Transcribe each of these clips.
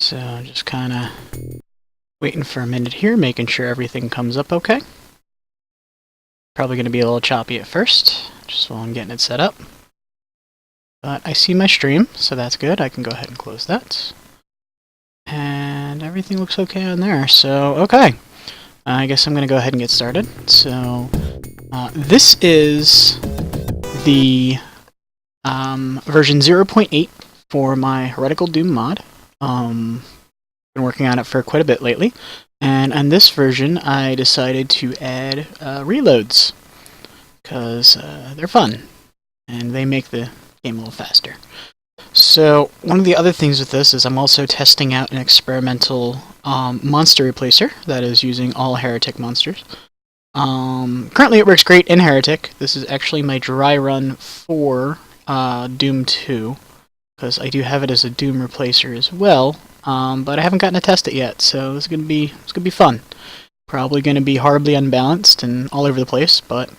So just kind of waiting for a minute here, making sure everything comes up okay. Probably going to be a little choppy at first, just while I'm getting it set up. But I see my stream, so that's good. I can go ahead and close that. And everything looks okay on there, so okay. I guess I'm going to go ahead and get started. So, this is the version 0.8 for my Heretical Doom mod. Been working on it for quite a bit lately. And on this version, I decided to add reloads, because they're fun, and they make the game a little faster. So, one of the other things with this is I'm also testing out an experimental monster replacer that is using all heretic monsters. Currently it works great in Heretic. This is actually my dry run for Doom 2, because I do have it as a Doom replacer as well, but I haven't gotten to test it yet, so it's gonna be fun. Probably gonna be horribly unbalanced and all over the place, but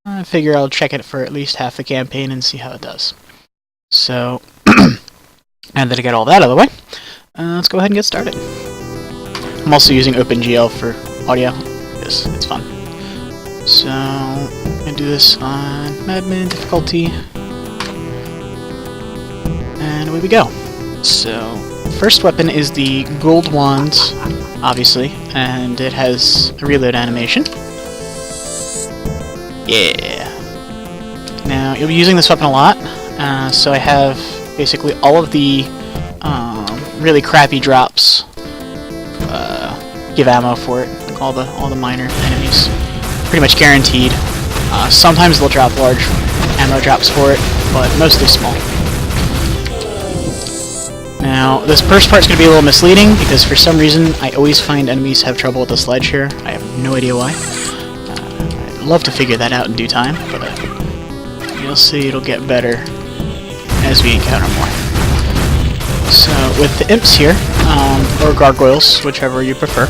I figure I'll check it for at least half the campaign and see how it does. So, and then to get all that out of the way, let's go ahead and get started. I'm also using OpenGL for audio, because it's fun. So, I'm going to do this on Madman difficulty, and away we go. So, first weapon is the gold wand, obviously, and it has a reload animation. Yeah! Now, you'll be using this weapon a lot. So I have basically all of the really crappy drops give ammo for it, like all the minor enemies, pretty much guaranteed. Sometimes they'll drop large ammo drops for it, but mostly small. Now this first part's going to be a little misleading because for some reason I always find enemies have trouble with the sledge here. I have no idea why. I'd love to figure that out in due time, but you'll see it'll get better as we encounter more. So with the imps here, or gargoyles, whichever you prefer,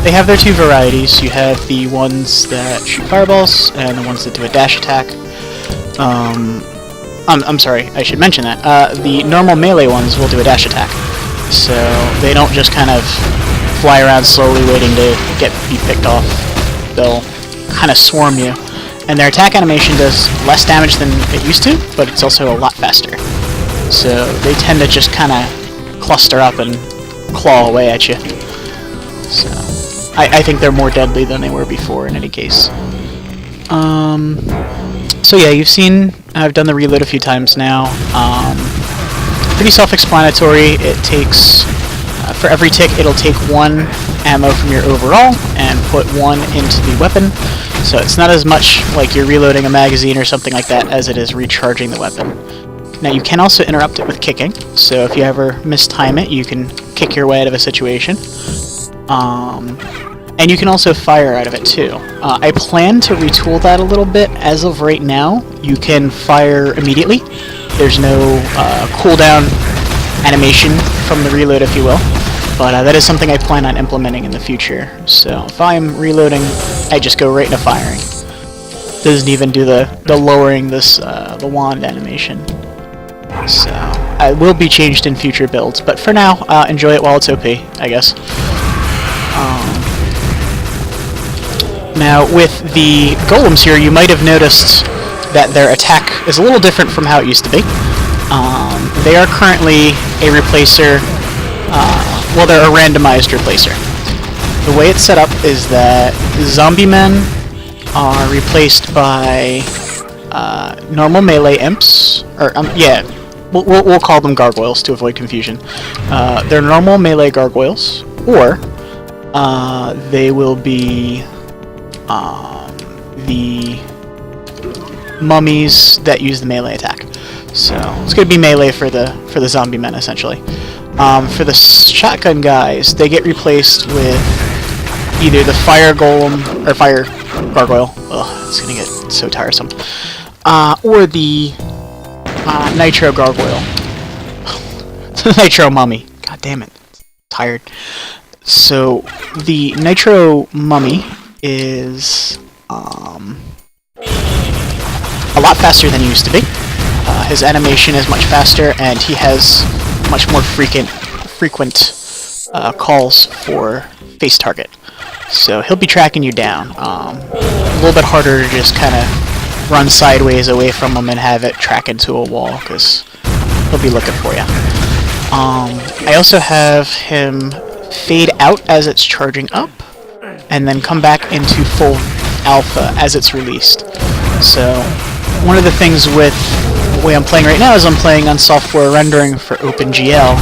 they have their two varieties. You have the ones that shoot fireballs and the ones that do a dash attack. I'm sorry, I should mention that. The normal melee ones will do a dash attack, so they don't just kind of fly around slowly waiting to be picked off. They'll kind of swarm you. And their attack animation does less damage than it used to, but it's also a lot faster. So they tend to just kind of cluster up and claw away at you. So I think they're more deadly than they were before in any case. So yeah, you've seen, I've done the reload a few times now. Pretty self-explanatory. It takes, for every tick, it'll take one ammo from your overall and put one into the weapon. So it's not as much like you're reloading a magazine or something like that as it is recharging the weapon. Now you can also interrupt it with kicking, so if you ever mistime it, you can kick your way out of a situation. And you can also fire out of it too. I plan to retool that a little bit. As of right now, you can fire immediately. There's no cooldown animation from the reload, if you will. But that is something I plan on implementing in the future. So if I'm reloading, I just go right into firing. Doesn't even do the lowering this the wand animation. So it will be changed in future builds, but for now, enjoy it while it's OP, I guess. Now with the golems here, you might have noticed that their attack is a little different from how it used to be. They are currently a replacer. Well, they're a randomized replacer. The way it's set up is that zombie men are replaced by normal melee imps, or yeah, we'll call them gargoyles to avoid confusion. They're normal melee gargoyles, or they will be the mummies that use the melee attack. So it's going to be melee for the zombie men essentially. For the shotgun guys, they get replaced with either the fire golem or fire gargoyle. Ugh, it's gonna get so tiresome. Or the nitro gargoyle. Nitro mummy. God damn it. Tired. So the nitro mummy is a lot faster than he used to be. His animation is much faster, and he has much more frequent calls for face target. So he'll be tracking you down. A little bit harder to just kind of run sideways away from him and have it track into a wall, because he'll be looking for you. I also have him fade out as it's charging up, and then come back into full alpha as it's released. So one of the things with the way I'm playing right now is I'm playing on software rendering for OpenGL,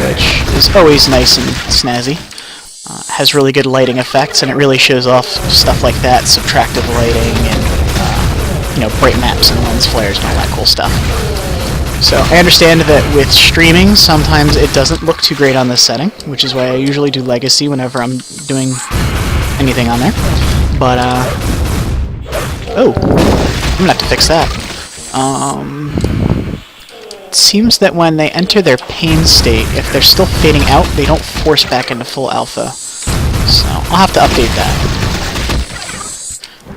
which is always nice and snazzy. Has really good lighting effects, and it really shows off stuff like that, subtractive lighting, and you know, bright maps and lens flares and all that cool stuff. So I understand that with streaming, sometimes it doesn't look too great on this setting, which is why I usually do Legacy whenever I'm doing anything on there. But oh, I'm gonna have to fix that. It seems that when they enter their pain state, if they're still fading out, they don't force back into full alpha. So I'll have to update that.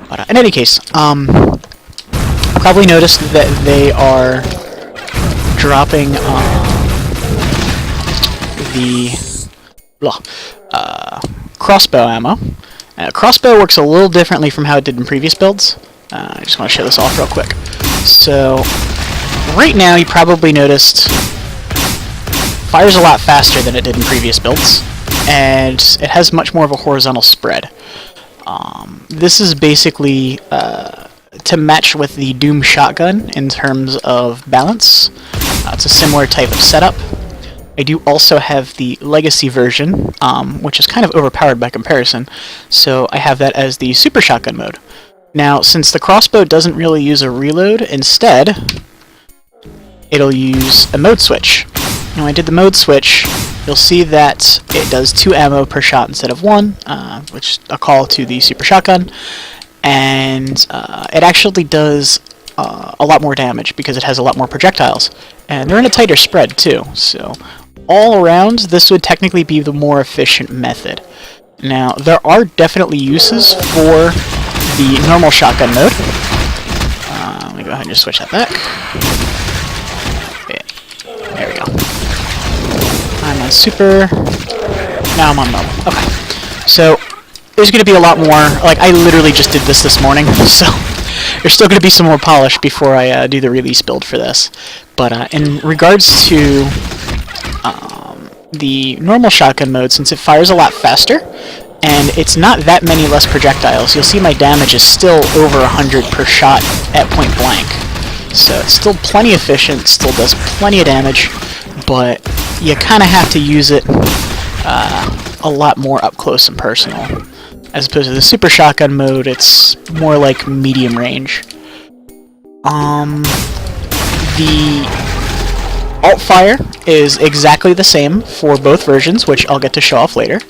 But in any case, probably noticed that they are dropping the crossbow ammo. Crossbow works a little differently from how it did in previous builds. I just want to show this off real quick. So right now, you probably noticed fires a lot faster than it did in previous builds, and it has much more of a horizontal spread. This is basically to match with the Doom shotgun in terms of balance. It's a similar type of setup. I do also have the Legacy version, which is kind of overpowered by comparison, so I have that as the Super Shotgun mode. Now, since the crossbow doesn't really use a reload, instead, it'll use a mode switch. Now, when I did the mode switch, you'll see that it does 2 ammo per shot instead of 1, which is a call to the Super Shotgun, and it actually does a lot more damage because it has a lot more projectiles, and they're in a tighter spread too, so all around this would technically be the more efficient method. Now, there are definitely uses for the normal shotgun mode. Let me go ahead and just switch that back. Yeah, there we go. I'm on super, now I'm on normal. Okay, so there's going to be a lot more, like I literally just did this morning, so there's still going to be some more polish before I do the release build for this. But in regards to the normal shotgun mode, since it fires a lot faster, and it's not that many less projectiles, you'll see my damage is still over 100 per shot at point blank. So it's still plenty efficient, still does plenty of damage, but you kind of have to use it a lot more up close and personal. As opposed to the Super Shotgun mode, it's more like medium range. The alt fire is exactly the same for both versions, which I'll get to show off later.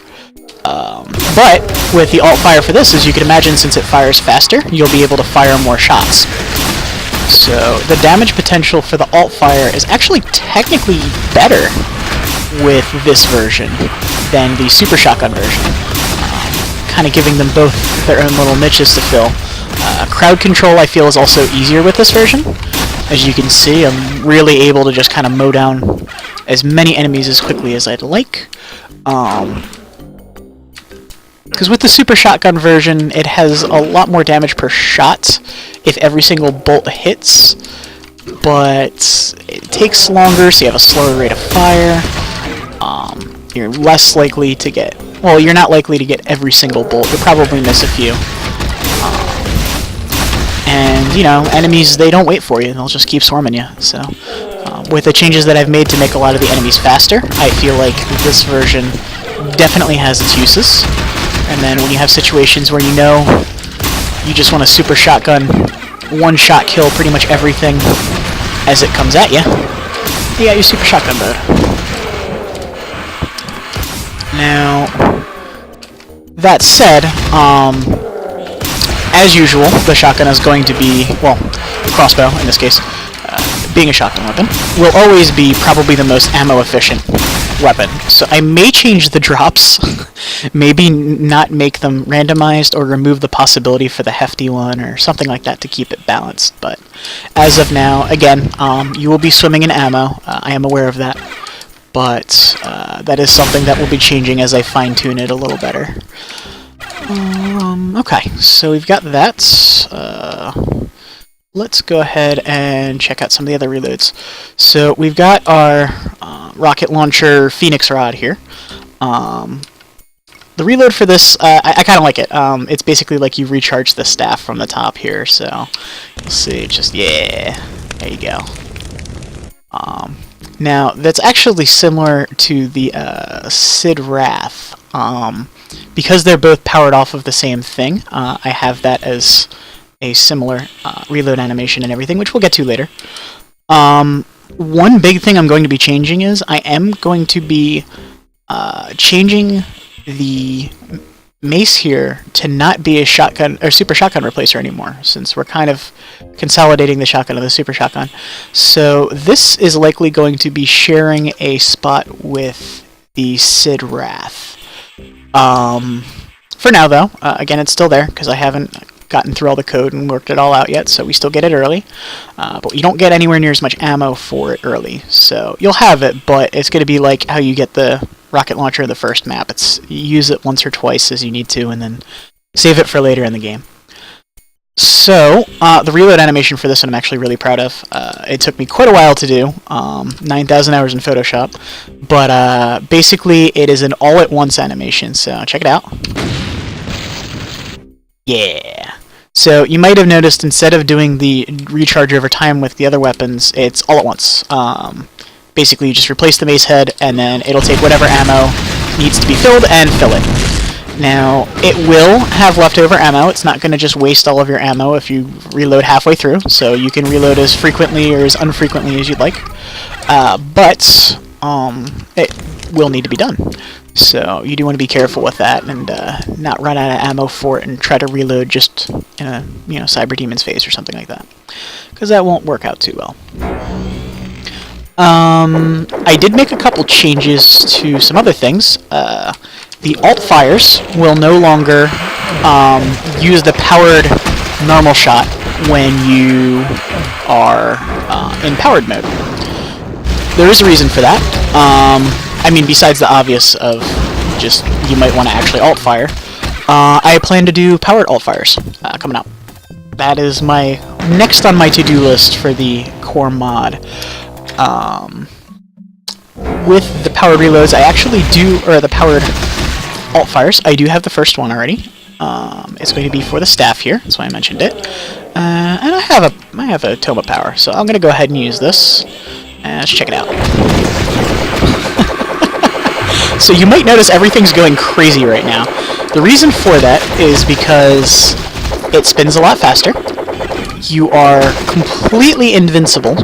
But with the alt fire for this, as you can imagine, since it fires faster, you'll be able to fire more shots. So the damage potential for the alt fire is actually technically better with this version than the Super Shotgun version. Kind of giving them both their own little niches to fill. Crowd control, I feel, is also easier with this version. As you can see, I'm really able to just kind of mow down as many enemies as quickly as I'd like. Because with the Super Shotgun version, it has a lot more damage per shot if every single bolt hits, but it takes longer, so you have a slower rate of fire. You're less likely to get... Well, you're not likely to get every single bolt. You'll probably miss a few. And, you know, enemies, they don't wait for you. They'll just keep swarming you. So, with the changes that I've made to make a lot of the enemies faster, I feel like this version definitely has its uses. And then when you have situations where you know you just want a Super Shotgun, one-shot kill pretty much everything as it comes at you, you got your Super Shotgun mode. Now, that said, as usual, the shotgun is going to be, well, the crossbow, in this case, being a shotgun weapon, will always be probably the most ammo-efficient weapon. So I may change the drops, maybe not make them randomized, or remove the possibility for the hefty one, or something like that to keep it balanced. But as of now, again, you will be swimming in ammo. I am aware of that. but that is something that will be changing as I fine-tune it a little better. Okay, so we've got that. Let's go ahead and check out some of the other reloads. So we've got our rocket launcher Phoenix Rod here. The reload for this, I kind of like it. It's basically like you recharge the staff from the top here, so you'll see, just, yeah, there you go. Now, that's actually similar to the Sid Wrath. Because they're both powered off of the same thing, I have that as a similar reload animation and everything, which we'll get to later. One big thing I'm going to be changing is I am going to be changing the mace here to not be a shotgun or super shotgun replacer anymore, since we're kind of consolidating the shotgun to the super shotgun. So this is likely going to be sharing a spot with the Sid Wrath. For now, though, again, it's still there because I haven't gotten through all the code and worked it all out yet, so we still get it early. But you don't get anywhere near as much ammo for it early, so you'll have it, but it's going to be like how you get the rocket launcher in the first map. It's you use it once or twice as you need to, and then save it for later in the game. So, the reload animation for this one I'm actually really proud of. It took me quite a while to do, 9,000 hours in Photoshop, but basically it is an all-at-once animation, so check it out. Yeah! So you might have noticed instead of doing the recharge over time with the other weapons, it's all at once. Basically you just replace the mace head, and then it'll take whatever ammo needs to be filled and fill it. Now, it will have leftover ammo. It's not going to just waste all of your ammo if you reload halfway through, so you can reload as frequently or as unfrequently as you'd like. But it will need to be done. So you do want to be careful with that and not run out of ammo for it and try to reload just in a Cyber Demon's phase or something like that, because that won't work out too well. I did make a couple changes to some other things. The alt fires will no longer use the powered normal shot when you are in powered mode. There is a reason for that. I mean, besides the obvious of just you might want to actually alt fire, I plan to do powered alt fires coming up. That is my next on my to-do list for the core mod. With the powered reloads, I actually do, or the powered alt fires, I do have the first one already. It's going to be for the staff here, that's why I mentioned it. And I have a Toma power, so I'm going to go ahead and use this. Let's check it out. So you might notice everything's going crazy right now. The reason for that is because it spins a lot faster. You are completely invincible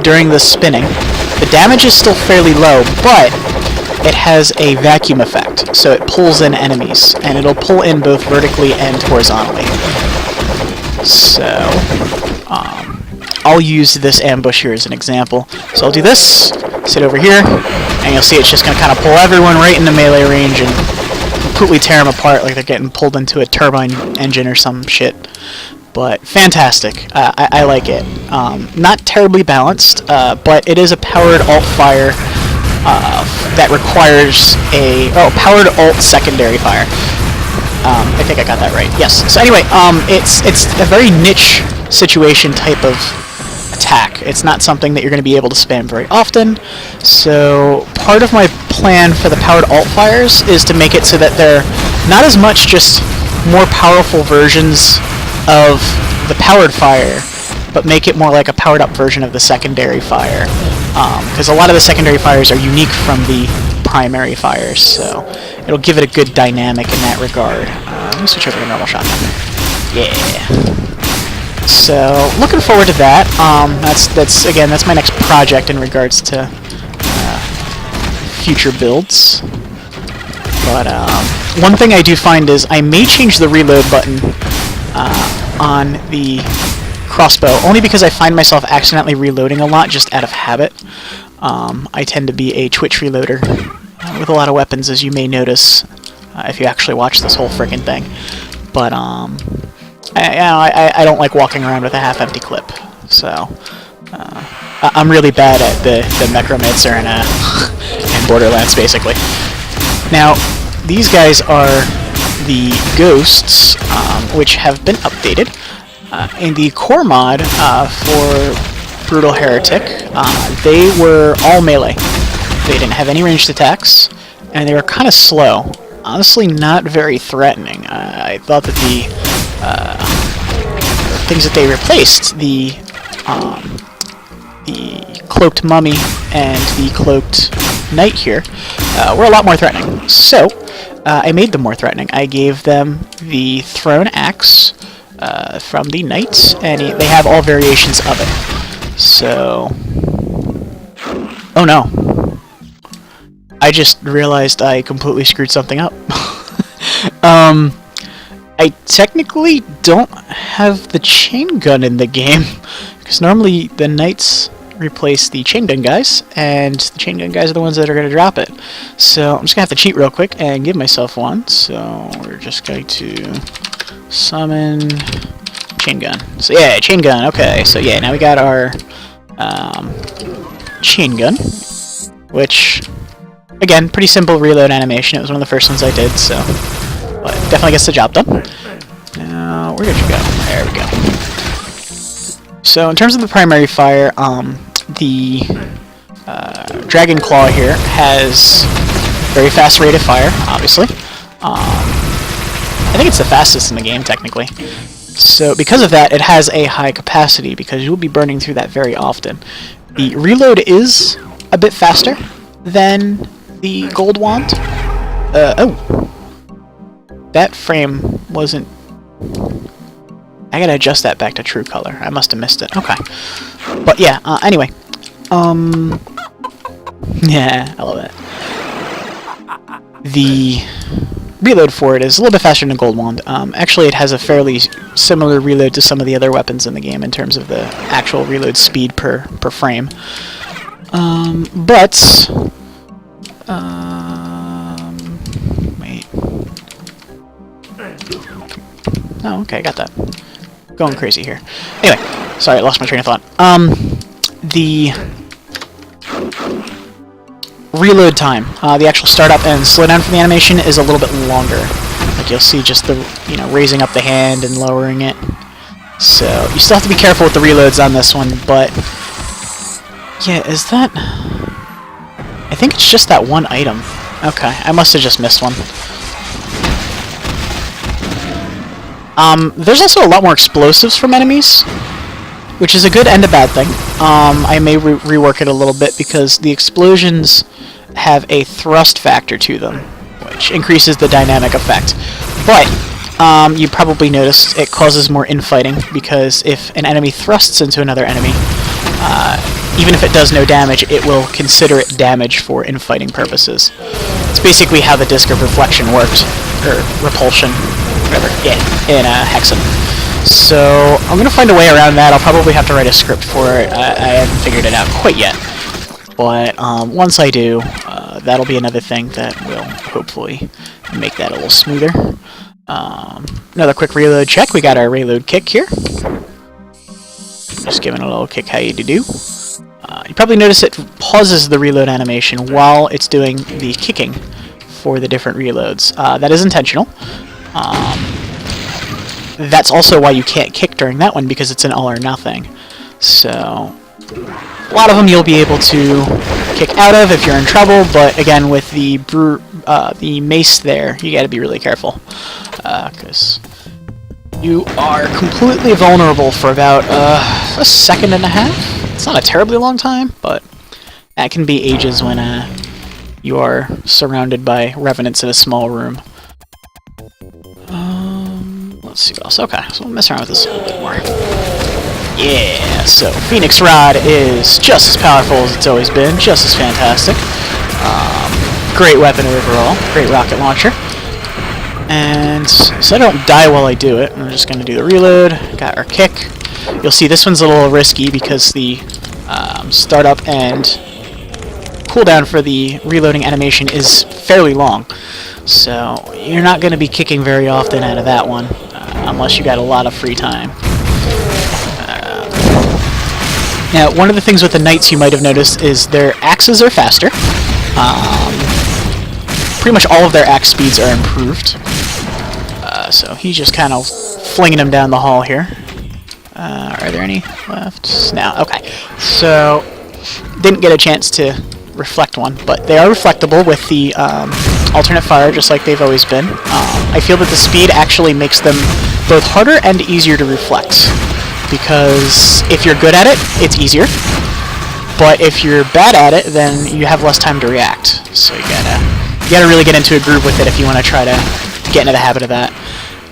during the spinning. The damage is still fairly low, but it has a vacuum effect, so it pulls in enemies, and it'll pull in both vertically and horizontally. So, I'll use this ambush here as an example. So I'll do this, sit over here, and you'll see it's just going to kind of pull everyone right into melee range and completely tear them apart like they're getting pulled into a turbine engine or some shit. But fantastic. I like it. Not terribly balanced, but it is a powered alt-fire that requires a... Oh, powered alt secondary fire. I think I got that right. Yes. So anyway, it's a very niche situation type of attack. It's not something that you're going to be able to spam very often. So part of my plan for the powered alt fires is to make it so that they're not as much just more powerful versions of the powered fire, but make it more like a powered up version of the secondary fire. Because a lot of the secondary fires are unique from the primary fires, so it'll give it a good dynamic in that regard. Let me switch over to normal shotgun. Yeah. So looking forward to that. That's my next project in regards to future builds. But one thing I do find is I may change the reload button on the crossbow, only because I find myself accidentally reloading a lot just out of habit. I tend to be a Twitch reloader with a lot of weapons, as you may notice if you actually watch this whole frickin' thing. But I don't like walking around with a half-empty clip, so I'm really bad at the Necromancer and Borderlands, basically. Now, these guys are the ghosts, which have been updated. In the core mod for Brutal Heretic, they were all melee. They didn't have any ranged attacks, and they were kind of slow. Honestly, not very threatening. I thought that the things that they replaced, the cloaked mummy and the cloaked knight here, were a lot more threatening. So, I made them more threatening. I gave them the thrown axe from the knight, and they have all variations of it. So... Oh no. I just realized I completely screwed something up. I technically don't have the chain gun in the game, because normally the knights replace the chain gun guys, and the chain gun guys are the ones that are going to drop it. So I'm just going to have to cheat real quick and give myself one. So we're just going to summon chain gun. So yeah, chain gun. Okay, so yeah, now we got our chain gun, which, again, pretty simple reload animation. It was one of the first ones I did, so but definitely gets the job done. Now, where did you go? There we go. So in terms of the primary fire, the Dragon Claw here has very fast rate of fire, obviously. I think it's the fastest in the game, technically. So because of that, it has a high capacity, because you'll be burning through that very often. The reload is a bit faster than the gold wand. Oh. That frame wasn't... I gotta adjust that back to true color. I must have missed it. Okay. But yeah, anyway. Yeah, I love it. The reload for it is a little bit faster than a gold wand. Actually, it has a fairly similar reload to some of the other weapons in the game in terms of the actual reload speed per frame. But... wait. Oh, okay, got that. Going crazy here. Anyway, sorry, I lost my train of thought. The reload time, the actual startup and slowdown for the animation is a little bit longer. Like you'll see just the, raising up the hand and lowering it. So, you still have to be careful with the reloads on this one, but... Yeah, is that... I think it's just that one item. Okay, I must have just missed one. There's also a lot more explosives from enemies, which is a good and a bad thing. I may rework it a little bit, because the explosions have a thrust factor to them, which increases the dynamic effect. But, you probably noticed it causes more infighting, because if an enemy thrusts into another enemy, even if it does no damage, it will consider it damage for infighting purposes. It's basically how the disc of reflection works, or repulsion, whatever, yeah, in Hexen. So, I'm going to find a way around that. I'll probably have to write a script for it. I haven't figured it out quite yet. But, once I do, that'll be another thing that will hopefully make that a little smoother. Another quick reload check. We got our reload kick here. Just giving a little kick how you do. You probably notice it pauses the reload animation while it's doing the kicking for the different reloads. That is intentional. That's also why you can't kick during that one, because it's an all or nothing. So, a lot of them you'll be able to kick out of if you're in trouble, but again, with the mace there, you gotta be really careful. Because you are completely vulnerable for about a second and a half. It's not a terribly long time, but that can be ages when you are surrounded by revenants in a small room. Let's see what else. Okay, so we'll mess around with this a little bit more. Yeah, so Phoenix Rod is just as powerful as it's always been, just as fantastic. Great weapon overall, great rocket launcher. And so I don't die while I do it, I'm just going to do the reload. Got our kick. You'll see this one's a little risky because the startup and cooldown for the reloading animation is fairly long. So you're not going to be kicking very often out of that one, unless you got a lot of free time. Now, one of the things with the knights you might have noticed is their axes are faster. pretty much all of their axe speeds are improved. So he's just kind of flinging them down the hall here. Are there any left? No. Okay. So didn't get a chance to reflect one, but they are reflectable with the alternate fire, just like they've always been. I feel that the speed actually makes them both harder and easier to reflect, because if you're good at it, it's easier. But if you're bad at it, then you have less time to react. So you gotta really get into a groove with it if you want to try to get into the habit of that.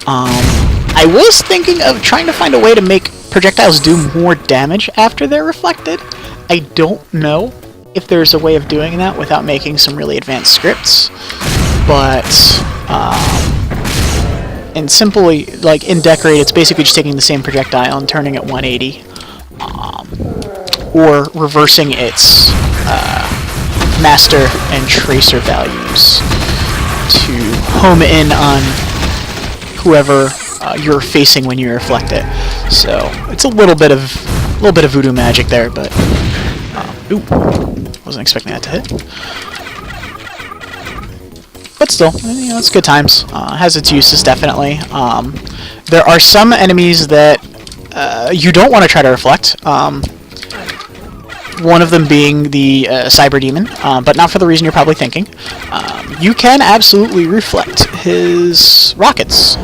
I was thinking of trying to find a way to make projectiles do more damage after they're reflected. I don't know if there's a way of doing that without making some really advanced scripts, but and simply, like in Decorate, it's basically just taking the same projectile and turning it 180, or reversing its master and tracer values to home in on whoever you're facing when you reflect it. So it's a little bit of voodoo magic there, but ooh, wasn't expecting that to hit. But still, you know, it's good times. Has its uses, definitely. There are some enemies that you don't want to try to reflect. One of them being the Cyber Demon, but not for the reason you're probably thinking. You can absolutely reflect his rockets.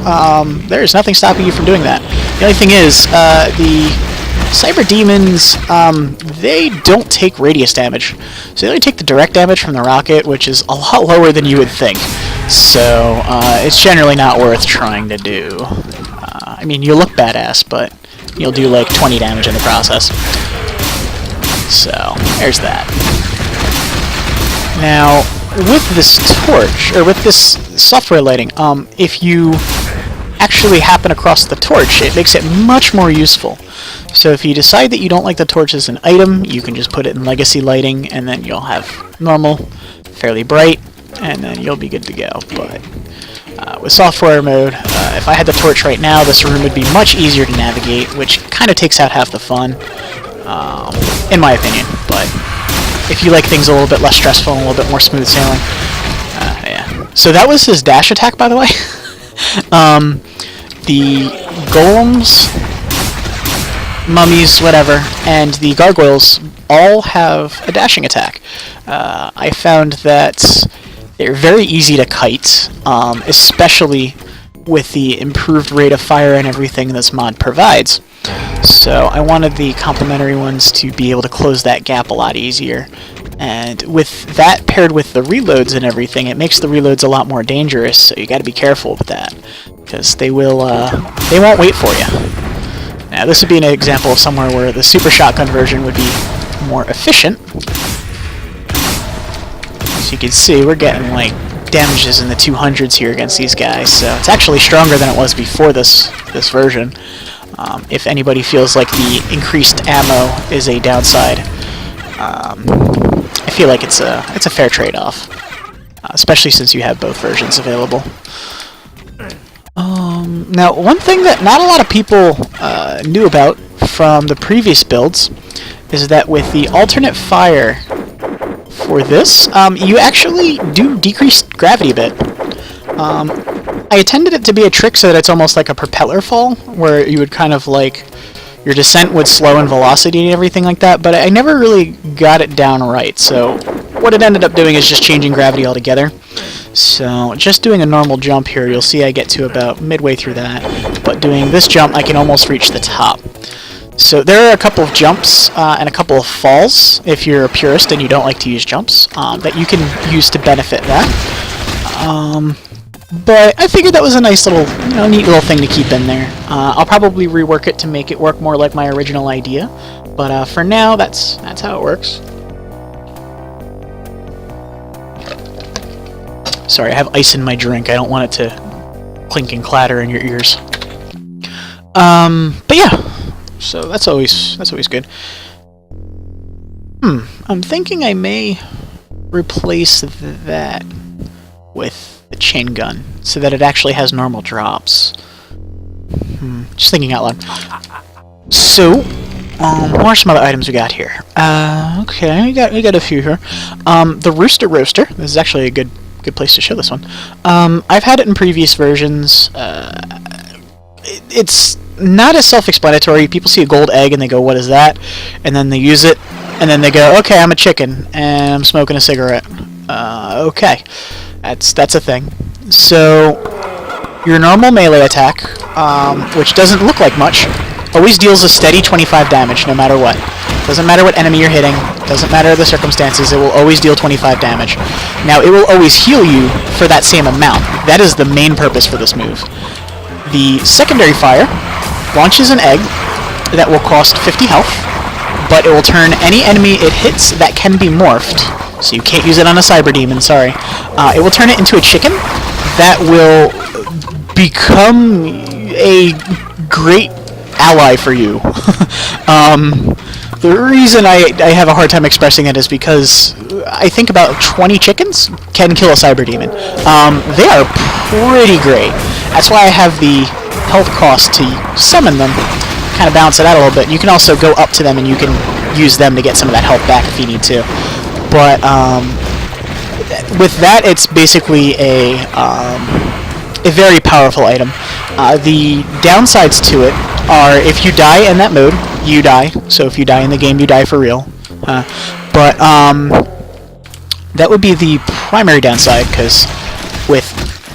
There's nothing stopping you from doing that. The only thing is, the Cyber Demons, they don't take radius damage. So they only take the direct damage from the rocket, which is a lot lower than you would think. So it's generally not worth trying to do. I mean, you look badass, but you'll do like 20 damage in the process. So there's that. Now, with this torch, or with this software lighting, if you actually happen across the torch, it makes it much more useful. So if you decide that you don't like the torch as an item, you can just put it in legacy lighting, and then you'll have normal, fairly bright, and then you'll be good to go. But with software mode, if I had the torch right now, this room would be much easier to navigate, which kind of takes out half the fun, in my opinion. But if you like things a little bit less stressful and a little bit more smooth sailing, yeah. So that was his dash attack, by the way. The golems, mummies, whatever, and the gargoyles all have a dashing attack. I found that they're very easy to kite, especially with the improved rate of fire and everything this mod provides. So I wanted the complementary ones to be able to close that gap a lot easier. And with that paired with the reloads and everything, it makes the reloads a lot more dangerous, so you gotta be careful with that, because they won't wait for you. Now this would be an example of somewhere where the super shotgun version would be more efficient. As you can see, we're getting like damages in the 200s here against these guys, so it's actually stronger than it was before this version. If anybody feels like the increased ammo is a downside, I feel like it's a fair trade-off, especially since you have both versions available. Now, one thing that not a lot of people knew about from the previous builds is that with the alternate fire for this, you actually do decrease gravity a bit. I intended it to be a trick so that it's almost like a propeller fall, where you would kind of like, your descent would slow in velocity and everything like that, but I never really got it down right, so what it ended up doing is just changing gravity altogether. So just doing a normal jump here, you'll see I get to about midway through that, but doing this jump I can almost reach the top. So there are a couple of jumps and a couple of falls, if you're a purist and you don't like to use jumps, that you can use to benefit that. But I figured that was a nice little, neat little thing to keep in there. I'll probably rework it to make it work more like my original idea, but for now, that's how it works. Sorry, I have ice in my drink. I don't want it to clink and clatter in your ears. But yeah, so that's always good. I'm thinking I may replace that with the chain gun, so that it actually has normal drops. Just thinking out loud. So, what are some other items we got here? Okay, we got a few here. The Rooster Roaster. This is actually a good good place to show this one. I've had it in previous versions. It's not as self-explanatory. People see a gold egg and they go, what is that? And then they use it, and then they go, okay, I'm a chicken, and I'm smoking a cigarette. Okay. That's a thing. So, your normal melee attack, which doesn't look like much, always deals a steady 25 damage, no matter what. Doesn't matter what enemy you're hitting, doesn't matter the circumstances, it will always deal 25 damage. Now, it will always heal you for that same amount. That is the main purpose for this move. The secondary fire launches an egg that will cost 50 health, but it will turn any enemy it hits that can be morphed, so you can't use it on a cyber demon, sorry. It will turn it into a chicken that will become a great ally for you. The reason I have a hard time expressing it is because I think about 20 chickens can kill a cyber demon. They are pretty great. That's why I have the health cost to summon them, kind of balance it out a little bit. You can also go up to them and you can use them to get some of that health back if you need to. But with that, it's basically a very powerful item. The downsides to it are if you die in that mode, you die. So if you die in the game, you die for real. But that would be the primary downside, because with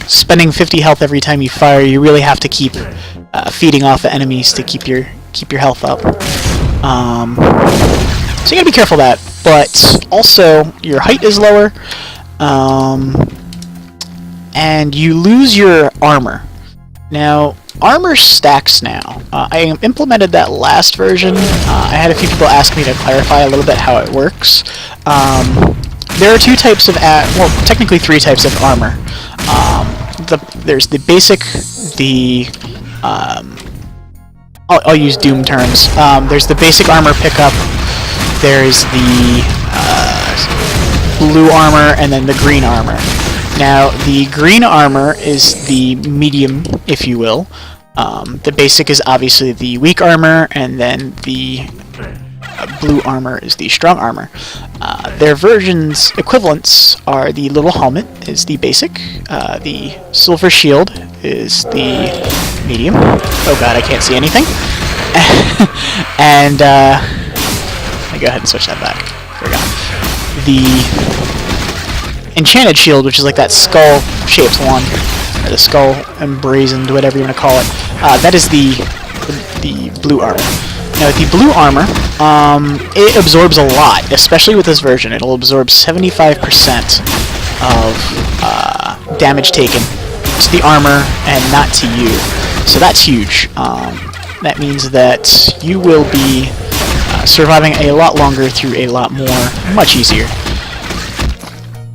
spending 50 health every time you fire, you really have to keep feeding off the enemies to keep your health up. So you gotta be careful of that. But also, your height is lower, and you lose your armor. Now, armor stacks now. I implemented that last version. I had a few people ask me to clarify a little bit how it works. There are two types of, well, technically three types of armor. There's the basic, I'll use Doom terms. There's the basic armor pickup. There's the blue armor, and then the green armor. Now, the green armor is the medium, if you will. The basic is obviously the weak armor, and then the blue armor is the strong armor. Their versions equivalents are the little helmet is the basic, the silver shield is the medium. Oh god, I can't see anything. And let me go ahead and switch that back. There we go. The enchanted shield, which is like that skull-shaped one, or the skull emblazoned, whatever you want to call it. That is the blue armor. Now, with the blue armor, it absorbs a lot, especially with this version. It'll absorb 75% of damage taken to the armor and not to you. So that's huge. That means that you will be surviving a lot longer through a lot more, much easier.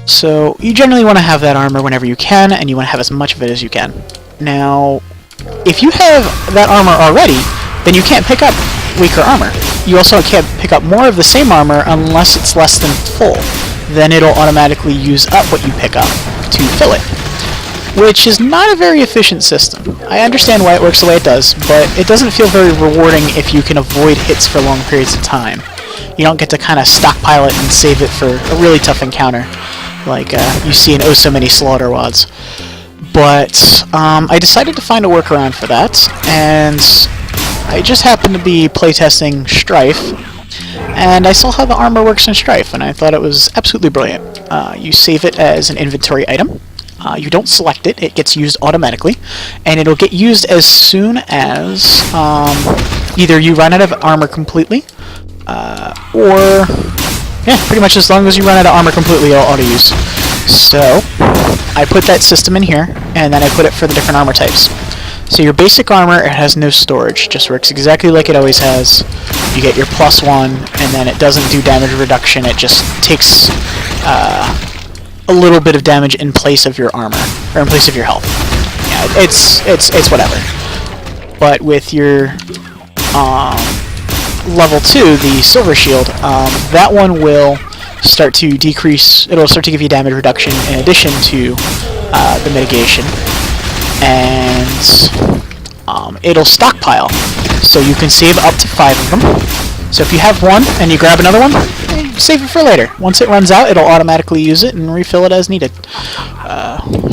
So you generally want to have that armor whenever you can, and you want to have as much of it as you can. Now, if you have that armor already, then you can't pick up weaker armor. You also can't pick up more of the same armor unless it's less than full. Then it'll automatically use up what you pick up to fill it, which is not a very efficient system. I understand why it works the way it does, but it doesn't feel very rewarding if you can avoid hits for long periods of time. You don't get to kind of stockpile it and save it for a really tough encounter, like you see in oh so many slaughter wads. But I decided to find a workaround for that, and I just happened to be playtesting Strife, and I saw how the armor works in Strife, and I thought it was absolutely brilliant. You save it as an inventory item. You don't select it, it gets used automatically, and it'll get used as soon as either you run out of armor completely, or, yeah, pretty much as long as you run out of armor completely, it'll auto-use. So, I put that system in here, and then I put it for the different armor types. So your basic armor, it has no storage, just works exactly like it always has. You get your +1, and then it doesn't do damage reduction, it just takes a little bit of damage in place of your armor, or in place of your health. Yeah, it's whatever. But with your level 2, the silver shield, that one will start to decrease, it'll start to give you damage reduction in addition to the mitigation. And it'll stockpile, so you can save up to 5 of them. So if you have one and you grab another one, save it for later. Once it runs out, it'll automatically use it and refill it as needed.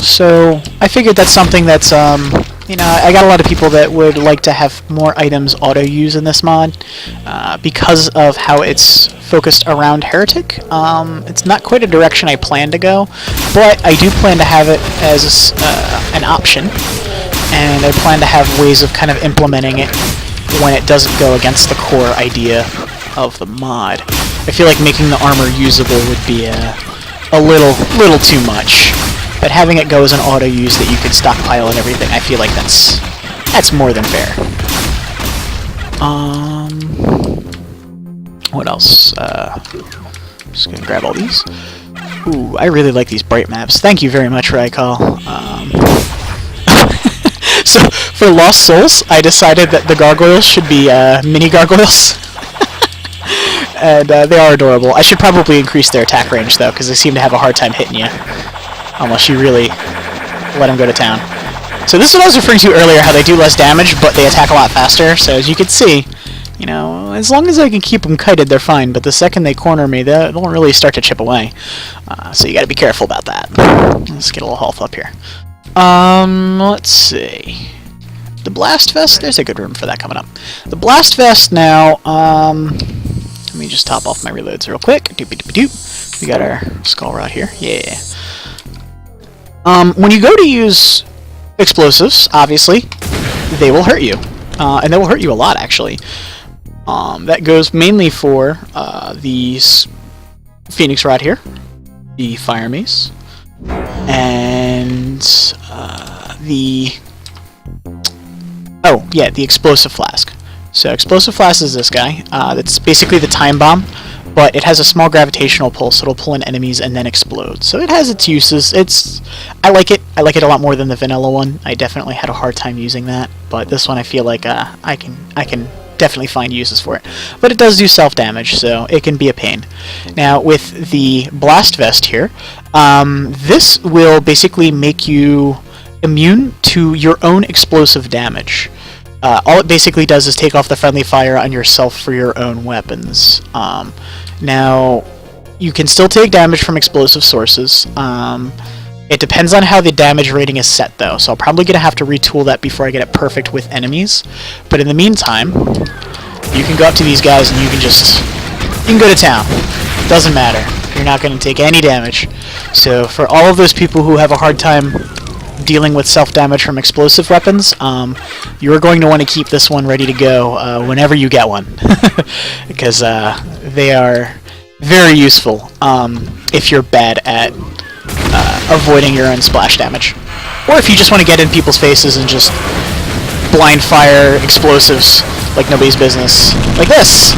So I figured that's something that's, you know, I got a lot of people that would like to have more items auto-use in this mod, because of how it's focused around Heretic. It's not quite a direction I plan to go, but I do plan to have it as an option, and I plan to have ways of kind of implementing it when it doesn't go against the core idea of the mod. I feel like making the armor usable would be a little too much. But having it go as an auto-use that you could stockpile and everything, I feel like that's more than fair. What else? Just gonna grab all these. Ooh, I really like these bright maps. Thank you very much, Raikal. So, for Lost Souls, I decided that the gargoyles should be mini gargoyles. And they are adorable. I should probably increase their attack range, though, because they seem to have a hard time hitting you. Unless you really let them go to town. So this is what I was referring to earlier, how they do less damage, but they attack a lot faster. So as you can see, you know, as long as I can keep them kited, they're fine. But the second they corner me, they don't really start to chip away. So you got to be careful about that. Let's get a little health up here. Let's see. The Blast Vest, there's a good room for that coming up. The Blast Vest now, let me just top off my reloads real quick. Doop-a-doop-a-doop. We got our skull rod here. Yeah. When you go to use explosives, obviously, they will hurt you. And they will hurt you a lot, actually. That goes mainly for the Phoenix Rod here, the Fire Mace, and the Explosive Flask. So Explosive Flask is this guy. That's basically the Time Bomb, but it has a small gravitational pulse. It'll pull in enemies and then explode. So it has its uses. I like it. I like it a lot more than the vanilla one. I definitely had a hard time using that, but this one I feel like I can definitely find uses for it. But it does do self-damage, so it can be a pain. Now with the Blast Vest here, this will basically make you immune to your own explosive damage. All it basically does is take off the friendly fire on yourself for your own weapons. Now, you can still take damage from explosive sources. It depends on how the damage rating is set, though, so I'm probably going to have to retool that before I get it perfect with enemies. But in the meantime, you can go up to these guys and you can go to town. Doesn't matter. You're not going to take any damage. So for all of those people who have a hard time dealing with self-damage from explosive weapons, you're going to want to keep this one ready to go whenever you get one. Because they are very useful if you're bad at avoiding your own splash damage. Or if you just want to get in people's faces and just blind fire explosives like nobody's business. Like this!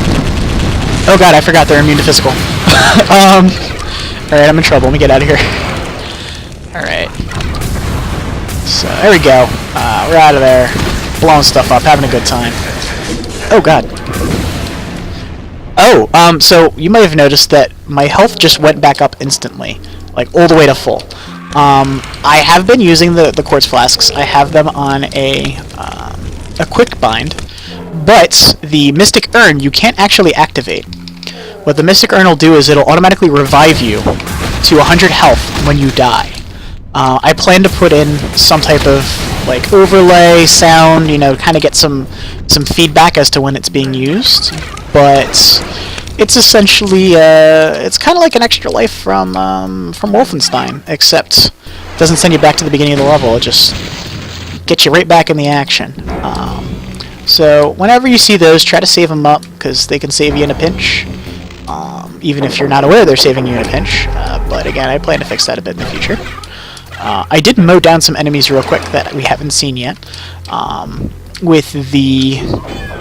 Oh god, I forgot they're immune to physical. Alright, I'm in trouble. Let me get out of here. Alright. So, there we go. We're out of there. Blowing stuff up, having a good time. Oh god. Oh, so you might have noticed that my health just went back up instantly. Like, all the way to full. I have been using the quartz flasks. I have them on a quick bind. But the Mystic Urn you can't actually activate. What the Mystic Urn will do is it'll automatically revive you to 100 health when you die. I plan to put in some type of like overlay sound, you know, kind of get some feedback as to when it's being used. But it's essentially it's kind of like an extra life from Wolfenstein, except it doesn't send you back to the beginning of the level. It just gets you right back in the action. So whenever you see those, try to save them up because they can save you in a pinch. Even if you're not aware they're saving you in a pinch. But again, I plan to fix that a bit in the future. I did mow down some enemies real quick that we haven't seen yet. With the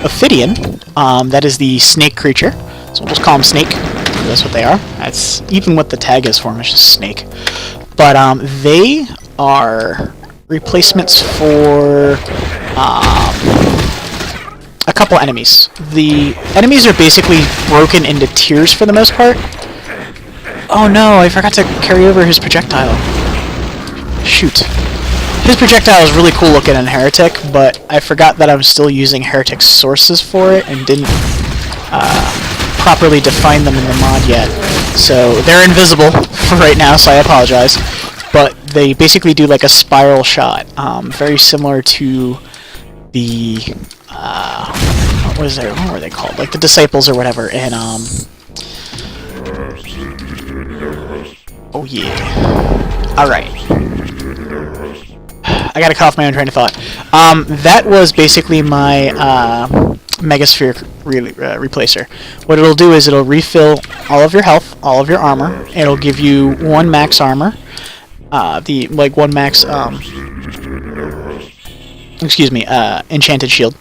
Ophidian, that is the snake creature. So we'll just call them Snake. That's what they are. That's even what the tag is for them, it's just Snake. But they are replacements for a couple enemies. The enemies are basically broken into tiers for the most part. Oh no, I forgot to carry over his projectile. Shoot. His projectile is really cool looking in Heretic, but I forgot that I'm still using Heretic sources for it and didn't properly define them in the mod yet. So they're invisible for right now, so I apologize. But they basically do like a spiral shot, very similar to the what were they called? Like the Disciples or whatever. And oh yeah. All right. I gotta cut off my own train of thought. That was basically my Megasphere replacer. What it'll do is it'll refill all of your health, all of your armor. It'll give you 1 max armor. One max enchanted shield,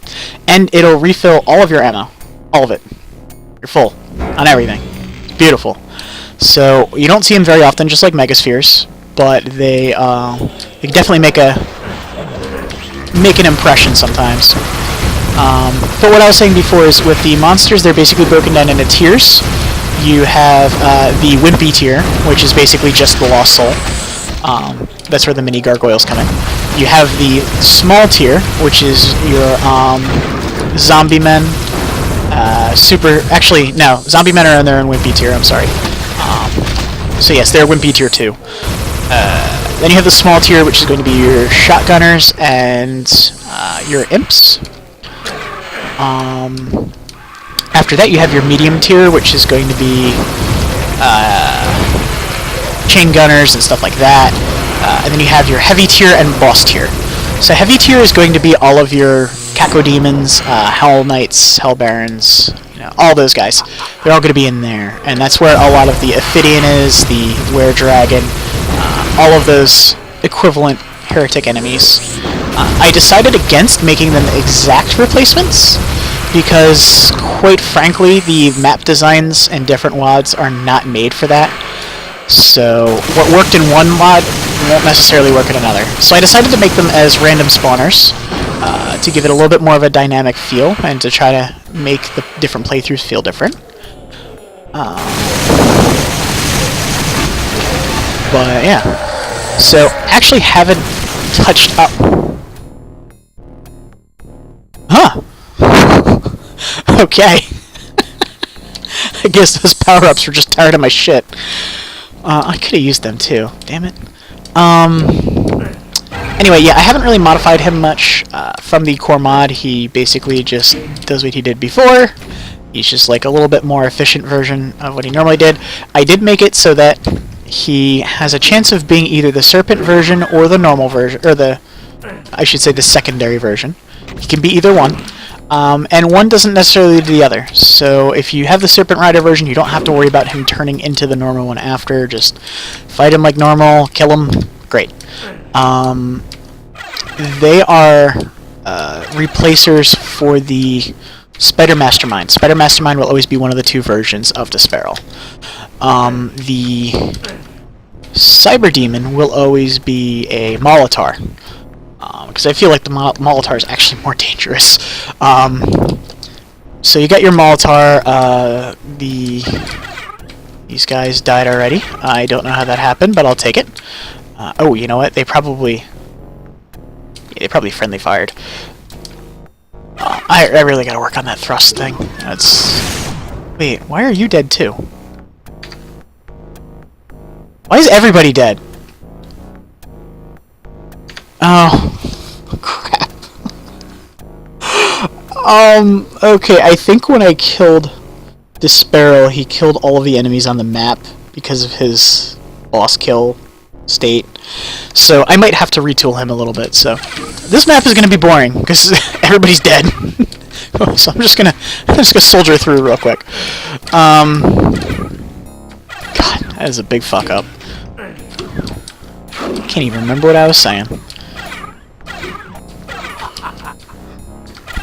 and it'll refill all of your ammo, all of it. You're full on everything. Beautiful. So you don't see them very often, just like Megaspheres, but they definitely make an impression sometimes. But what I was saying before is with the monsters, they're basically broken down into tiers. You have the Wimpy tier, which is basically just the Lost Soul. That's where the mini gargoyles come in. You have the small tier, which is your zombie men. Zombie men are in their own Wimpy tier. I'm sorry. So yes, they're Wimpy tier 2. Then you have the small tier, which is going to be your shotgunners and your imps. After that, you have your medium tier, which is going to be chain gunners and stuff like that. And then you have your heavy tier and boss tier. So heavy tier is going to be all of your Cacodemons, Hell Knights, Hell Barons, all those guys. They're all going to be in there. And that's where a lot of the Ophidian is, the Were-Dragon, all of those equivalent heretic enemies. I decided against making them exact replacements, because, quite frankly, the map designs and different WODs are not made for that. So what worked in one mod won't necessarily work in another. So I decided to make them as random spawners, to give it a little bit more of a dynamic feel, and to try to make the different playthroughs feel different. But yeah. So actually haven't touched up... Huh. Okay. I guess those power-ups were just tired of my shit. I could have used them too. Damn it. Anyway, yeah, I haven't really modified him much from the core mod. He basically just does what he did before. He's just like a little bit more efficient version of what he normally did. I did make it so that he has a chance of being either the Serpent version or the normal version, or the secondary version. He can be either one. And one doesn't necessarily lead to the other. So if you have the Serpent Rider version, you don't have to worry about him turning into the normal one after. Just fight him like normal, kill him, great. They are replacers for the Spider Mastermind. Spider Mastermind will always be one of the 2 versions of Disparel. The Cyber Demon will always be a Molitar. Because I feel like the Molitar is actually more dangerous. So you got your Molitar. These guys died already. I don't know how that happened, but I'll take it. Oh, you know what? They probably friendly fired. I really gotta work on that thrust thing. Wait, why are you dead too? Why is everybody dead? Oh, crap. Okay, I think when I killed Disparel, he killed all of the enemies on the map because of his boss kill state. So I might have to retool him a little bit. So this map is gonna be boring because everybody's dead. So I'm just gonna soldier through real quick. God, that is a big fuck up. Can't even remember what I was saying.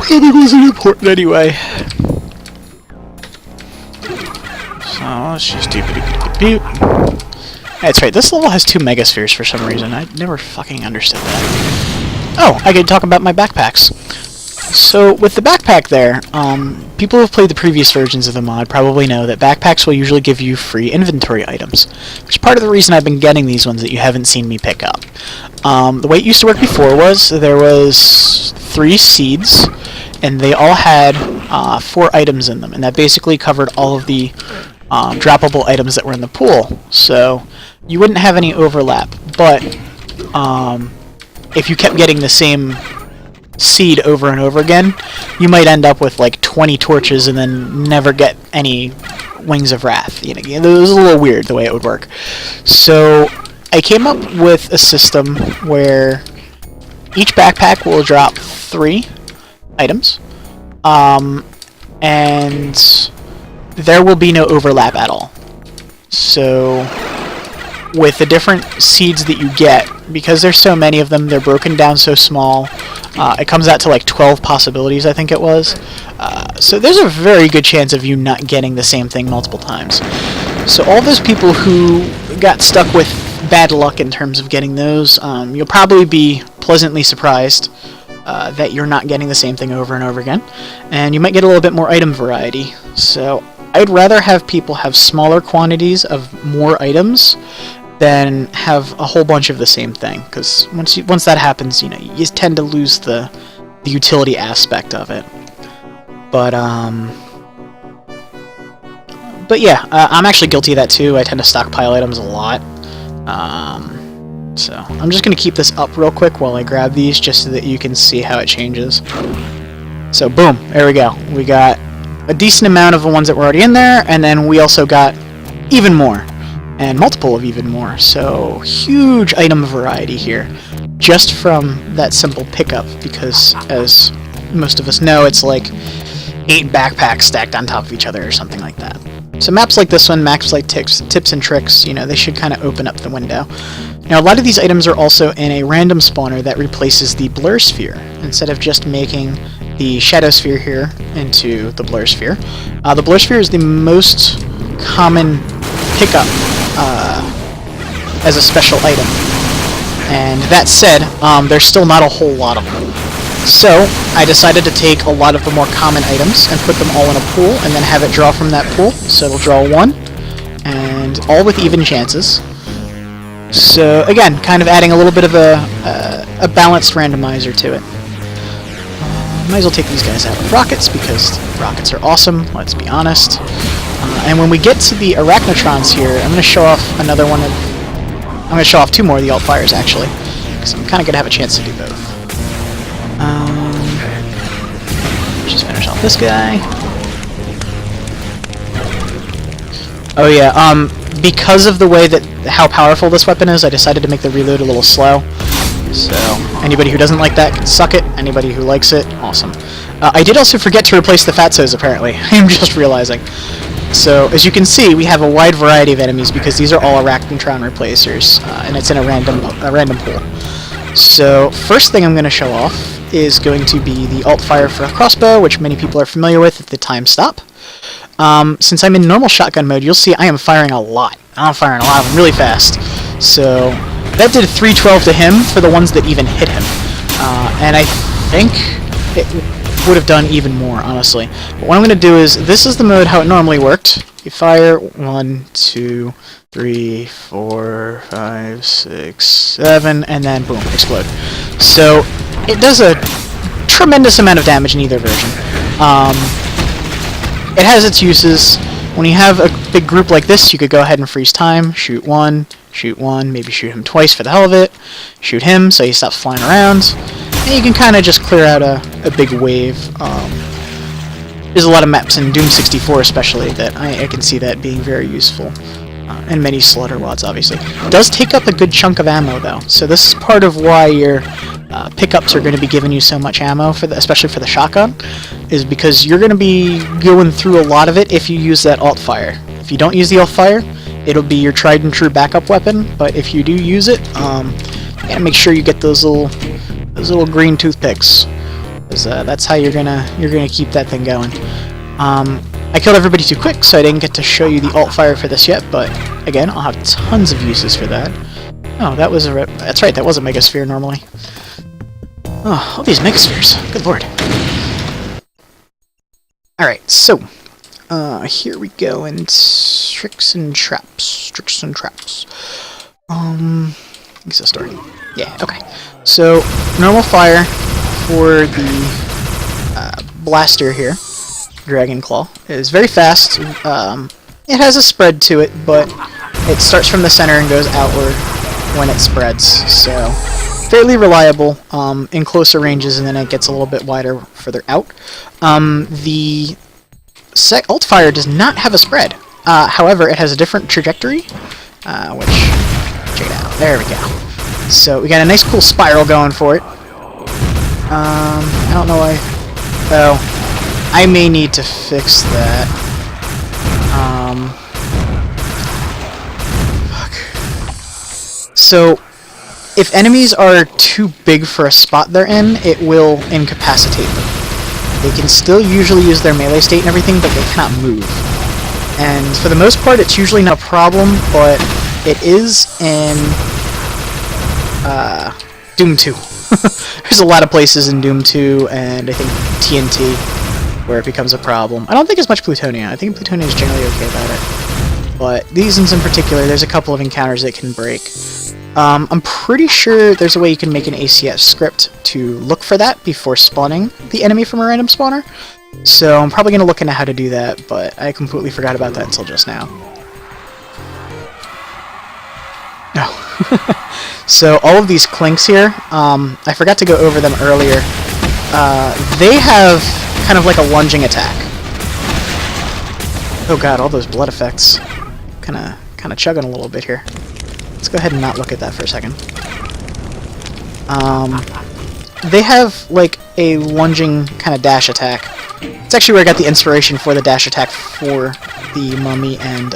It wasn't important anyway. So let's just do beep. That's right, this level has 2 Megaspheres for some reason. I never fucking understood that. Oh, I could talk about my backpacks. So with the backpack there, people who have played the previous versions of the mod probably know that backpacks will usually give you free inventory items, which is part of the reason I've been getting these ones that you haven't seen me pick up. The way it used to work before was there was 3 seeds, and they all had 4 items in them, and that basically covered all of the droppable items that were in the pool, so you wouldn't have any overlap. But if you kept getting the same seed over and over again, you might end up with like 20 torches and then never get any Wings of Wrath. You know, it was a little weird the way it would work. So I came up with a system where each backpack will drop 3 items, and there will be no overlap at all. So with the different seeds that you get, because there's so many of them, they're broken down so small, it comes out to like 12 possibilities, I think it was. So there's a very good chance of you not getting the same thing multiple times. So all those people who got stuck with bad luck in terms of getting those, you'll probably be pleasantly surprised that you're not getting the same thing over and over again, and you might get a little bit more item variety. So I'd rather have people have smaller quantities of more items than have a whole bunch of the same thing, because once that happens, you know, you tend to lose the utility aspect of it. But yeah, I'm actually guilty of that too. I tend to stockpile items a lot. So I'm just going to keep this up real quick while I grab these, just so that you can see how it changes. So boom, there we go. We got a decent amount of the ones that were already in there, and then we also got even more, and multiple of even more. So huge item variety here, just from that simple pickup, because as most of us know, it's like 8 backpacks stacked on top of each other or something like that. So maps like this one, maps like tips and tricks, you know, they should kind of open up the window. Now, a lot of these items are also in a random spawner that replaces the blur sphere. Instead of just making the shadow sphere here into the blur sphere. The blur sphere is the most common pickup as a special item. And that said, there's still not a whole lot of them. So I decided to take a lot of the more common items and put them all in a pool, and then have it draw from that pool. So it'll draw 1, and all with even chances. So again, kind of adding a little bit of a balanced randomizer to it. Might as well take these guys out with rockets, because rockets are awesome, let's be honest. And when we get to the arachnotrons here, I'm going to show off another one of... I'm going to show off 2 more of the alt fires, actually, because I'm kind of going to have a chance to do both. Just finish off this guy. Oh yeah, because of the way that how powerful this weapon is, I decided to make the reload a little slow. So anybody who doesn't like that can suck it. Anybody who likes it, awesome. I did also forget to replace the Fatzos, apparently. I'm just realizing. So as you can see, we have a wide variety of enemies because these are all Arachnotron replacers, and it's in a random pool. So first thing I'm going to show off is going to be the alt fire for a crossbow, which many people are familiar with at the time stop. Since I'm in normal shotgun mode, you'll see I am firing a lot. I'm firing a lot of them really fast. So that did 312 to him for the ones that even hit him. And I think it would have done even more, honestly. But what I'm going to do is, this is the mode how it normally worked. You fire 1, 2, 3, 4, 5, 6, 7, and then boom, explode. So it does a tremendous amount of damage in either version. It has its uses. When you have a big group like this, you could go ahead and freeze time, shoot one, maybe shoot him twice for the hell of it, shoot him so he stops flying around, and you can kind of just clear out a big wave. There's a lot of maps in Doom 64 especially that I can see that being very useful. And many slaughter wads, obviously. It does take up a good chunk of ammo, though, so this is part of why your pickups are going to be giving you so much ammo, especially for the shotgun, is because you're going to be going through a lot of it if you use that alt fire. If you don't use the alt fire, it'll be your tried and true backup weapon, but if you do use it, you gotta make sure you get those little green toothpicks, because that's how you're gonna keep that thing going. I killed everybody too quick, so I didn't get to show you the alt fire for this yet, but again, I'll have tons of uses for that. Oh, that's right, that was a megasphere normally. Oh, all these megaspheres, good lord. Alright, so, here we go, and tricks and traps. Is that story? Yeah, okay. So, normal fire for the blaster here. Dragon Claw is very fast. It has a spread to it, but it starts from the center and goes outward. when it spreads, so fairly reliable in closer ranges, and then it gets a little bit wider further out. The alt fire does not have a spread. However, it has a different trajectory, which, check it out, there we go. So we got a nice cool spiral going for it. I don't know why, oh, I may need to fix that. Fuck. So, if enemies are too big for a spot they're in, it will incapacitate them. They can still usually use their melee state and everything, but they cannot move. And for the most part, it's usually not a problem, but it is in Doom 2. There's a lot of places in Doom 2, and I think TNT, where it becomes a problem. I don't think it's much Plutonia. I think Plutonia is generally okay about it. But these ones in particular, there's a couple of encounters that can break. I'm pretty sure there's a way you can make an ACS script to look for that before spawning the enemy from a random spawner. So I'm probably going to look into how to do that, but I completely forgot about that until just now. No. So all of these clinks here, I forgot to go over them earlier. They have kind of like a lunging attack. Oh god, all those blood effects. Kinda chugging a little bit here. Let's go ahead and not look at that for a second. They have like a lunging kind of dash attack. It's actually where I got the inspiration for the dash attack for the mummy and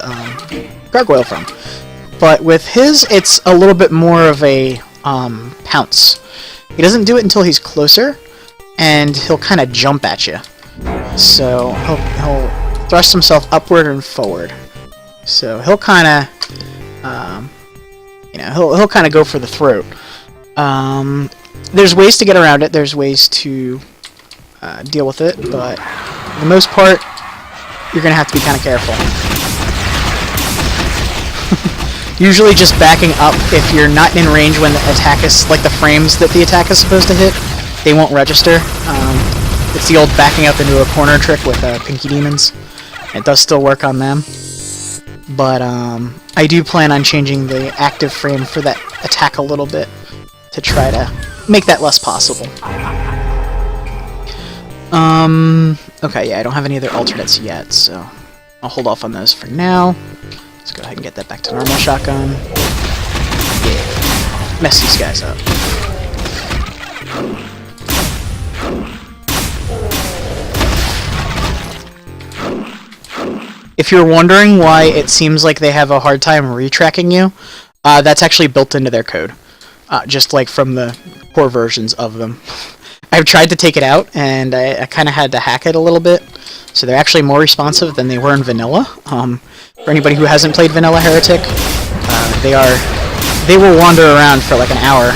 gargoyle from. But with his, it's a little bit more of a pounce. He doesn't do it until he's closer, and he'll kind of jump at you. So he'll thrust himself upward and forward. So he'll kind of, he'll kind of go for the throat. There's ways to get around it. There's ways to deal with it, but for the most part, you're gonna have to be kind of careful. Usually just backing up if you're not in range when the attack is, like the frames that the attack is supposed to hit, they won't register. It's the old backing up into a corner trick with Pinky Demons. It does still work on them. But I do plan on changing the active frame for that attack a little bit to try to make that less possible. Okay, yeah, I don't have any other alternates yet, so I'll hold off on those for now. Let's go ahead and get that back to normal shotgun. Yeah, mess these guys up. If you're wondering why it seems like they have a hard time retracking you, that's actually built into their code. Just like from the core versions of them. I've tried to take it out, and I kind of had to hack it a little bit, so they're actually more responsive than they were in vanilla. For anybody who hasn't played Vanilla Heretic, they will wander around for like an hour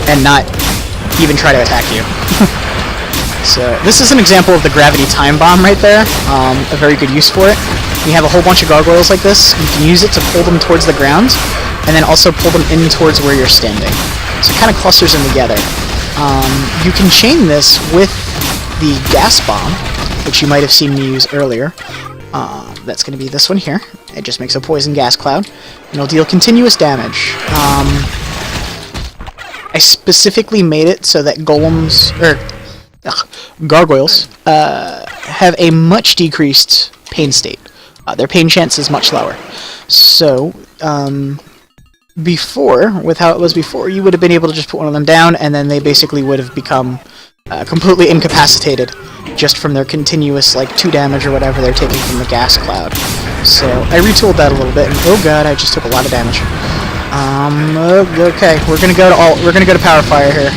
and not even try to attack you. So this is an example of the gravity time bomb right there. A very good use for it. You have a whole bunch of gargoyles like this. You can use it to pull them towards the ground, and then also pull them in towards where you're standing. So it kind of clusters them together. You can chain this with the gas bomb, which you might have seen me use earlier. That's going to be this one here. It just makes a poison gas cloud, and it'll deal continuous damage. I specifically made it so that gargoyles have a much decreased pain state. Their pain chance is much lower. So, before, with how it was before, you would have been able to just put one of them down, and then they basically would have become completely incapacitated just from their continuous, like, 2 damage or whatever they're taking from the gas cloud. So, I retooled that a little bit, and oh god, I just took a lot of damage. Okay, we're gonna go to Power Fire here.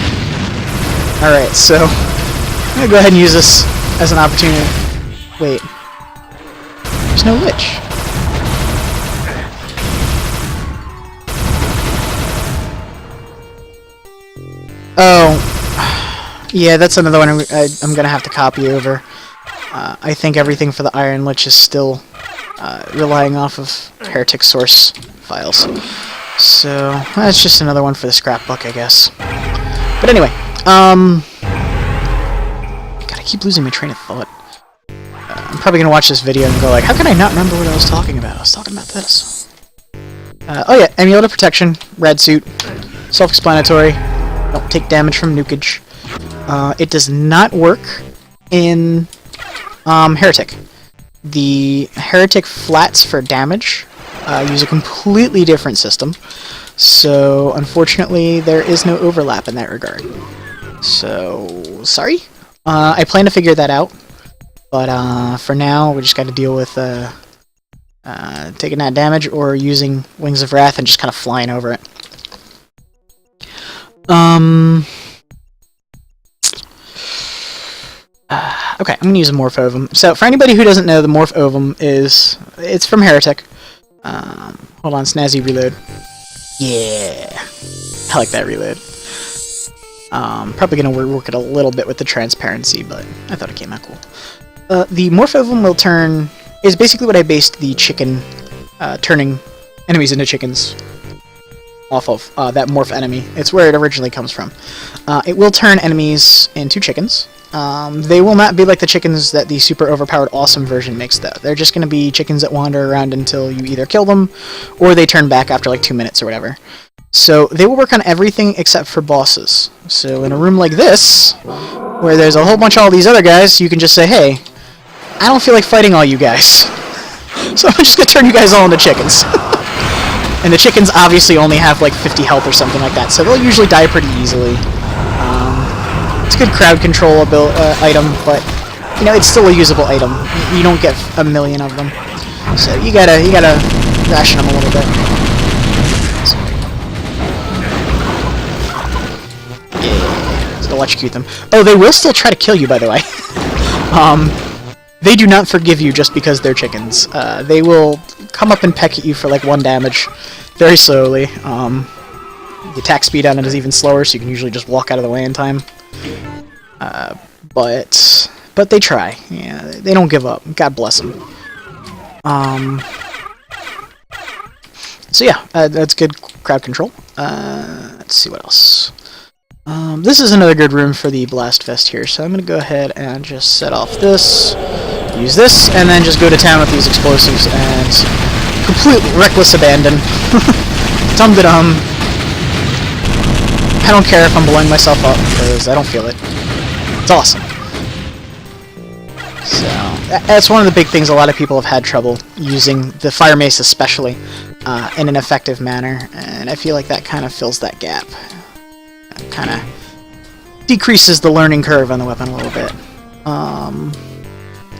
Alright, so, I'm gonna go ahead and use this as an opportunity. Wait. There's no Lich. Oh, yeah, that's another one I'm gonna have to copy over. I think everything for the Iron Lich is still relying off of Heretic source files. So, that's just another one for the scrapbook, I guess. But anyway, God, I keep losing my train of thought. I'm probably gonna watch this video and go like, how can I not remember what I was talking about? I was talking about this. Oh yeah, amulet of protection, red suit, self-explanatory. Don't take damage from nukage. It does not work in Heretic. The Heretic flats for damage use a completely different system, so unfortunately there is no overlap in that regard. So, sorry? I plan to figure that out, but for now we just gotta deal with taking that damage or using Wings of Wrath and just kind of flying over it. Okay, I'm gonna use a Morph Ovum. So, for anybody who doesn't know, the Morph Ovum it's from Heretic. Hold on, snazzy reload. Yeah! I like that reload. Probably gonna work it a little bit with the transparency, but I thought it came out cool. The Morph Ovum will is basically what I based the chicken, turning enemies into chickens off of, that morph enemy. It's where it originally comes from. It will turn enemies into chickens. They will not be like the chickens that the super overpowered awesome version makes, though. They're just going to be chickens that wander around until you either kill them, or they turn back after like 2 minutes or whatever. So they will work on everything except for bosses. So in a room like this, where there's a whole bunch of all these other guys, you can just say, hey, I don't feel like fighting all you guys. So I'm just going to turn you guys all into chickens. And the chickens obviously only have like 50 health or something like that, so they'll usually die pretty easily. It's a good crowd control item, but you know, it's still a usable item. You don't get a million of them, so you gotta ration them a little bit. Yeah, so electrocute them. Oh, they will still try to kill you, by the way. They do not forgive you just because they're chickens. They will come up and peck at you for like 1 damage, very slowly. The attack speed on it is even slower, so you can usually just walk out of the way in time. But they try. Yeah, they don't give up. God bless them. So yeah, that's good crowd control. Let's see what else. This is another good room for the Blast Fest here, so I'm going to go ahead and just set off this, use this, and then just go to town with these explosives and completely reckless abandon. Dum-da-dum. I don't care if I'm blowing myself up, because I don't feel it. It's awesome. So, that's one of the big things a lot of people have had trouble using the Fire Mace especially in an effective manner, and I feel like that kind of fills that gap. Kind of decreases the learning curve on the weapon a little bit.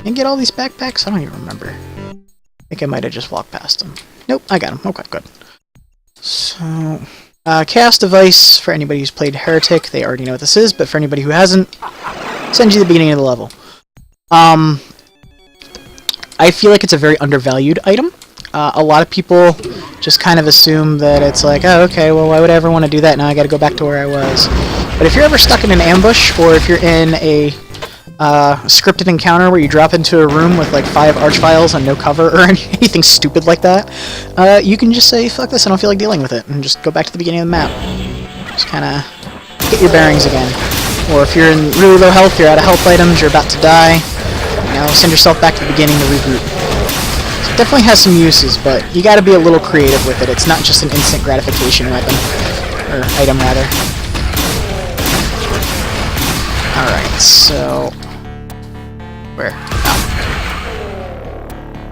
And get all these backpacks? I don't even remember. I think I might have just walked past them. Nope, I got them. Okay, good. So, Chaos Device, for anybody who's played Heretic, they already know what this is, but for anybody who hasn't, sends you to the beginning of the level. I feel like it's a very undervalued item. A lot of people just kind of assume that it's like, oh, okay, well, why would I ever want to do that? Now I gotta go back to where I was. But if you're ever stuck in an ambush, or if you're in a scripted encounter where you drop into a room with like 5 archviles and no cover or anything stupid like that, you can just say, fuck this, I don't feel like dealing with it, and just go back to the beginning of the map. Just kind of get your bearings again. Or if you're in really low health, you're out of health items, you're about to die, you know, send yourself back to the beginning to regroup. So it definitely has some uses, but you gotta be a little creative with it. It's not just an instant gratification weapon. Or item, rather. Alright, so... where? Oh.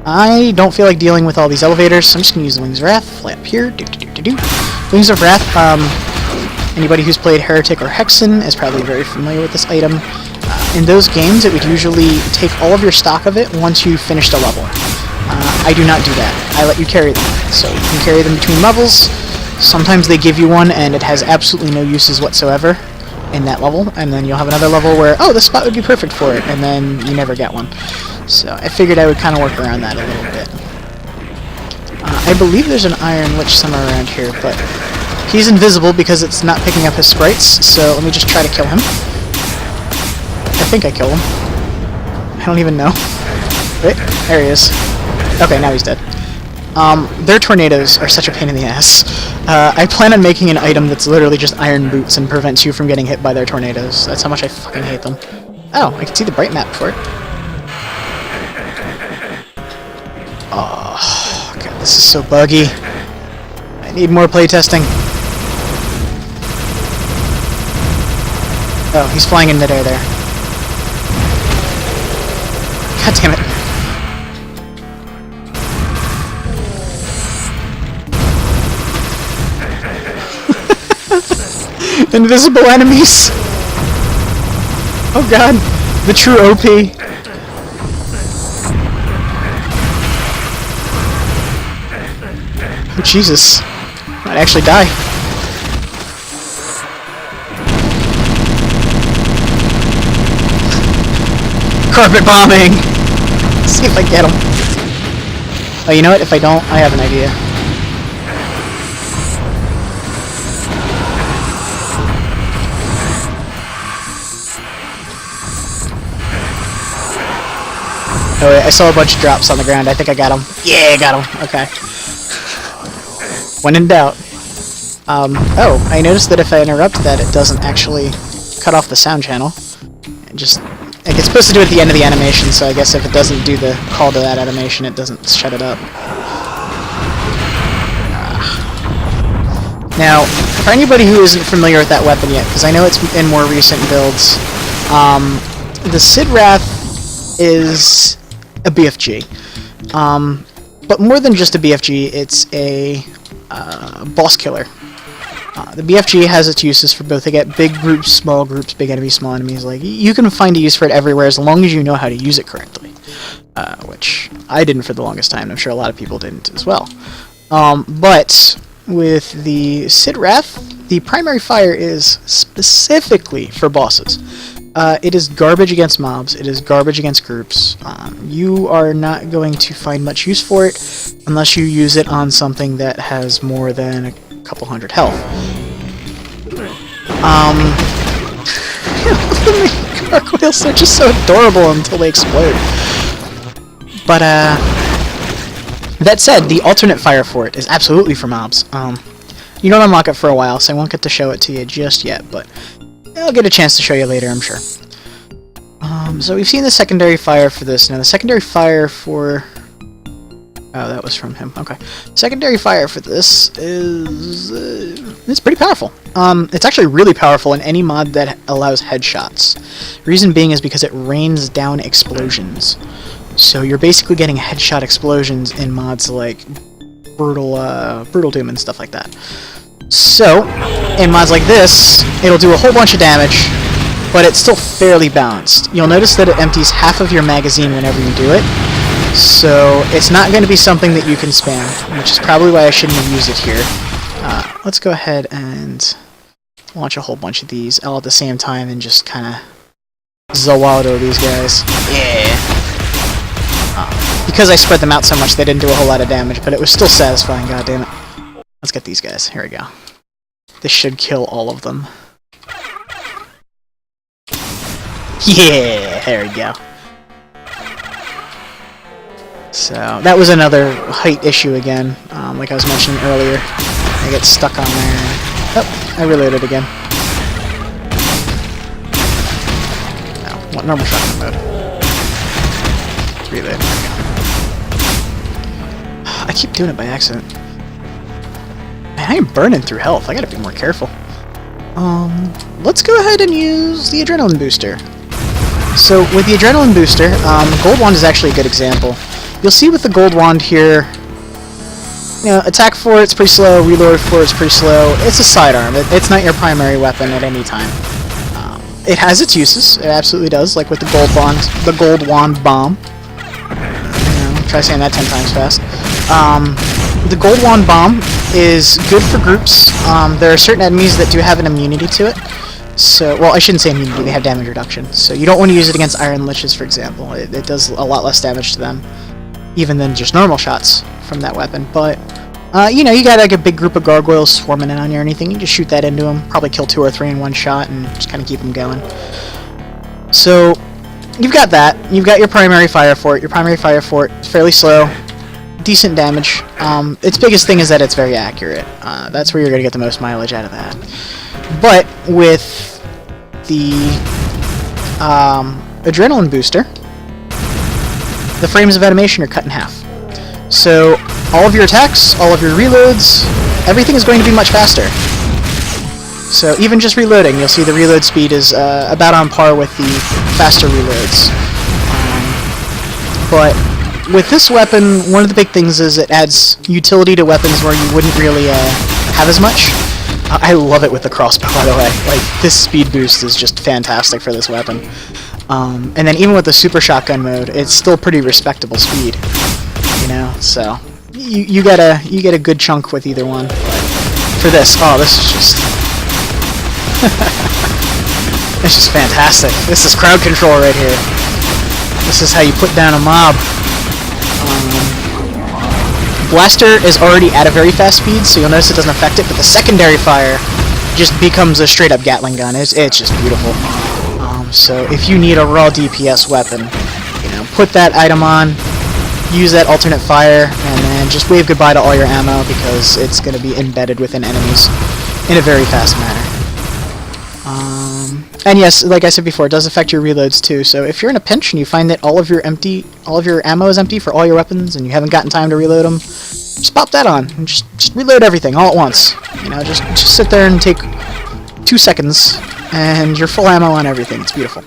I don't feel like dealing with all these elevators, so I'm just gonna use the Wings of Wrath. Fly up here. Wings of Wrath, anybody who's played Heretic or Hexen is probably very familiar with this item. In those games, it would usually take all of your stock of it once you finished a level. I do not do that. I let you carry them. So you can carry them between levels. Sometimes they give you one and it has absolutely no uses whatsoever in that level, and then you'll have another level where, oh, this spot would be perfect for it, and then you never get one. So I figured I would kind of work around that a little bit. I believe there's an Iron Lich somewhere around here, but he's invisible because it's not picking up his sprites, so let me just try to kill him. I think I killed him. I don't even know. Wait, there he is. Okay, now he's dead. Their tornadoes are such a pain in the ass. I plan on making an item that's literally just iron boots and prevents you from getting hit by their tornadoes. That's how much I fucking hate them. Oh, I can see the bright map for it. Oh, God, this is so buggy. Need more playtesting. Oh, he's flying in midair there. God damn it. Invisible enemies! Oh god, the true OP. Oh Jesus, might actually die. Carpet bombing! Let's see if I get him. Oh, you know what? If I don't, I have an idea. Oh wait, I saw a bunch of drops on the ground. I think I got him. Yeah, I got him. Okay. When in doubt. Oh, I noticed that if I interrupt that, it doesn't actually cut off the sound channel. It's supposed to do it at the end of the animation, so I guess if it doesn't do the call to that animation, it doesn't shut it up. Now, for anybody who isn't familiar with that weapon yet, because I know it's in more recent builds, the Sid Wrath is a BFG. But more than just a BFG, it's a boss killer. The BFG has its uses for both. They get big groups, small groups, big enemies, small enemies. Like, you can find a use for it everywhere as long as you know how to use it correctly. Which I didn't for the longest time, and I'm sure a lot of people didn't as well. But with the Sid Wrath, the primary fire is specifically for bosses. It is garbage against mobs, it is garbage against groups. You are not going to find much use for it unless you use it on something that has more than a couple hundred health. The gargoyles are just so adorable until they explode. But, that said, the alternate fire for it is absolutely for mobs. You don't unlock it for a while, so I won't get to show it to you just yet, but I'll get a chance to show you later, I'm sure. So we've seen the secondary fire for this. Now, the secondary fire for... Oh, that was from him. Okay. Secondary fire for this is... it's pretty powerful. It's actually really powerful in any mod that allows headshots. Reason being is because it rains down explosions. So you're basically getting headshot explosions in mods like Brutal Doom and stuff like that. So, in mods like this, it'll do a whole bunch of damage, but it's still fairly balanced. You'll notice that it empties half of your magazine whenever you do it, so it's not going to be something that you can spam, which is probably why I shouldn't have used it here. Let's go ahead and launch a whole bunch of these all at the same time and just kind of Zawado these guys. Yeah! Because I spread them out so much, they didn't do a whole lot of damage, but it was still satisfying, goddammit. Let's get these guys. Here we go. This should kill all of them. Yeah! There we go. So, that was another height issue again, like I was mentioning earlier. I get stuck on there. Oh, I reloaded again. No, what normal shotgun mode? Reload. I keep doing it by accident. Man, I am burning through health. I gotta be more careful. Let's go ahead and use the Adrenaline Booster. So, with the Adrenaline Booster, Gold Wand is actually a good example. You'll see with the Gold Wand here, you know, attack for it's pretty slow, reload for it's pretty slow. It's a sidearm. It's not your primary weapon at any time. It has its uses. It absolutely does, like with the Gold Wand Bomb. Try saying that 10 times fast. The Gold Wand Bomb is good for groups. There are certain enemies that do have an immunity to it. So, well, I shouldn't say immunity, they have damage reduction. So you don't want to use it against Iron Liches, for example. It does a lot less damage to them, even than just normal shots from that weapon. But, you know, you got like a big group of gargoyles swarming in on you or anything, you just shoot that into them, probably kill 2 or 3 in one shot, and just kind of keep them going. So, you've got that. You've got your primary fire for it. Your primary fire for it is fairly slow, decent damage. Its biggest thing is that it's very accurate. That's where you're going to get the most mileage out of that. But with the Adrenaline Booster, the frames of animation are cut in half. So all of your attacks, all of your reloads, everything is going to be much faster. So even just reloading, you'll see the reload speed is about on par with the faster reloads. But with this weapon, one of the big things is it adds utility to weapons where you wouldn't really have as much. I love it with the crossbow, by the way. Like, this speed boost is just fantastic for this weapon. And then even with the super shotgun mode, it's still pretty respectable speed. You know, so you get a good chunk with either one. But for this, oh, this is just it's just fantastic. This is crowd control right here. This is how you put down a mob. Blaster is already at a very fast speed, so you'll notice it doesn't affect it, but the secondary fire just becomes a straight-up Gatling gun. It's just beautiful. So if you need a raw DPS weapon, you know, put that item on, use that alternate fire, and then just wave goodbye to all your ammo because it's going to be embedded within enemies in a very fast manner. And yes, like I said before, it does affect your reloads too. So if you're in a pinch and you find that all of your ammo is empty for all your weapons, and you haven't gotten time to reload them, just pop that on and just reload everything all at once. You know, just sit there and take 2 seconds, and you're full ammo on everything. It's beautiful.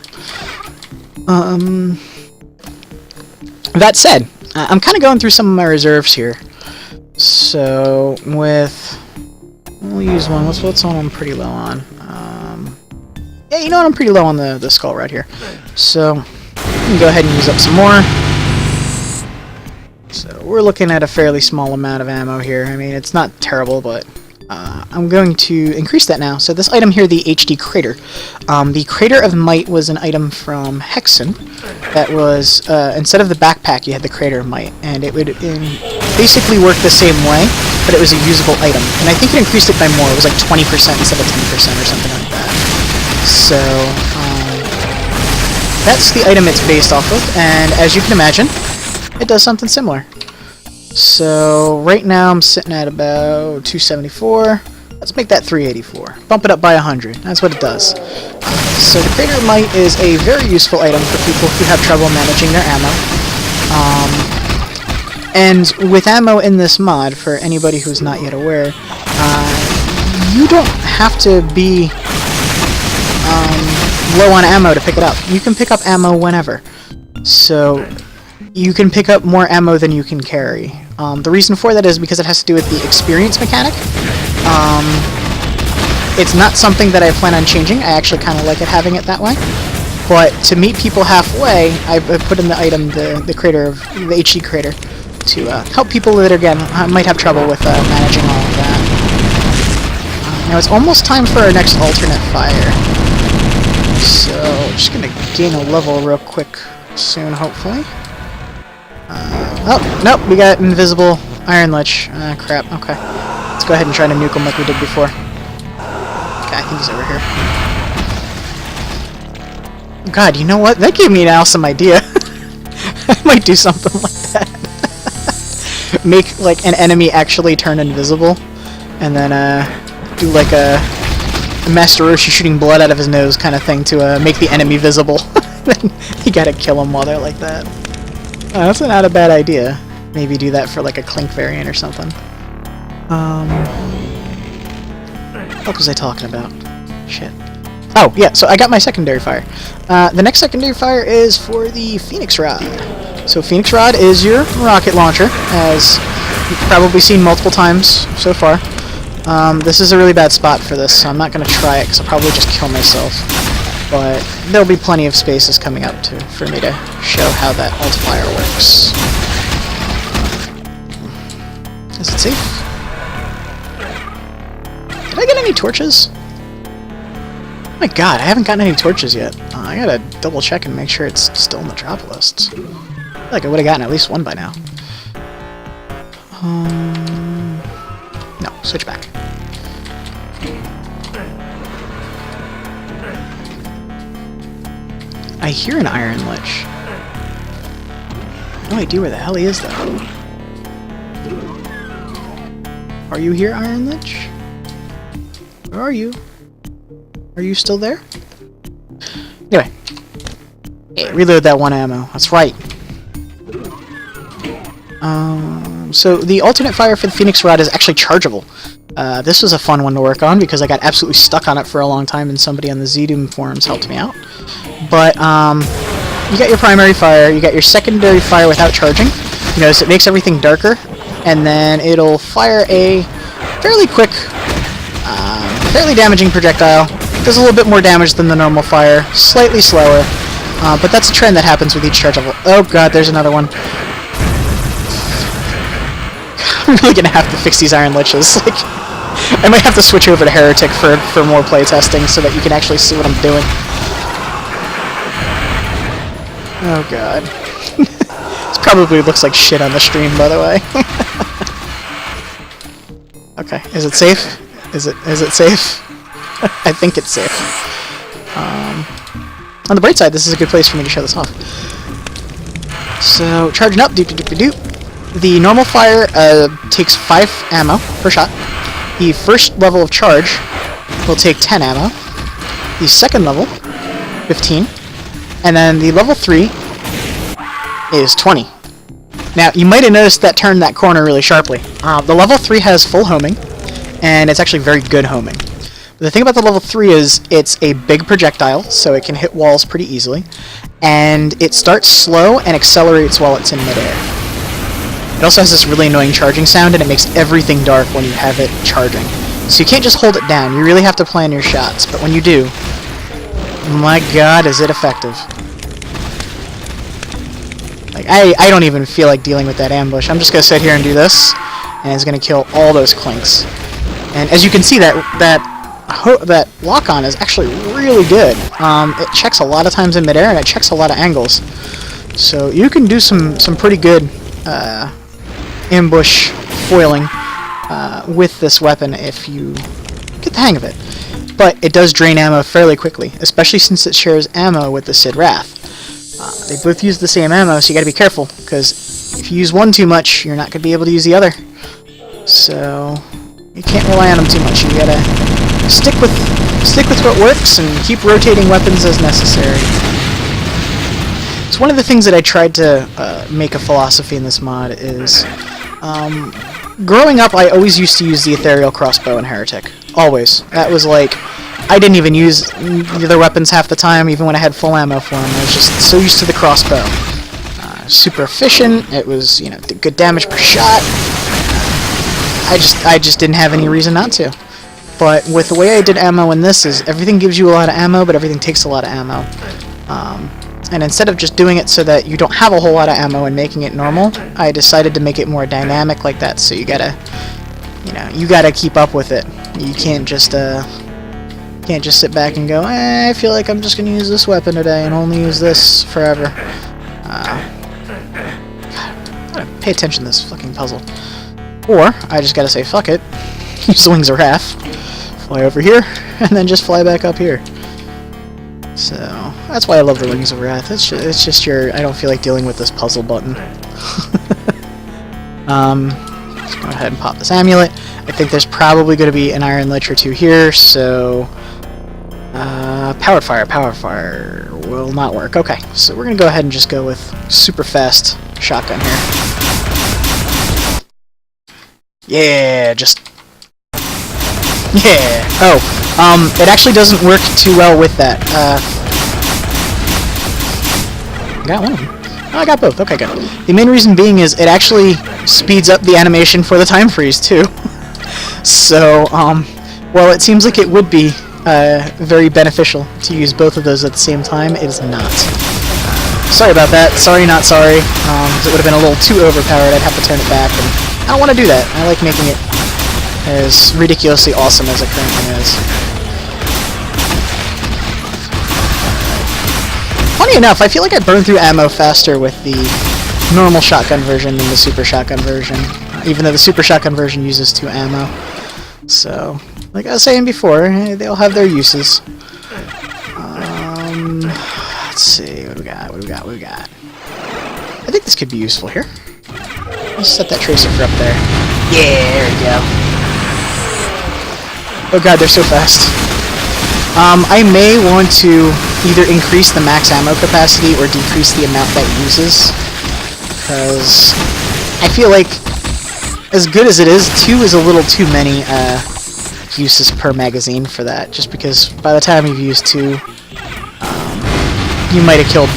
That said, I'm kind of going through some of my reserves here. So we'll use one. What's one I'm pretty low on? Yeah, you know what? I'm pretty low on the skull right here. So, we can go ahead and use up some more. So, we're looking at a fairly small amount of ammo here. I mean, it's not terrible, but I'm going to increase that now. So, this item here, the HD Crater. The Crater of Might was an item from Hexen that was, instead of the backpack, you had the Crater of Might. And it would basically work the same way, but it was a usable item. And I think it increased it by more. It was like 20% instead of 10% or something like that. So, that's the item it's based off of, and as you can imagine, it does something similar. So, right now I'm sitting at about 274. Let's make that 384. Bump it up by 100. That's what it does. So, the Crater of Might is a very useful item for people who have trouble managing their ammo. And with ammo in this mod, for anybody who's not yet aware, you don't have to be low on ammo to pick it up. You can pick up ammo whenever. So, you can pick up more ammo than you can carry. The reason for that is because it has to do with the experience mechanic. It's not something that I plan on changing. I actually kind of like it having it that way. But to meet people halfway, I put in the item, the Crater of the HD Crater, to help people that, again, might have trouble with managing all of that. Now it's almost time for our next alternate fire. So, just gonna gain a level real quick soon, hopefully. Oh, nope, we got invisible Iron Lich. Crap, okay. Let's go ahead and try to nuke him like we did before. Okay, I think he's over here. God, you know what? That gave me an awesome idea. I might do something like that. Make, like, an enemy actually turn invisible, and then, do, like, a Master Roshi shooting blood out of his nose kind of thing to make the enemy visible. Then you gotta kill them while they're like that. Oh, that's not a bad idea. Maybe do that for like a Clink variant or something. What was I talking about? Shit. Oh, yeah, so I got my secondary fire. The next secondary fire is for the Phoenix Rod. So Phoenix Rod is your rocket launcher, as you've probably seen multiple times so far. This is a really bad spot for this, so I'm not going to try it because I'll probably just kill myself. But there'll be plenty of spaces coming up for me to show how that alt fire works. Is it safe? Did I get any torches? Oh my god, I haven't gotten any torches yet. I gotta double check and make sure it's still in the drop list. I feel like I would have gotten at least one by now. No, switch back. I hear an Iron Lich. No idea where the hell he is, though. Are you here, Iron Lich? Where are you? Are you still there? Anyway. Hey, reload that one ammo. That's right. So the alternate fire for the Phoenix Rod is actually chargeable. This was a fun one to work on because I got absolutely stuck on it for a long time, and somebody on the ZDoom forums helped me out. But you got your primary fire, you got your secondary fire without charging. You notice it makes everything darker, and then it'll fire a fairly quick, fairly damaging projectile. Does a little bit more damage than the normal fire, slightly slower, but that's a trend that happens with each charge level. Oh god, there's another one. I'm really gonna have to fix these Iron Liches. Like, I might have to switch over to Heretic for more playtesting so that you can actually see what I'm doing. Oh god. This probably looks like shit on the stream, by the way. Okay, is it safe? Is it safe? I think it's safe. On the bright side, this is a good place for me to show this off. So, charging up, doop-doop-doop-doop. The normal fire takes 5 ammo per shot. The first level of charge will take 10 ammo. The second level, 15. And then the level 3 is 20. Now, you might have noticed that turned that corner really sharply. The level 3 has full homing, and it's actually very good homing. The thing about the level 3 is it's a big projectile, so it can hit walls pretty easily, and it starts slow and accelerates while it's in midair. It also has this really annoying charging sound, and it makes everything dark when you have it charging. So you can't just hold it down, you really have to plan your shots, but when you do, my god, is it effective. Like, I don't even feel like dealing with that ambush. I'm just going to sit here and do this, and it's going to kill all those clinks. And as you can see, that lock-on is actually really good. It checks a lot of times in midair, and it checks a lot of angles. So you can do some pretty good ambush foiling with this weapon if you get the hang of it. But it does drain ammo fairly quickly, especially since it shares ammo with the Sid Wrath. They both use the same ammo, so you gotta be careful, because if you use one too much, you're not gonna be able to use the other. So you can't rely on them too much. You gotta stick with what works and keep rotating weapons as necessary. So one of the things that I tried to make a philosophy in this mod is, growing up, I always used to use the ethereal crossbow in Heretic. Always. That was like, I didn't even use the other weapons half the time, even when I had full ammo for them. I was just so used to the crossbow. Super efficient. It was, you know, good damage per shot. I just didn't have any reason not to. But with the way I did ammo in this is everything gives you a lot of ammo, but everything takes a lot of ammo. And instead of just doing it so that you don't have a whole lot of ammo and making it normal, I decided to make it more dynamic like that. So you gotta keep up with it. You can't just sit back and go, I feel like I'm just gonna use this weapon today and only use this forever. Gotta pay attention to this fucking puzzle. Or I just gotta say, fuck it, use the Wings of Wrath, fly over here, and then just fly back up here. So that's why I love the Wings of Wrath. It's just your, I don't feel like dealing with this puzzle button. Let's go ahead and pop this amulet. I think there's probably going to be an Iron Lich or two here, so powered fire will not work. Okay, so we're going to go ahead and just go with super fast shotgun here. Yeah, just... Yeah! Oh, it actually doesn't work too well with that. I got one of them. Oh, I got both. Okay, good. The main reason being is it actually speeds up the animation for the time freeze, too. So, while it seems like it would be very beneficial to use both of those at the same time, it is not. Sorry about that. Sorry, not sorry. Because it would have been a little too overpowered. I'd have to turn it back, and I don't want to do that. I like making it as ridiculously awesome as it currently is. Funny enough, I feel like I burn through ammo faster with the normal shotgun version than the super shotgun version, even though the super shotgun version uses 2 ammo. So, like I was saying before, they all have their uses. Let's see, what do we got? I think this could be useful here. Let's set that tracer for up there. Yeah, there we go. Oh god, they're so fast. I may want to either increase the max ammo capacity or decrease the amount that it uses, because I feel like as good as it is, 2 is a little too many uses per magazine for that, just because by the time you've used 2, you might have killed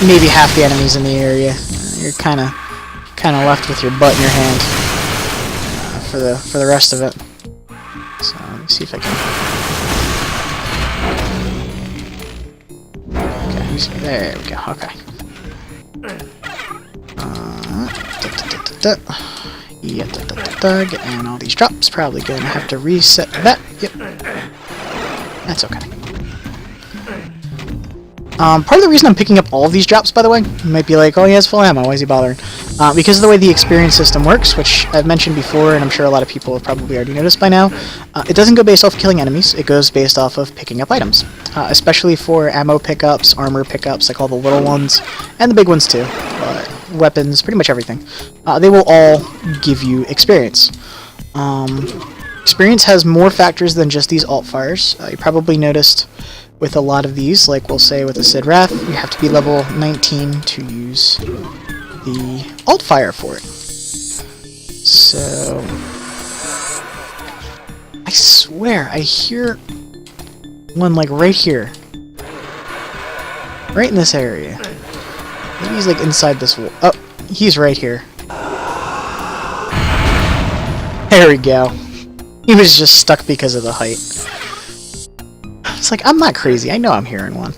maybe half the enemies in the area. You're kind of left with your butt in your hand for the rest of it. So let me see if I can. Okay, there we go. Okay. Getting all these drops. Probably gonna have to reset that. Yep. That's okay. Part of the reason I'm picking up all of these drops, by the way, you might be like, oh, he has full ammo, why is he bothering? Because of the way the experience system works, which I've mentioned before, and I'm sure a lot of people have probably already noticed by now, it doesn't go based off killing enemies, it goes based off of picking up items. Especially for ammo pickups, armor pickups, like all the little ones, and the big ones too. Weapons, pretty much everything. They will all give you experience. Experience has more factors than just these alt fires. You probably noticed with a lot of these, like we'll say with the Sid Wrath, you have to be level 19 to use the alt fire for it. So I swear I hear one like right here. Right in this area. Maybe he's like inside this wall. Oh, he's right here. There we go. He was just stuck because of the height. It's like, I'm not crazy. I know I'm hearing one.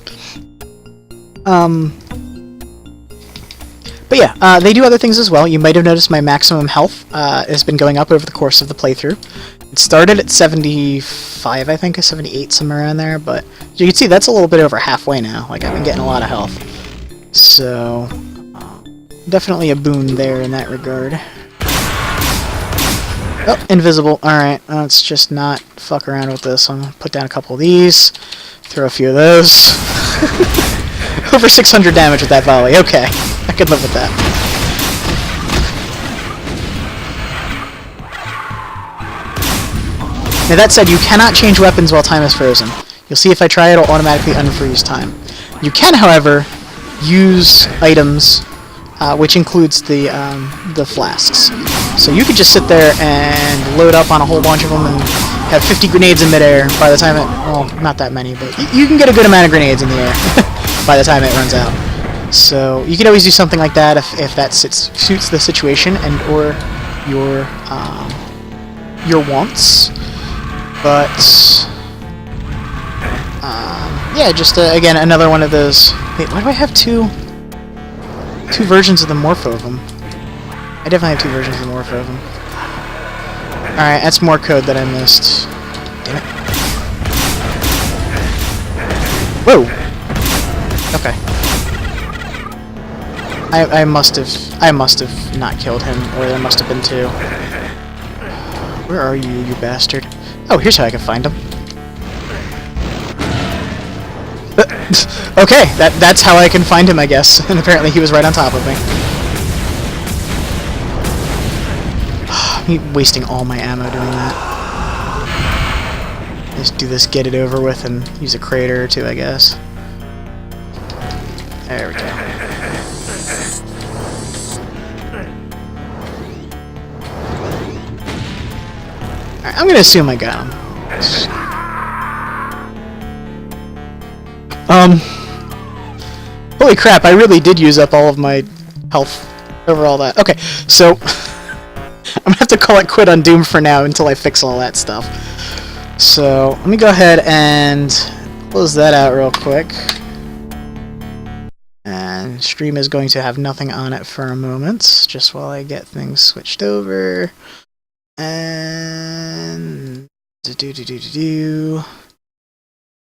But yeah, they do other things as well. You might have noticed my maximum health has been going up over the course of the playthrough. It started at 75, I think, or 78, somewhere around there, but you can see that's a little bit over halfway now. Like, I've been getting a lot of health. So, definitely a boon there in that regard. Oh, invisible. Alright, let's just not fuck around with this. I'm gonna put down a couple of these, throw a few of those. Over 600 damage with that volley. Okay, I could live with that. Now that said, you cannot change weapons while time is frozen. You'll see if I try, it'll automatically unfreeze time. You can, however, use items, which includes the flasks. So you could just sit there and load up on a whole bunch of them and have 50 grenades in midair by the time it... Well, not that many, but you can get a good amount of grenades in the air by the time it runs out. So you could always do something like that if that suits the situation and or your wants. But yeah, just again another one of those. Wait, why do I have two versions of the Morpho of them? I definitely have 2 versions of the Morpho of them. Alright, that's more code that I missed. Damn it. Whoa! Okay. I must have not killed him, or there must have been 2. Where are you, you bastard? Oh, here's how I can find him. Okay, that's how I can find him, I guess. And apparently he was right on top of me. I'm wasting all my ammo doing that. Just do this, get it over with, and use a crater or 2, I guess. There we go. Alright, I'm gonna assume I got him. Holy crap, I really did use up all of my health over all that. Okay, so I'm gonna have to call it quit on Doom for now until I fix all that stuff. So let me go ahead and close that out real quick. And stream is going to have nothing on it for a moment, just while I get things switched over. And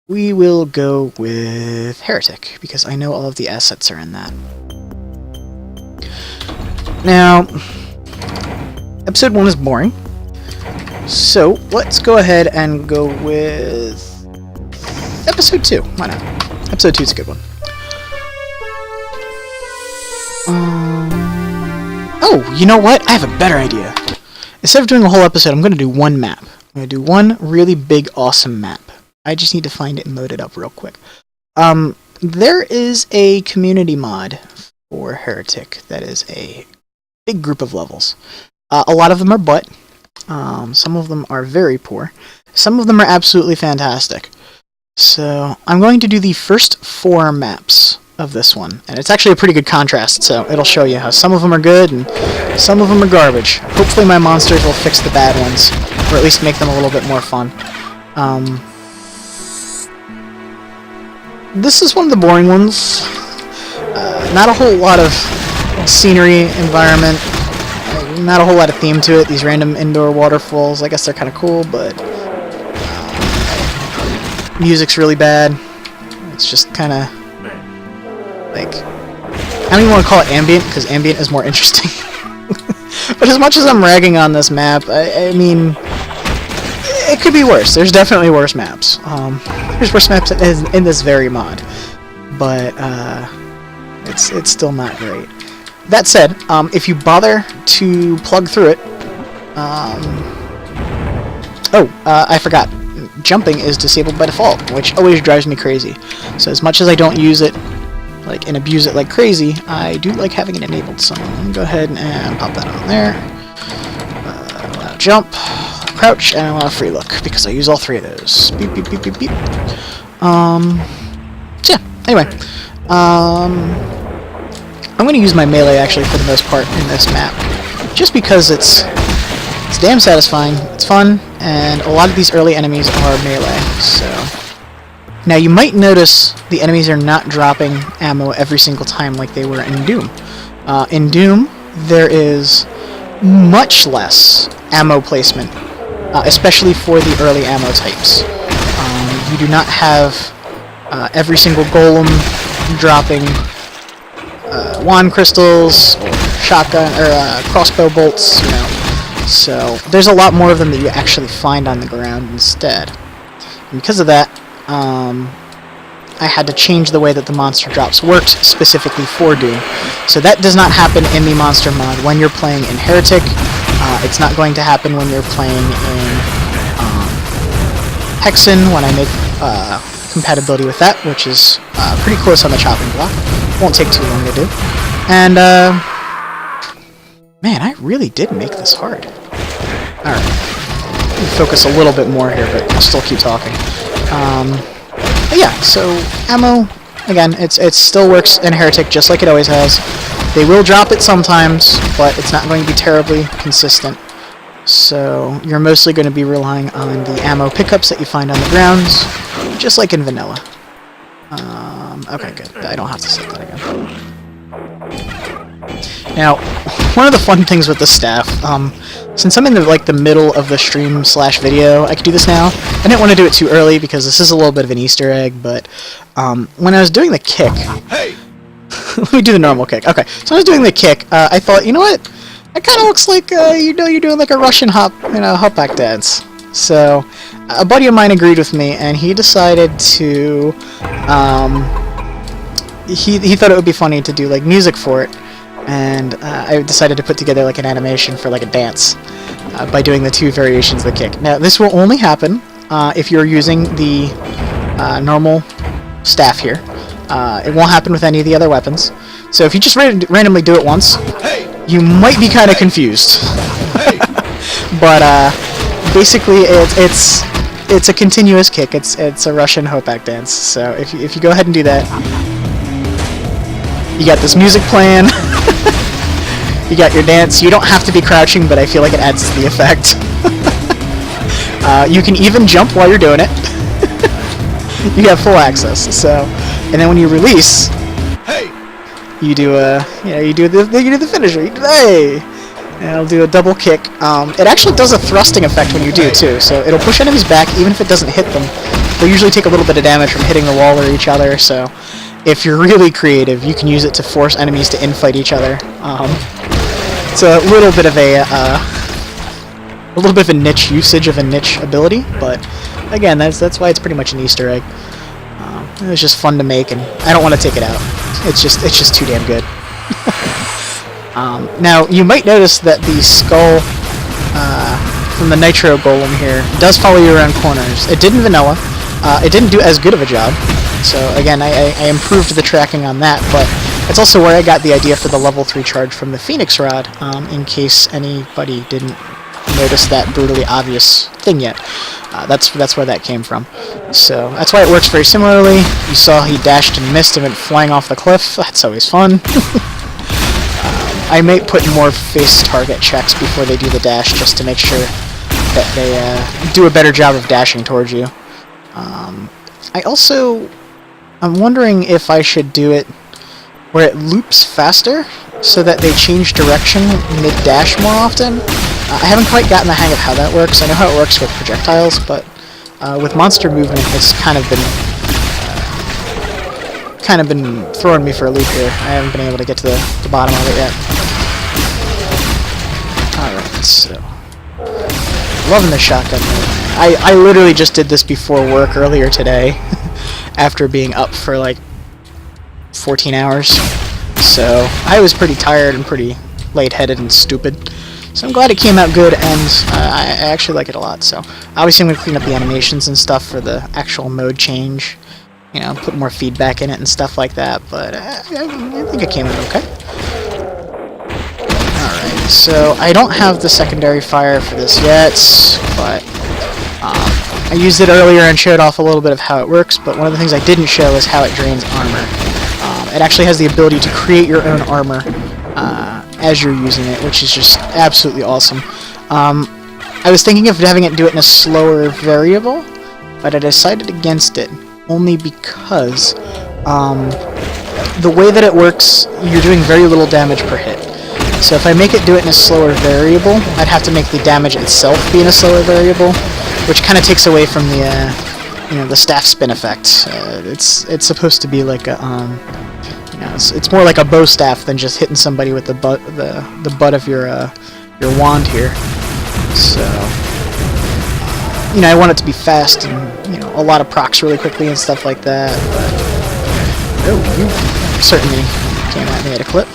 we will go with Heretic, because I know all of the assets are in that. Now, Episode 1 is boring, so let's go ahead and go with Episode 2. Why not? Episode 2 is a good one. Oh, you know what? I have a better idea. Instead of doing a whole episode, I'm going to do one map. I'm going to do one really big, awesome map. I just need to find it and load it up real quick. There is a community mod for Heretic that is a big group of levels. A lot of them are butt. Some of them are very poor. Some of them are absolutely fantastic. So I'm going to do the first 4 maps of this one, and it's actually a pretty good contrast, so it'll show you how some of them are good and some of them are garbage. Hopefully my monsters will fix the bad ones, or at least make them a little bit more fun. This is one of the boring ones. Not a whole lot of scenery, environment, not a whole lot of theme to it. These random indoor waterfalls, I guess they're kind of cool, but music's really bad. It's just kind of like, I don't even want to call it ambient, because ambient is more interesting. But as much as I'm ragging on this map, I mean, it could be worse. There's definitely worse maps. There's worse maps in this very mod, but it's still not great. That said, if you bother to plug through it, I forgot. Jumping is disabled by default, which always drives me crazy. So as much as I don't use it and abuse it like crazy, I do like having it enabled. So I'm gonna go ahead and pop that on there. Allow jump, crouch, and allow free look, because I use all 3 of those. Beep, beep, beep, beep, beep. So yeah, anyway. I'm gonna use my melee actually for the most part in this map, just because it's damn satisfying, it's fun, and a lot of these early enemies are melee, so... Now you might notice the enemies are not dropping ammo every single time like they were in Doom. In Doom, there is much less ammo placement, especially for the early ammo types. You do not have every single golem dropping wand crystals, or shotgun, or crossbow bolts, you know. So there's a lot more of them that you actually find on the ground instead. And because of that, I had to change the way that the monster drops worked specifically for Doom. So that does not happen in the monster mod when you're playing in Heretic. It's not going to happen when you're playing in Hexen, when I make compatibility with that, which is pretty close on the chopping block. Won't take too long to do. And, man, I really did make this hard. Alright. Focus a little bit more here, but I'll still keep talking. But yeah, so ammo, again, it still works in Heretic just like it always has. They will drop it sometimes, but it's not going to be terribly consistent. So you're mostly going to be relying on the ammo pickups that you find on the grounds, just like in vanilla. Okay, good. I don't have to set that again. Now, one of the fun things with the staff, since I'm in the middle of the stream / video, I could do this now. I didn't want to do it too early because this is a little bit of an Easter egg, but when I was doing the kick, let me do the normal kick. Okay, so when I was doing the kick, I thought, you know what? It kind of looks like you're doing like a Russian hop-back dance. So a buddy of mine agreed with me, and he decided to he thought it would be funny to do like music for it. And I decided to put together like an animation for like a dance by doing the 2 variations of the kick. Now this will only happen if you're using the normal staff here. It won't happen with any of the other weapons. So if you just randomly do it once, you might be kind of confused. But basically it's a continuous kick. It's a Russian hopak dance. So if you go ahead and do that, you got this music playing. You got your dance. You don't have to be crouching, but I feel like it adds to the effect. You can even jump while you're doing it. You have full access. So, and then when you release, you do the finisher. Hey, and it'll do a double kick. It actually does a thrusting effect when you do too. So it'll push enemies back, even if it doesn't hit them. They'll usually take a little bit of damage from hitting the wall or each other. So if you're really creative, you can use it to force enemies to infight each other. It's a little bit of a niche usage of a niche ability, but again, that's why it's pretty much an Easter egg. It was just fun to make, and I don't want to take it out. It's just too damn good. Now you might notice that the skull from the Nitro Golem here does follow you around corners. It did in vanilla. It didn't do as good of a job. So again, I improved the tracking on that, but It's also where I got the idea for the level 3 charge from the Phoenix Rod, in case anybody didn't notice that brutally obvious thing yet. That's where that came from. So that's why it works very similarly. You saw he dashed and missed and went flying off the cliff. That's always fun. I may put more face target checks before they do the dash, just to make sure that they do a better job of dashing towards you. I'm wondering if I should do it where it loops faster, so that they change direction mid-dash more often. I haven't quite gotten the hang of how that works. I know how it works with projectiles, but with monster movement, it's kind of been throwing me for a loop here. I haven't been able to get to the bottom of it yet. Alright, so loving the shotgun mode. I literally just did this before work earlier today, after being up for like 14 hours. So I was pretty tired and pretty lightheaded and stupid. So I'm glad it came out good, and I actually like it a lot. So obviously I'm going to clean up the animations and stuff for the actual mode change. You know, put more feedback in it and stuff like that, but I think it came out okay. Alright, so I don't have the secondary fire for this yet, but I used it earlier and showed off a little bit of how it works, but one of the things I didn't show is how it drains armor. It actually has the ability to create your own armor as you're using it, which is just absolutely awesome. I was thinking of having it do it in a slower variable, but I decided against it, only because the way that it works, you're doing very little damage per hit. So if I make it do it in a slower variable, I'd have to make the damage itself be in a slower variable, which kind of takes away from the staff spin effect. It's supposed to be like a it's more like a bow staff than just hitting somebody with the butt of your wand here. So I want it to be fast and a lot of procs really quickly and stuff like that. But you certainly came at me at a clip.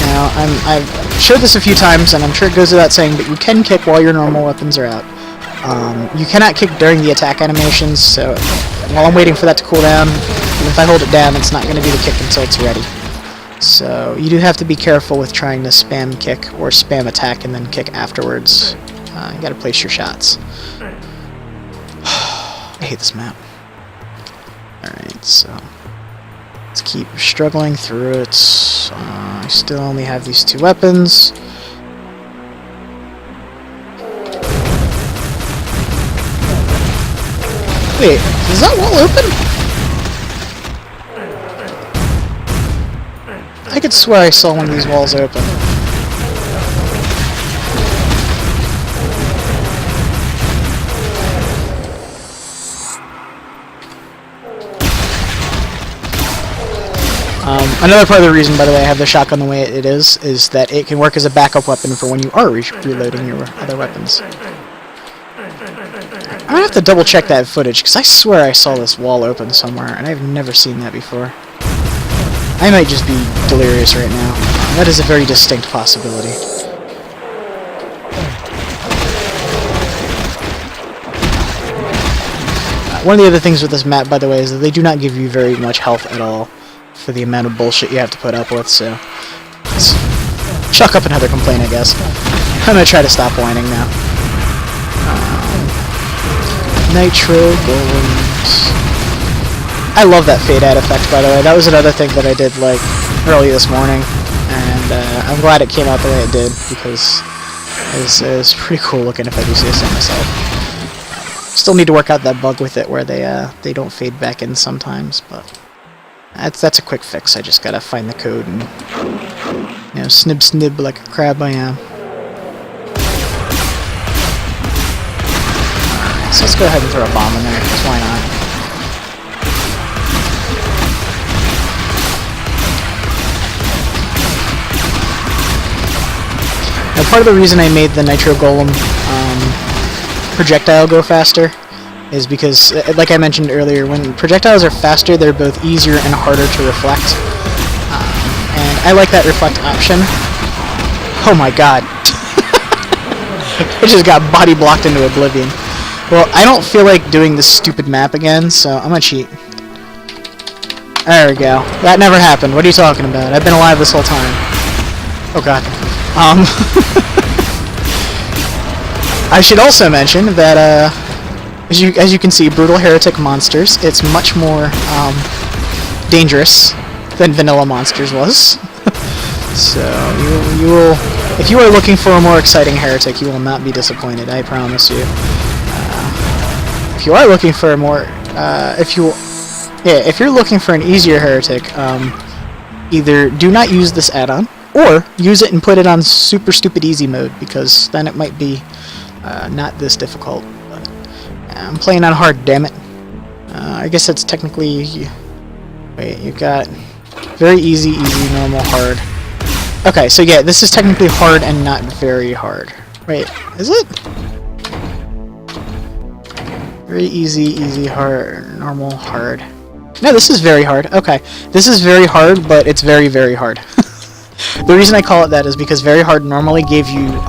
Now I've showed this a few times, and I'm sure it goes without saying, but you can kick while your normal weapons are out. You cannot kick during the attack animations, so while I'm waiting for that to cool down, if I hold it down, it's not going to do the kick until it's ready. So you do have to be careful with trying to spam kick or spam attack and then kick afterwards. You got to place your shots. I hate this map. Alright, so let's keep struggling through it. I still only have these two weapons. Wait, is that wall open? I could swear I saw one of these walls open. Another part of the reason, by the way, I have the shotgun the way it is that it can work as a backup weapon for when you are reloading your other weapons. I'm gonna have to double check that footage, because I swear I saw this wall open somewhere, and I've never seen that before. I might just be delirious right now. That is a very distinct possibility. One of the other things with this map, by the way, is that they do not give you very much health at all for the amount of bullshit you have to put up with, so let's chuck up another complaint, I guess. I'm gonna try to stop whining now. Nitro golems. I love that fade out effect, by the way. That was another thing that I did like early this morning, and I'm glad it came out the way it did, because it was pretty cool looking, if I do say so myself. Still need to work out that bug with it where they don't fade back in sometimes, but that's a quick fix. I just gotta find the code and snib like a crab I am. Alright, so let's go ahead and throw a bomb in there, because why not? Now, part of the reason I made the Nitro Golem projectile go faster is because, like I mentioned earlier, when projectiles are faster, they're both easier and harder to reflect. And I like that reflect option. Oh my god. I just got body blocked into oblivion. Well, I don't feel like doing this stupid map again, so I'm gonna cheat. There we go. That never happened. What are you talking about? I've been alive this whole time. Oh god. I should also mention that, as you can see, brutal heretic monsters, it's much more, dangerous than vanilla monsters was. So, you will, if you are looking for a more exciting heretic, you will not be disappointed, I promise you. If you are looking for a more, if you're looking for an easier heretic, either do not use this add-on, or use it and put it on super stupid easy mode, because then it might be, not this difficult. But, I'm playing on hard, damn it. I guess that's technically, wait, you've got very easy, easy, normal, hard. Okay, so yeah, this is technically hard and not very hard. Wait, is it? Very easy, easy, hard, normal, hard. No, this is very hard. Okay, this is very hard, but it's very, very hard. The reason I call it that is because very hard normally gave you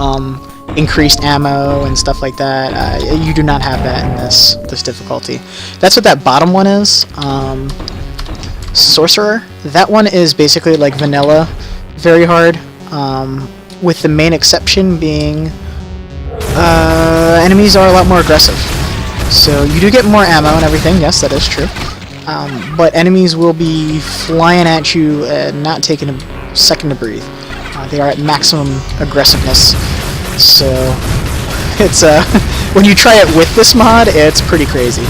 increased ammo and stuff like that. You do not have that in this difficulty. That's what that bottom one is. Sorcerer. That one is basically like vanilla, very hard. With the main exception being enemies are a lot more aggressive. So you do get more ammo and everything, yes, that is true. But enemies will be flying at you and not taking a second to breathe. They are at maximum aggressiveness. So it's when you try it with this mod, it's pretty crazy.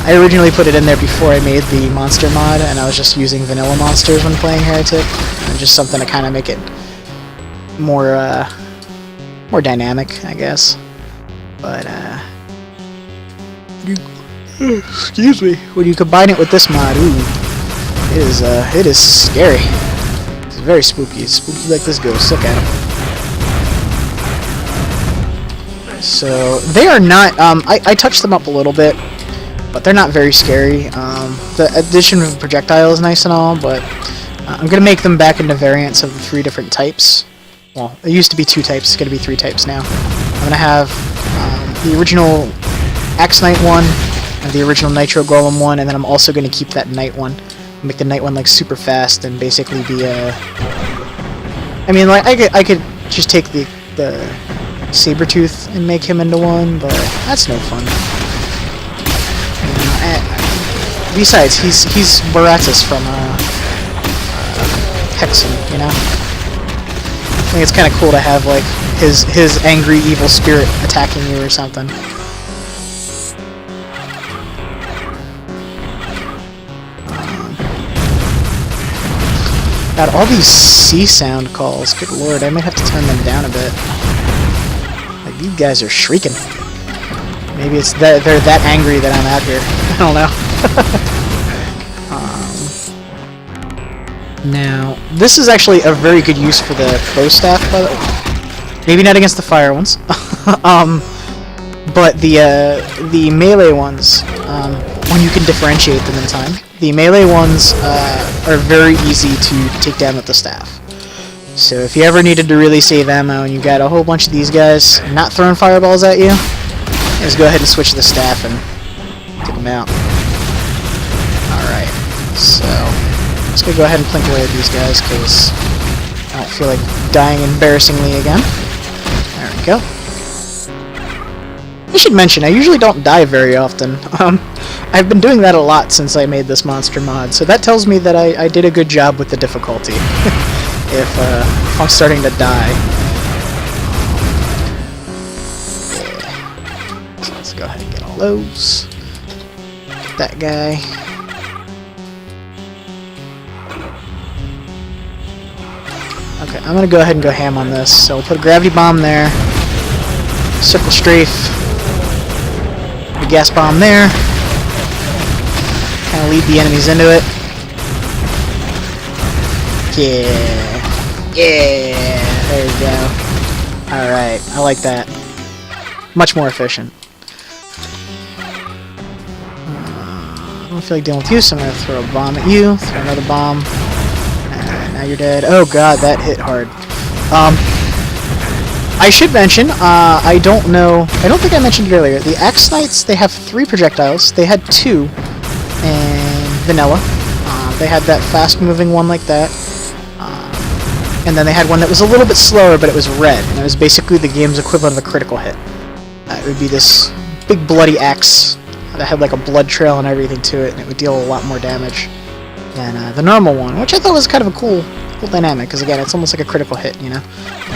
I originally put it in there before I made the monster mod, and I was just using vanilla monsters when playing Heretic. Just something to kind of make it more more dynamic, I guess. But excuse me. When you combine it with this mod, ooh, it is scary. It's very spooky. It's spooky like this ghost. Look at him. So they are not. I touched them up a little bit, but they're not very scary. The addition of projectile is nice and all, but I'm gonna make them back into variants of the 3 different types. Well, it used to be 2 types. It's gonna be 3 types now. I'm gonna have the original Axe Knight one, and the original Nitro Golem one, and then I'm also gonna keep that Knight one. Make the Knight one like super fast and basically be a. I mean, like I could just take the Sabertooth and make him into one, but that's no fun. Besides, he's Baratus from Hexen, you know. I think it's kind of cool to have like his angry evil spirit attacking you or something. God, all these sea sound calls. Good lord, I might have to turn them down a bit. Like, you guys are shrieking. Maybe it's that they're that angry that I'm out here. I don't know. Now, this is actually a very good use for the bow staff, by the way. Maybe not against the fire ones. But the melee ones, when you can differentiate them in time, the melee ones are very easy to take down with the staff. So if you ever needed to really save ammo and you got a whole bunch of these guys not throwing fireballs at you, just go ahead and switch the staff and take them out. Alright, so I'm just going to go ahead and plink away at these guys because I don't feel like dying embarrassingly again. There we go. I should mention, I usually don't die very often. I've been doing that a lot since I made this monster mod, so that tells me that I did a good job with the difficulty. if I'm starting to die. Yeah. So let's go ahead and get all those. Get that guy. Okay, I'm gonna go ahead and go ham on this. So we'll put a gravity bomb there. Circle strafe. The gas bomb there. Kind of lead the enemies into it. Yeah. Yeah. There you go. Alright, I like that. Much more efficient. I don't feel like dealing with you, so I'm going to throw a bomb at you. Throw another bomb. And now you're dead. Oh god, that hit hard. I should mention, I don't think I mentioned it earlier, the Axe Knights, they have 3 projectiles. They had 2 in vanilla. They had that fast-moving one like that. And then they had one that was a little bit slower, but it was red, and it was basically the game's equivalent of a critical hit. It would be this big bloody axe that had like a blood trail and everything to it, and it would deal a lot more damage than the normal one, which I thought was kind of a cool dynamic, because again, it's almost like a critical hit, you know?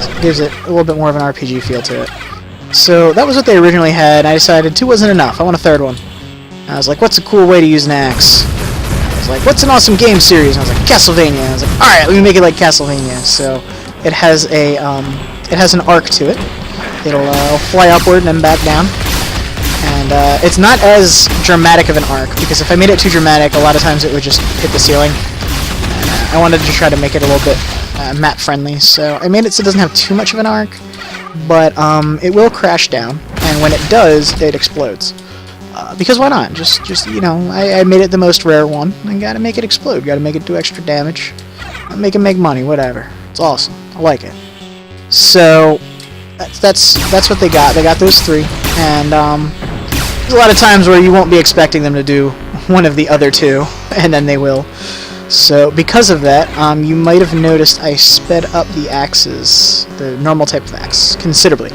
So it gives it a little bit more of an RPG feel to it. So that was what they originally had, and I decided 2 wasn't enough, I want a 3rd one. And I was like, what's a cool way to use an axe? I was like, what's an awesome game series? And I was like, Castlevania. And I was like, alright, let me make it like Castlevania. So it has an arc to it. It'll fly upward and then back down. And it's not as dramatic of an arc, because if I made it too dramatic, a lot of times it would just hit the ceiling. And I wanted to try to make it a little bit map friendly, so I made it so it doesn't have too much of an arc, but it will crash down, and when it does, it explodes. Because why not? Just you know, I made it the most rare one, and gotta make it explode, gotta make it do extra damage, make it make money, whatever. It's awesome. I like it. So that's what they got. They got those 3, and there's a lot of times where you won't be expecting them to do one of the other 2, and then they will. So because of that, you might have noticed I sped up the axes, the normal type of axe, considerably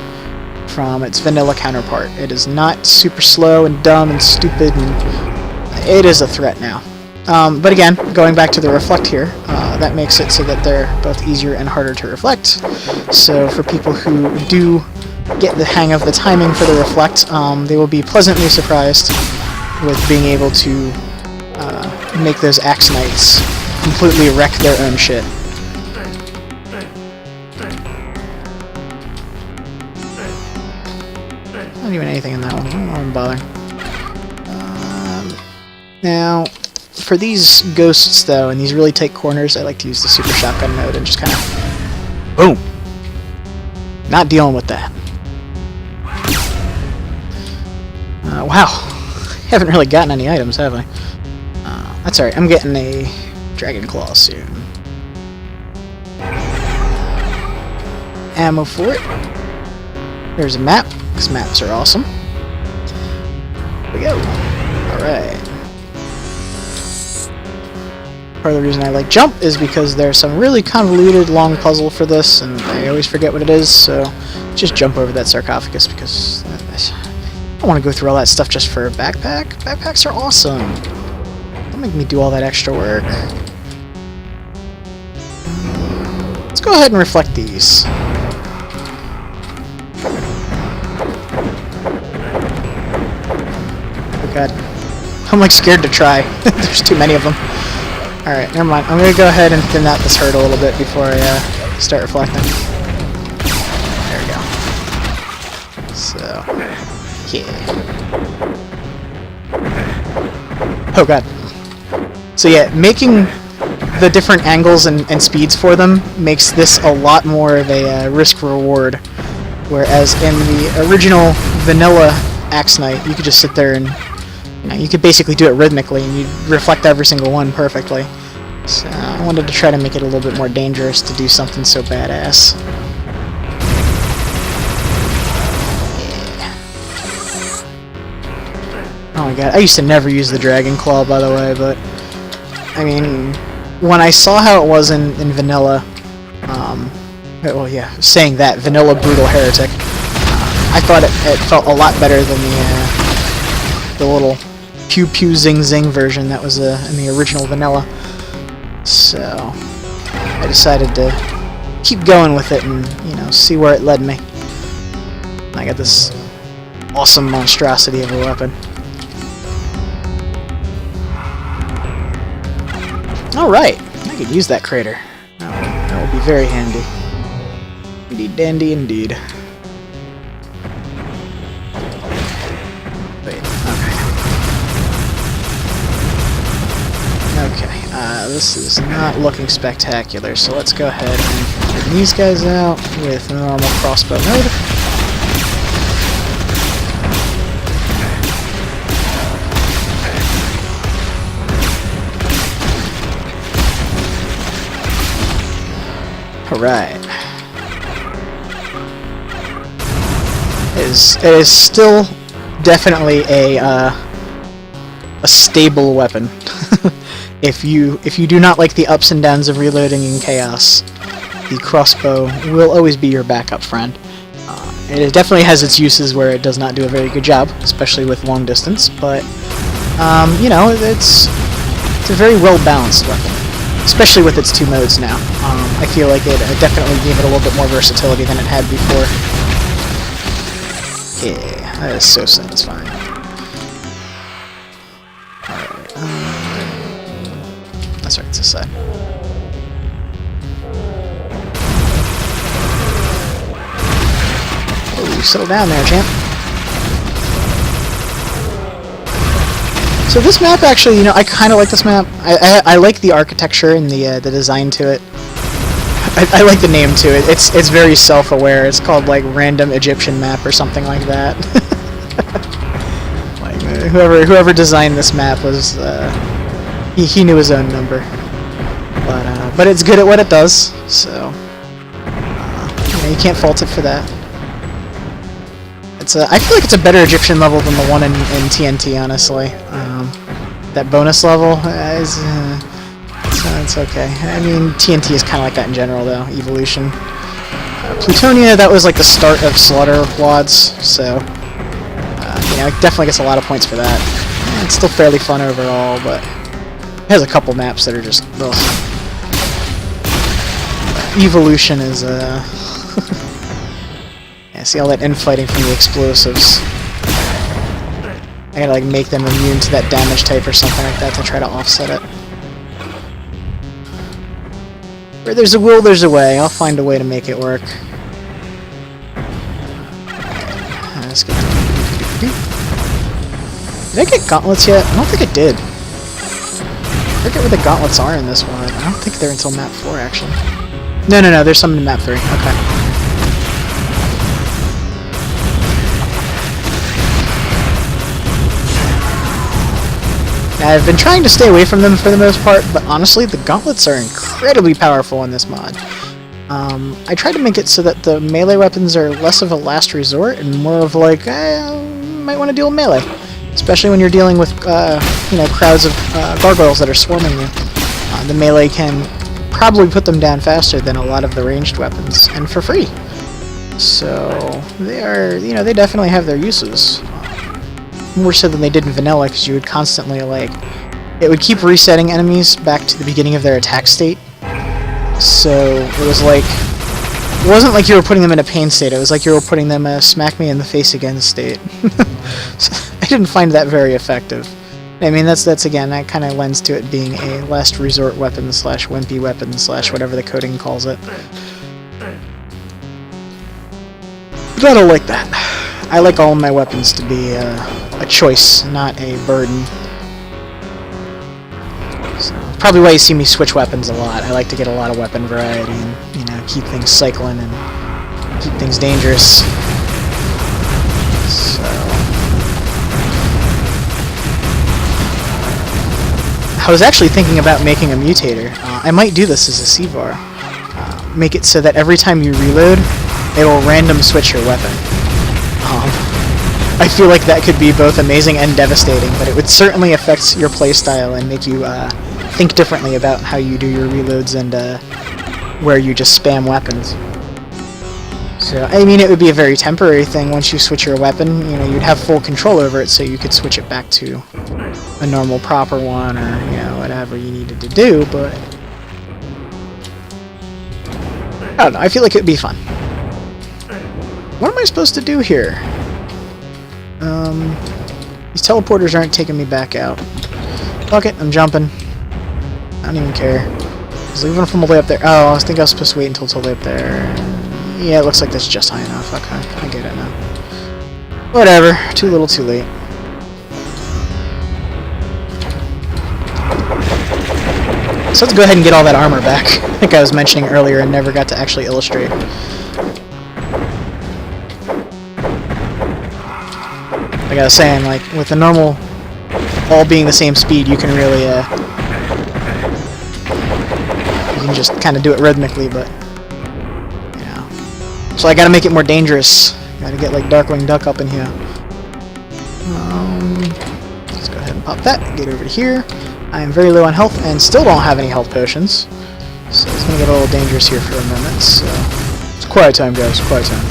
from its vanilla counterpart. It is not super slow and dumb and stupid, and it is a threat now. But again, going back to the reflect here, that makes it so that they're both easier and harder to reflect. So for people who do get the hang of the timing for the reflect, they will be pleasantly surprised with being able to make those Axe Knights completely wreck their own shit. Not even anything in that one. I don't even bother. Now, for these ghosts, though, in these really tight corners, I like to use the Super Shotgun mode and just kind of... boom! Not dealing with that. Wow. Haven't really gotten any items, have I? That's alright. I'm getting a Dragon Claw soon. Ammo for it. There's a map, because maps are awesome. Here we go. Alright. Part of the reason I like jump is because there's some really convoluted long puzzle for this, and I always forget what it is, so just jump over that sarcophagus, because I don't want to go through all that stuff just for a backpack. Backpacks are awesome. Don't make me do all that extra work. Let's go ahead and reflect these. Oh god. I'm like scared to try. There's too many of them. Alright, never mind. I'm gonna go ahead and thin out this herd a little bit before I start reflecting. There we go. So, yeah. Oh god. So yeah, making the different angles and speeds for them makes this a lot more of a risk-reward. Whereas in the original vanilla Axe Knight, you could just sit there and you could basically do it rhythmically, and you'd reflect every single one perfectly. So I wanted to try to make it a little bit more dangerous to do something so badass. Yeah. Oh my god, I used to never use the Dragon Claw, by the way, but I mean, when I saw how it was in vanilla, well yeah, saying that, vanilla Brutal Heretic, I thought it felt a lot better than the little pew pew zing zing version that was in the original vanilla. So I decided to keep going with it and, you know, see where it led me. I got this awesome monstrosity of a weapon. Alright, I could use that crater. That will be very handy. Indeed dandy indeed. Wait, okay, this is not looking spectacular, so let's go ahead and take these guys out with the normal crossbow mode. Alright. It is still definitely a stable weapon. If you do not like the ups and downs of reloading in chaos, the crossbow will always be your backup friend. It definitely has its uses where it does not do a very good job, especially with long distance, but you know, it's a very well balanced weapon, especially with its 2 modes now. I feel like it definitely gave it a little bit more versatility than it had before. Yeah, that is so satisfying. Alright, that's right, it's this side. Oh, settle down there, champ. So this map actually, you know, I kind of like this map. I like the architecture and the design to it. I like the name to it. It's very self-aware. It's called like Random Egyptian Map or something like that. Like whoever designed this map was he knew his own number. But it's good at what it does, so you know, you can't fault it for that. I feel like it's a better Egyptian level than the one in TNT, honestly. That bonus level it's okay. I mean, TNT is kind of like that in general, though. Evolution. Plutonia, that was like the start of Slaughter Wads, so you know, it definitely gets a lot of points for that. It's still fairly fun overall, but it has a couple maps that are just ugh. Evolution is yeah, see all that infighting from the explosives. I gotta like make them immune to that damage type or something like that to try to offset it. Where there's a will, there's a way. I'll find a way to make it work. Let's get Did I get gauntlets yet? I don't think I did. I forget where the gauntlets are in this one. I don't think they're until map 4, actually. No, there's some in map 3. Okay. I've been trying to stay away from them for the most part, but honestly, the gauntlets are incredibly powerful in this mod. I tried to make it so that the melee weapons are less of a last resort and more of like, you might want to deal with melee. Especially when you're dealing with, you know, crowds of gargoyles that are swarming you. The melee can probably put them down faster than a lot of the ranged weapons, and for free. So, they are, you know, they definitely have their uses. More so than they did in vanilla, because you would constantly, like, it would keep resetting enemies back to the beginning of their attack state. So it was like, it wasn't like you were putting them in a pain state, it was like you were putting them in a smack me in the face again state. So I didn't find that very effective. I mean, that's again, that kind of lends to it being a last resort weapon slash wimpy weapon slash whatever the coding calls it. But I don't like that. I like all of my weapons to be a choice, not a burden. So, probably why you see me switch weapons a lot. I like to get a lot of weapon variety and, you know, keep things cycling and keep things dangerous. So, I was actually thinking about making a mutator. I might do this as a C-var. Make it so that every time you reload, it will random switch your weapon. I feel like that could be both amazing and devastating, but it would certainly affect your playstyle and make you think differently about how you do your reloads and where you just spam weapons. So, I mean, it would be a very temporary thing. Once you switch your weapon, you know, you'd have full control over it, so you could switch it back to a normal proper one, or, you know, whatever you needed to do, but I don't know, I feel like it would be fun. What am I supposed to do here? These teleporters aren't taking me back out. Fuck it, I'm jumping. I don't even care. I was leaving from all the way up there. Oh, I think I was supposed to wait until it's all the way up there. Yeah, it looks like that's just high enough. Okay, I get it now. Whatever. Too little, too late. So let's go ahead and get all that armor back. I think I was mentioning earlier and never got to actually illustrate. Like I was saying, like, with the normal all being the same speed, you can really, you can just kind of do it rhythmically, but, you know. So I gotta make it more dangerous, Gotta get like Darkwing Duck up in here. Let's go ahead and pop that. Get over to here. I am very low on health and still don't have any health potions. So it's gonna get a little dangerous here for a moment. So it's quiet time, guys. Quiet time.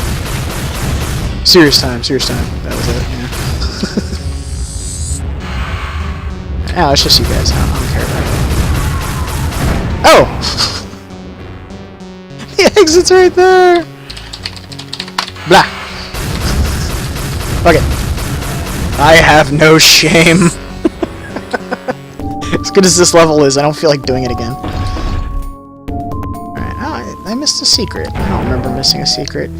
Serious time. Serious time. That was it. Yeah. Oh, it's just you guys. I don't care about it. Oh! The exit's right there! Blah! Fuck it. I have no shame. As good as this level is, I don't feel like doing it again. Alright, oh, I missed a secret. I don't remember missing a secret.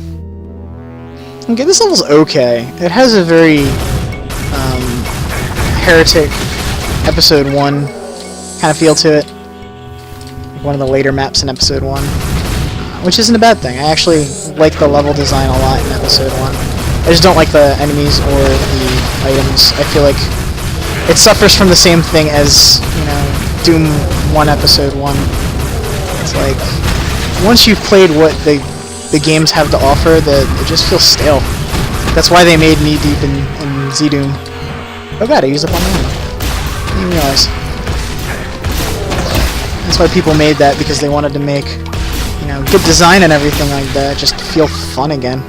Okay, this level's okay. It has a very, Heretic Episode 1 kind of feel to it. Like one of the later maps in Episode 1. Which isn't a bad thing. I actually like the level design a lot in Episode 1. I just don't like the enemies or the items. I feel like it suffers from the same thing as, you know, Doom 1 Episode 1. It's like, once you've played what the games have to offer, it just feels stale. That's why they made Knee Deep in Z-Doom. Oh god, I used up all my ammo. I didn't realize. That's why people made that, because they wanted to make, you know, good design and everything like that, just to feel fun again.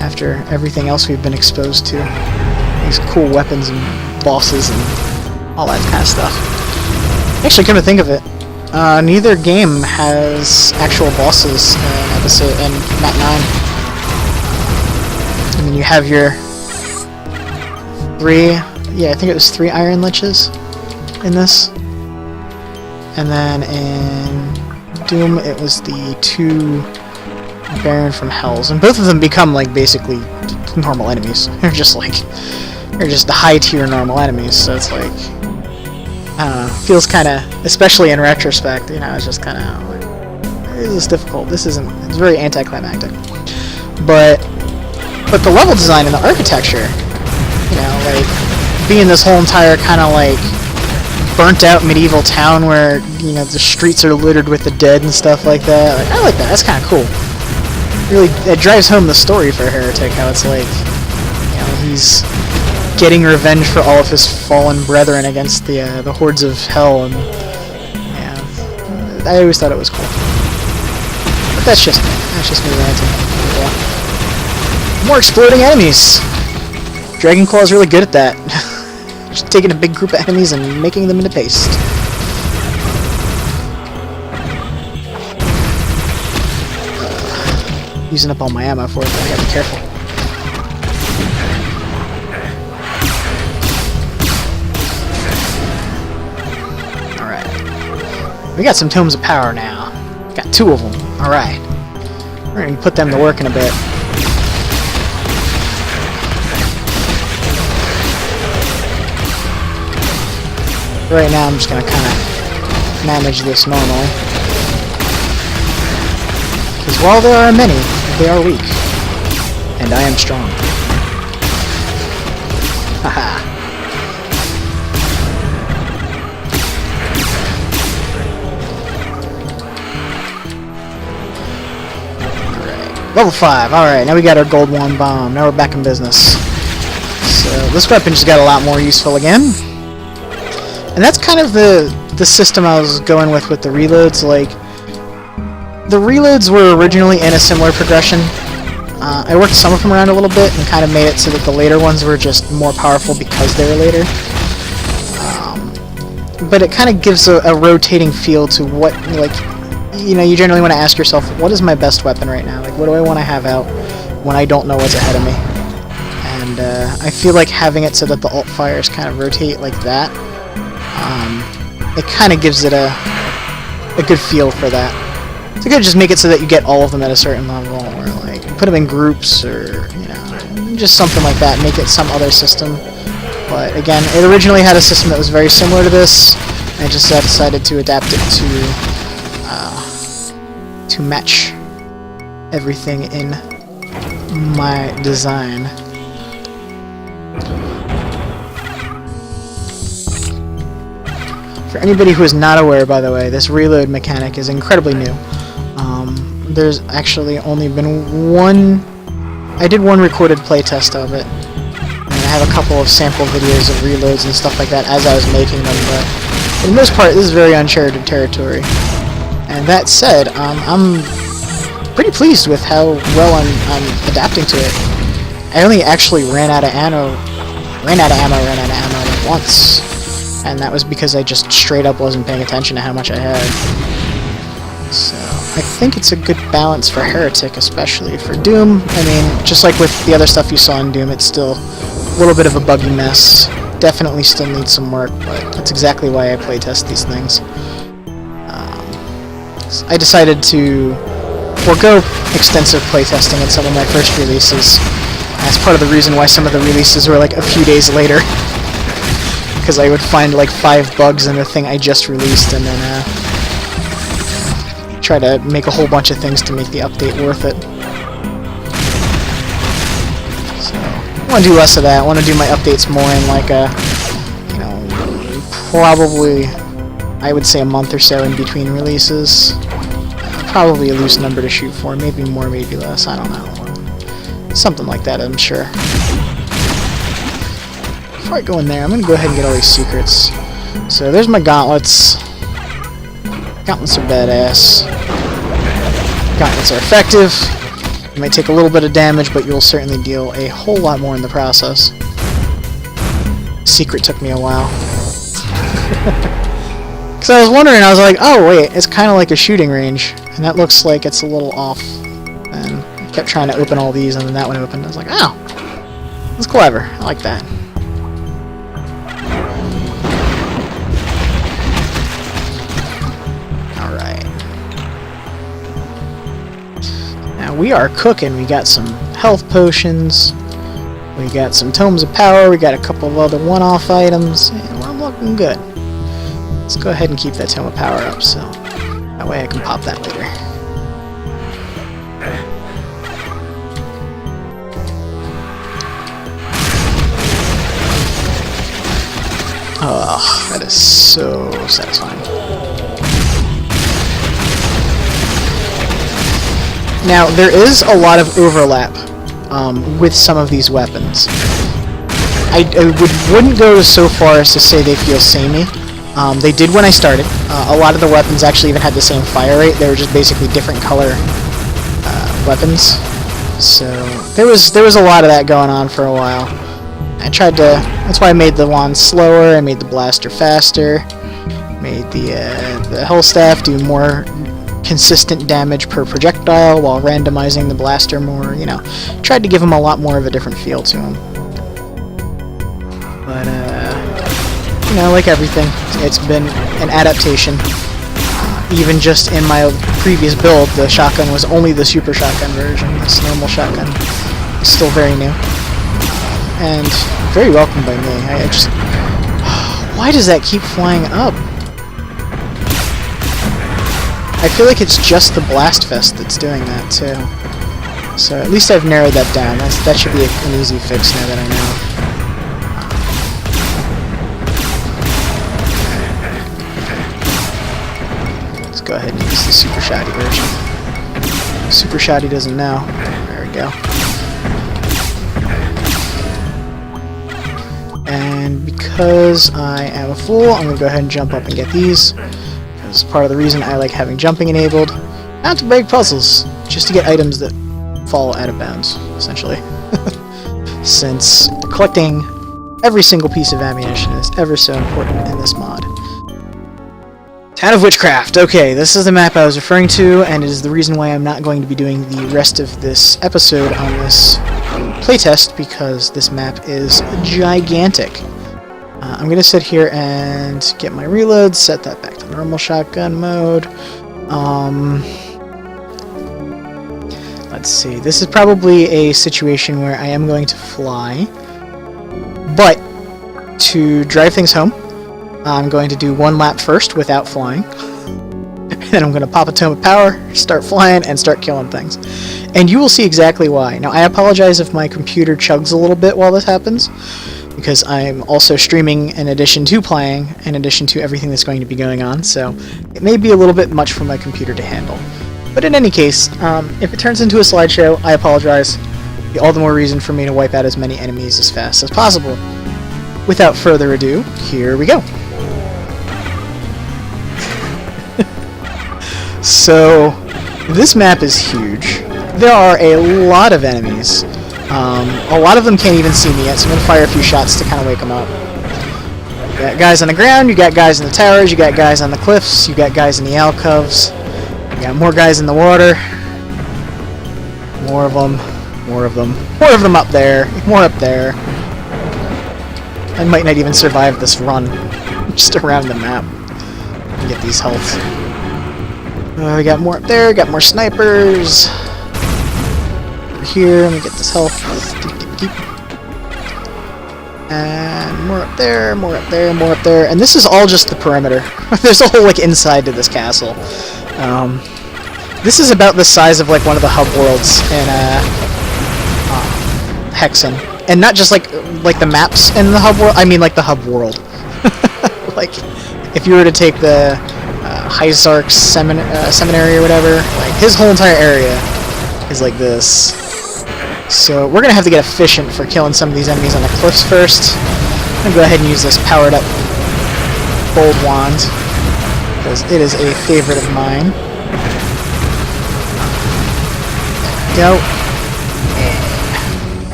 After everything else we've been exposed to. These cool weapons and bosses and all that kind of stuff. Actually, come to think of it, neither game has actual bosses in Map 9. I mean, you have your 3, yeah, I think it was 3 Iron Liches in this. And then in Doom, it was the 2 Baron from Hells, and both of them become like basically normal enemies. They're just the high tier normal enemies. So it's like, I don't know, feels kind of, especially in retrospect, you know, it's just kind of like, this is difficult. This isn't. It's very anticlimactic. But the level design and the architecture, you know, like being this whole entire kind of like burnt out medieval town where, you know, the streets are littered with the dead and stuff like that. Like, I like that. That's kind of cool. Really, it drives home the story for Heretic, how it's like, you know, he's getting revenge for all of his fallen brethren against the hordes of hell, and yeah, I always thought it was cool. But that's just me ranting. Yeah. More exploding enemies. Dragon Claw's really good at that. Just taking a big group of enemies and making them into paste. Using up all my ammo for it, but I gotta be careful. Alright. We got some Tomes of Power now. Got 2 of them. Alright. We're gonna put them to work in a bit. Right now I'm just gonna kinda manage this normally. Because while there are many, they are weak. And I am strong. Haha. Alright. Level 5. Alright, now we got our gold 1 bomb. Now we're back in business. So this weapon just got a lot more useful again. And that's kind of the system I was going with the reloads. Like, the reloads were originally in a similar progression. I worked some of them around a little bit and kind of made it so that the later ones were just more powerful because they were later. But it kind of gives a rotating feel to what, like, you know, you generally want to ask yourself, what is my best weapon right now? Like, what do I want to have out when I don't know what's ahead of me? And I feel like having it so that the alt fires kind of rotate like that, it kind of gives it a good feel for that. So you could just make it so that you get all of them at a certain level, or like put them in groups, or, you know, just something like that. Make it some other system. But again, it originally had a system that was very similar to this. I just decided to adapt it to match everything in my design. For anybody who is not aware, by the way, this reload mechanic is incredibly new. There's actually only been one I did one recorded playtest of it, and I have a couple of sample videos of reloads and stuff like that as I was making them, but for the most part, this is very uncharted territory. And that said, I'm pretty pleased with how well I'm adapting to it. I only actually ran out of ammo like once, and that was because I just straight up wasn't paying attention to how much I had. So I think it's a good balance for Heretic, especially for Doom. I mean, just like with the other stuff you saw in Doom, it's still a little bit of a buggy mess. Definitely still needs some work, but that's exactly why I playtest these things. So I decided to forego extensive playtesting in some of my first releases. That's part of the reason why some of the releases were like a few days later. Because I would find like 5 bugs in the thing I just released and then try to make a whole bunch of things to make the update worth it. So, I want to do less of that. I want to do my updates more in like a, you know, probably, I would say a month or so in between releases. Probably a loose number to shoot for, maybe more, maybe less, I don't know. Something like that, I'm sure. Before I go in there, I'm going to go ahead and get all these secrets. So there's my gauntlets. Gauntlets are badass. Gauntlets are effective. You might take a little bit of damage, but you'll certainly deal a whole lot more in the process. Secret took me a while. Because I was wondering, I was like, oh wait, it's kind of like a shooting range. And that looks like it's a little off. And I kept trying to open all these, and then that one opened. I was like, oh, that's clever. I like that. Alright. Now we are cooking. We got some health potions. We got some tomes of power. We got a couple of other one-off items. And we're looking good. Let's go ahead and keep that tome of power up, so that way I can pop that later. Oh, that is so satisfying. Now, there is a lot of overlap with some of these weapons. I wouldn't go so far as to say they feel samey. They did when I started. A lot of the weapons actually even had the same fire rate. They were just basically different color weapons. So there was a lot of that going on for a while. I tried to. That's why I made the wand slower. I made the blaster faster. Made the hell staff do more consistent damage per projectile while randomizing the blaster more. You know, tried to give them a lot more of a different feel to them. But you know, like everything, it's been an adaptation. Even just in my previous build, the shotgun was only the super shotgun version. This normal shotgun is still very new. And very welcome by me. I just... Why does that keep flying up? I feel like it's just the Blast Fest that's doing that, too. So at least I've narrowed that down. That should be an easy fix now that I know. Let's go ahead and use the Super Shotty version. Super Shotty doesn't know. There we go. And because I am a fool, I'm going to go ahead and jump up and get these. That's part of the reason I like having jumping enabled. Not to break puzzles, just to get items that fall out of bounds, essentially. Since collecting every single piece of ammunition is ever so important in this mod. Town of Witchcraft. Okay, this is the map I was referring to, and it is the reason why I'm not going to be doing the rest of this episode on this playtest, because this map is gigantic. I'm going to sit here and get my reload, set that back to normal shotgun mode. Let's see, this is probably a situation where I am going to fly, but to drive things home, I'm going to do one lap first without flying. Then I'm going to pop a tome of power, start flying, and start killing things. And you will see exactly why. Now, I apologize if my computer chugs a little bit while this happens, because I'm also streaming in addition to playing, in addition to everything that's going to be going on, so it may be a little bit much for my computer to handle. But in any case, if it turns into a slideshow, I apologize. all the more reason for me to wipe out as many enemies as fast as possible. Without further ado, here we go. So, this map is huge. There are a lot of enemies. A lot of them can't even see me yet, so I'm going to fire a few shots to kind of wake them up. You got guys on the ground, you got guys in the towers, you got guys on the cliffs, you got guys in the alcoves, you got more guys in the water. More of them, more of them, more of them up there, more up there. I might not even survive this run, just around the map. And get these health. We got more up there, got more snipers. Over here, let me get this health. And more up there, more up there, more up there. And this is all just the perimeter. There's a whole, like, inside to this castle. This is about the size of, like, one of the hub worlds in, Hexen. And not just, like the maps in the hub world, I mean, like, the hub world. Like, if you were to take the Hyzarch's seminary or whatever, like, his whole entire area is like this. So we're gonna have to get efficient for killing some of these enemies on the cliffs first. I'm gonna go ahead and use this powered up gold wand, because it is a favorite of mine. Go.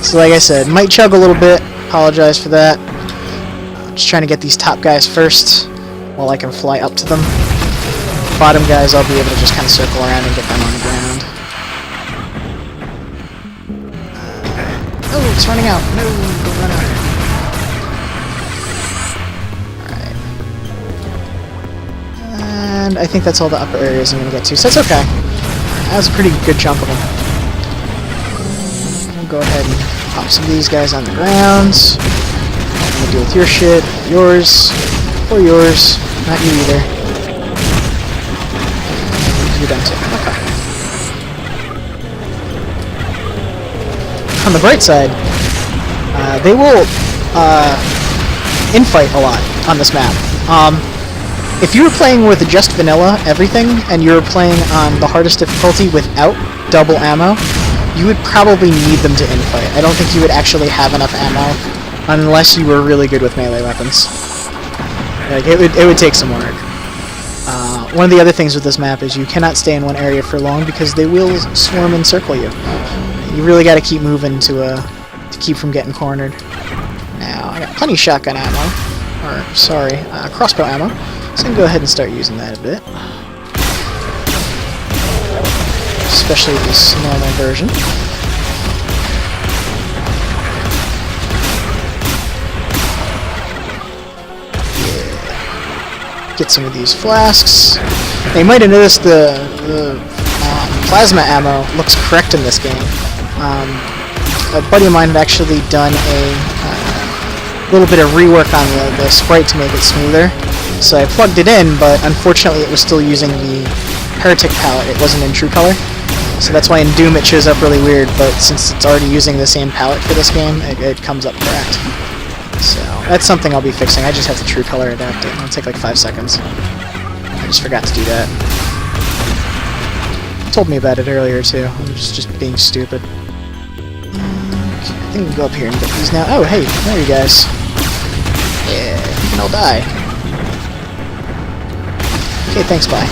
So like I said, might chug a little bit, apologize for that. Just trying to get these top guys first, while I can fly up to them. Bottom guys I'll be able to just kind of circle around and get them on the ground. Oh, it's running out. No, don't run out. Alright. And I think that's all the upper areas I'm going to get to, so that's okay. That was a pretty good chunk of them. I'll go ahead and pop some of these guys on the ground. I'm going to deal with your shit, yours, or yours. Not you either. You're done too. Okay. On the bright side, they will infight a lot on this map. If you were playing with just vanilla everything, and you were playing on the hardest difficulty without double ammo, you would probably need them to infight. I don't think you would actually have enough ammo unless you were really good with melee weapons. Like, it would take some work. One of the other things with this map is you cannot stay in one area for long because they will swarm and circle you. You really got to keep moving to keep from getting cornered. Now, I got plenty of shotgun ammo, or sorry, crossbow ammo, so I can go ahead and start using that a bit. Especially this normal version. Get some of these flasks. Now, you might have noticed the plasma ammo looks correct in this game. A buddy of mine had actually done a little bit of rework on the sprite to make it smoother. So I plugged it in, but unfortunately it was still using the Heretic palette. It wasn't in true color. So that's why in Doom it shows up really weird, but since it's already using the same palette for this game, it comes up correct. So that's something I'll be fixing. I just have to true color adapt it. It'll take like 5 seconds. I just forgot to do that. Told me about it earlier too. I'm just being stupid. Okay, I think we can go up here and get these now. Oh, hey, there you guys. Yeah, you can all die. Okay, thanks, bye.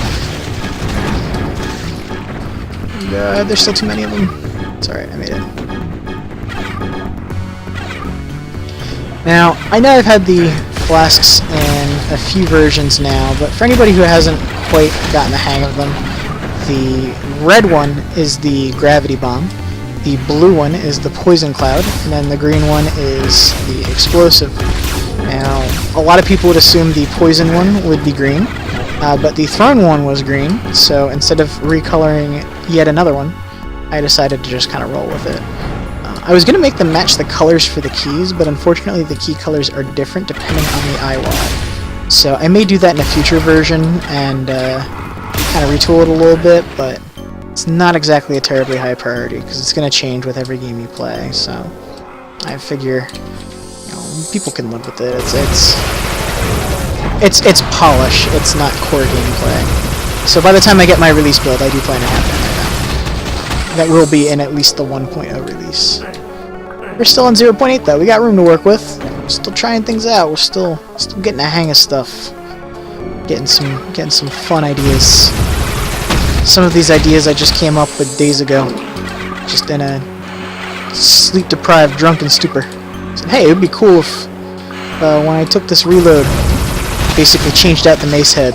God, there's still too many of them. It's alright, I made it. Now, I know I've had the flasks in a few versions now, but for anybody who hasn't quite gotten the hang of them, the red one is the gravity bomb, the blue one is the poison cloud, and then the green one is the explosive. Now, a lot of people would assume the poison one would be green, but the thrown one was green, so instead of recoloring yet another one, I decided to just kind of roll with it. I was going to make them match the colors for the keys, but unfortunately the key colors are different depending on the IWAD. So I may do that in a future version and kind of retool it a little bit, but it's not exactly a terribly high priority because it's going to change with every game you play. So I figure, you know, people can live with it. It's polish. It's not core gameplay. So by the time I get my release build, I do plan to have that right now. that will be in at least the 1.0 release. We're still on 0.8 though. We got room to work with. We're still trying things out. We're still getting a hang of stuff. Getting some fun ideas. Some of these ideas I just came up with days ago, just in a sleep-deprived, drunken stupor. I said, hey, it would be cool if when I took this reload, basically changed out the mace head,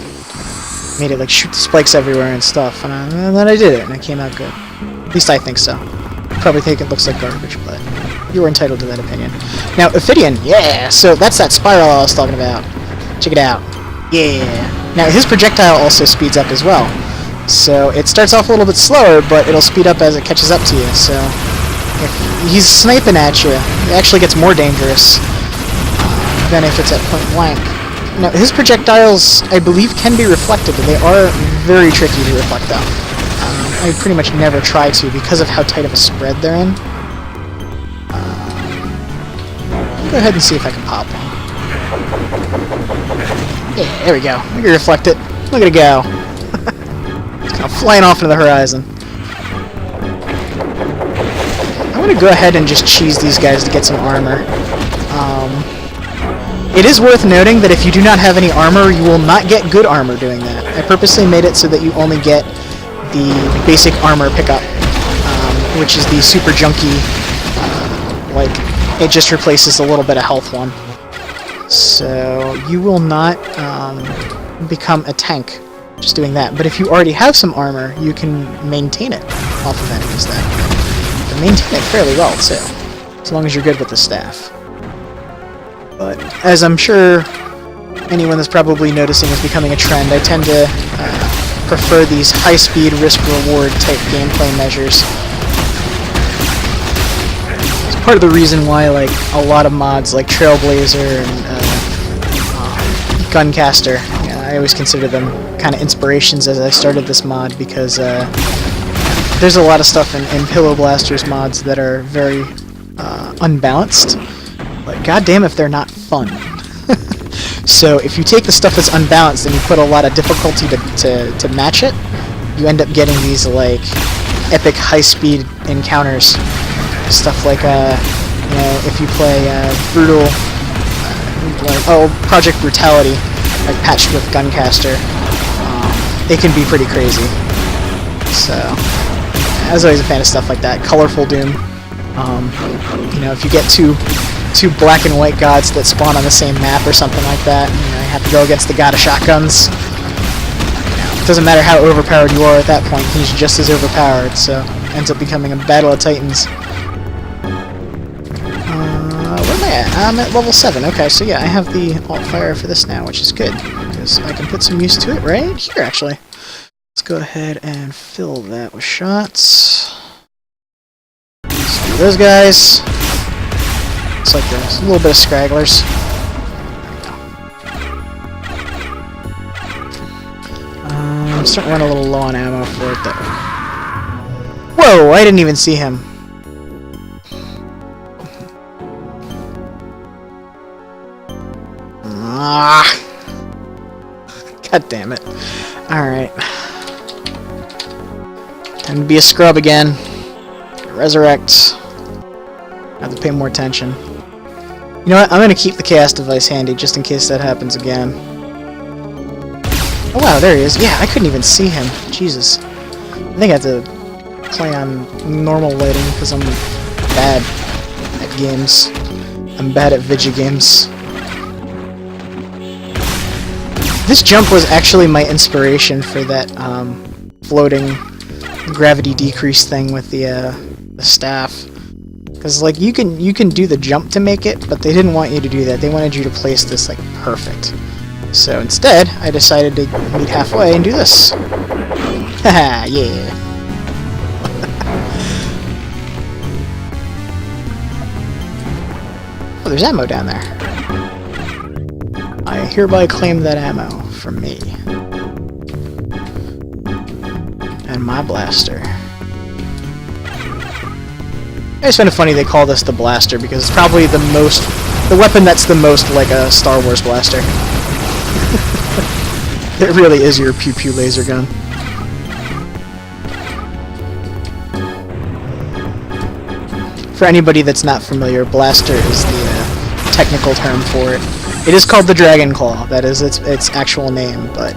made it like shoot the spikes everywhere and stuff, and then I did it, and it came out good. At least I think so. Probably think it looks like garbage, but you were entitled to that opinion. Now, Ophidian, yeah! So that's that spiral I was talking about. Check it out. Yeah! Now, his projectile also speeds up as well. So it starts off a little bit slower, but it'll speed up as it catches up to you, so if he's sniping at you, it actually gets more dangerous than if it's at point blank. Now, his projectiles, I believe, can be reflected, but they are very tricky to reflect, though. I pretty much never try to because of how tight of a spread they're in. Go ahead and see if I can pop one. Yeah, there we go. We can reflect it. Look at it go. It's kind of flying off into the horizon. I'm going to go ahead and just cheese these guys to get some armor. It is worth noting that if you do not have any armor, you will not get good armor doing that. I purposely made it so that you only get the basic armor pickup, which is the super junky, like, it just replaces a little bit of health one. So you will not become a tank just doing that. But if you already have some armor, you can maintain it off of enemies then. And maintain it fairly well, too, as long as you're good with the staff. But as I'm sure anyone that's probably noticing is becoming a trend, I tend to prefer these high-speed, risk-reward type gameplay measures. It's part of the reason why, like, a lot of mods like Trailblazer and Guncaster, I always consider them kind of inspirations as I started this mod, because there's a lot of stuff in Pillow Blaster's mods that are very unbalanced. But goddamn if they're not fun. So if you take the stuff that's unbalanced and you put a lot of difficulty to match it, you end up getting these like epic high-speed encounters. Stuff like you know, if you play Brutal, Project Brutality, like patched with Guncaster, it can be pretty crazy. So I was always a fan of stuff like that. Colorful Doom. You know, if you get two black and white gods that spawn on the same map or something like that, you know, you have to go against the god of shotguns. It doesn't matter how overpowered you are at that point, he's just as overpowered, so it ends up becoming a battle of titans. Where am I at? I'm at level 7. Okay, so yeah, I have the alt fire for this now, which is good, because I can put some use to it right here, actually. Let's go ahead and fill that with shots. Let's do those guys. Looks like there's a little bit of scragglers. I'm starting to run a little low on ammo for it, though. Whoa! I didn't even see him. God damn it. Alright. Time to be a scrub again. Resurrect. Have to pay more attention. You know what? I'm gonna keep the chaos device handy just in case that happens again. Oh wow, there he is. Yeah, I couldn't even see him. Jesus. I think I have to play on normal lighting because I'm bad at games. I'm bad at video games. This jump was actually my inspiration for that floating gravity decrease thing with the staff. Because, like, you can do the jump to make it, but they didn't want you to do that. They wanted you to place this, like, perfect. So instead, I decided to meet halfway and do this. Haha, yeah. Oh, there's ammo down there. I hereby claim that ammo from me. And my blaster. I just find it funny they call this the blaster, because it's probably the weapon that's the most like a Star Wars blaster. It really is your pew-pew laser gun. For anybody that's not familiar, blaster is the technical term for it. It is called the Dragon Claw, that is its actual name, but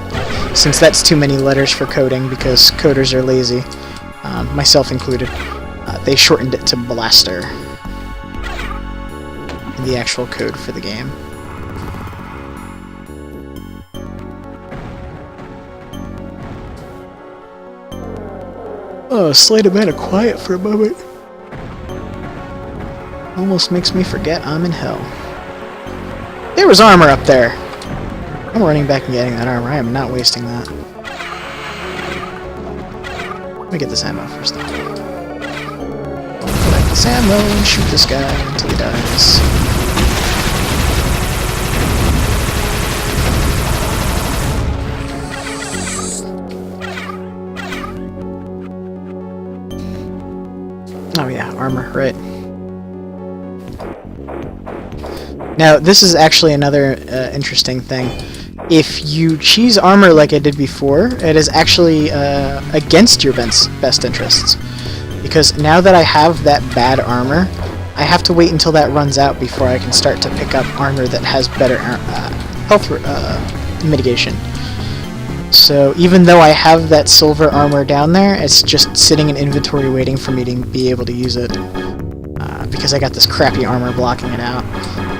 since that's too many letters for coding, because coders are lazy, myself included, they shortened it to blaster in the actual code for the game. Oh, slight amount of quiet for a moment. Almost makes me forget I'm in hell. There was armor up there! I'm running back and getting that armor. I am not wasting that. Let me get this ammo first, though. Collect this ammo and shoot this guy until he dies. Oh yeah, armor, right. Now, this is actually another interesting thing. If you choose armor like I did before, it is actually against your best interests. Because now that I have that bad armor, I have to wait until that runs out before I can start to pick up armor that has better health mitigation. So even though I have that silver armor down there, it's just sitting in inventory waiting for me to be able to use it. Because I got this crappy armor blocking it out.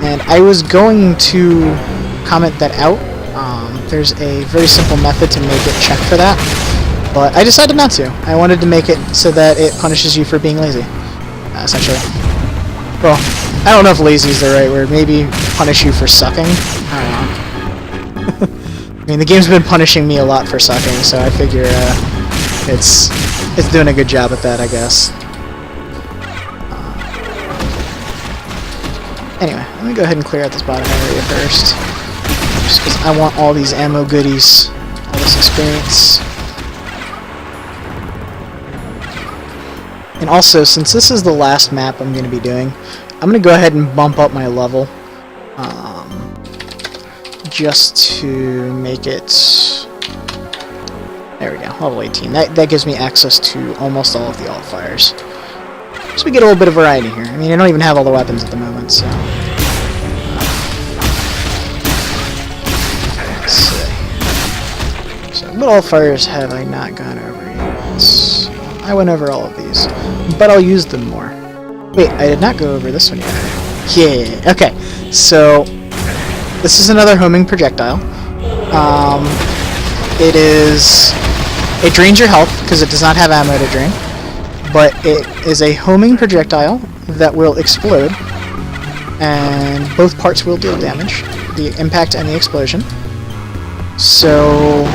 And I was going to comment that out. There's a very simple method to make it check for that, but I decided not to. I wanted to make it so that it punishes you for being lazy, essentially. Well, I don't know if lazy is the right word. Maybe punish you for sucking. I don't know. I mean, the game's been punishing me a lot for sucking, so I figure it's doing a good job at that, I guess. Anyway, let me go ahead and clear out this bottom area first. Just because I want all these ammo goodies, all this experience. And also, since this is the last map I'm going to be doing, I'm going to go ahead and bump up my level. Just to make it... There we go, level 18. That gives me access to almost all of the alt-fires. So we get a little bit of variety here. I mean, I don't even have all the weapons at the moment, so... Let's see. So, what alt-fires have I not gone over yet? I went over all of these, but I'll use them more. Wait, I did not go over this one yet. Yeah, okay. So, this is another homing projectile. It drains your health, because it does not have ammo to drain. But it is a homing projectile that will explode, and both parts will deal damage, the impact and the explosion. So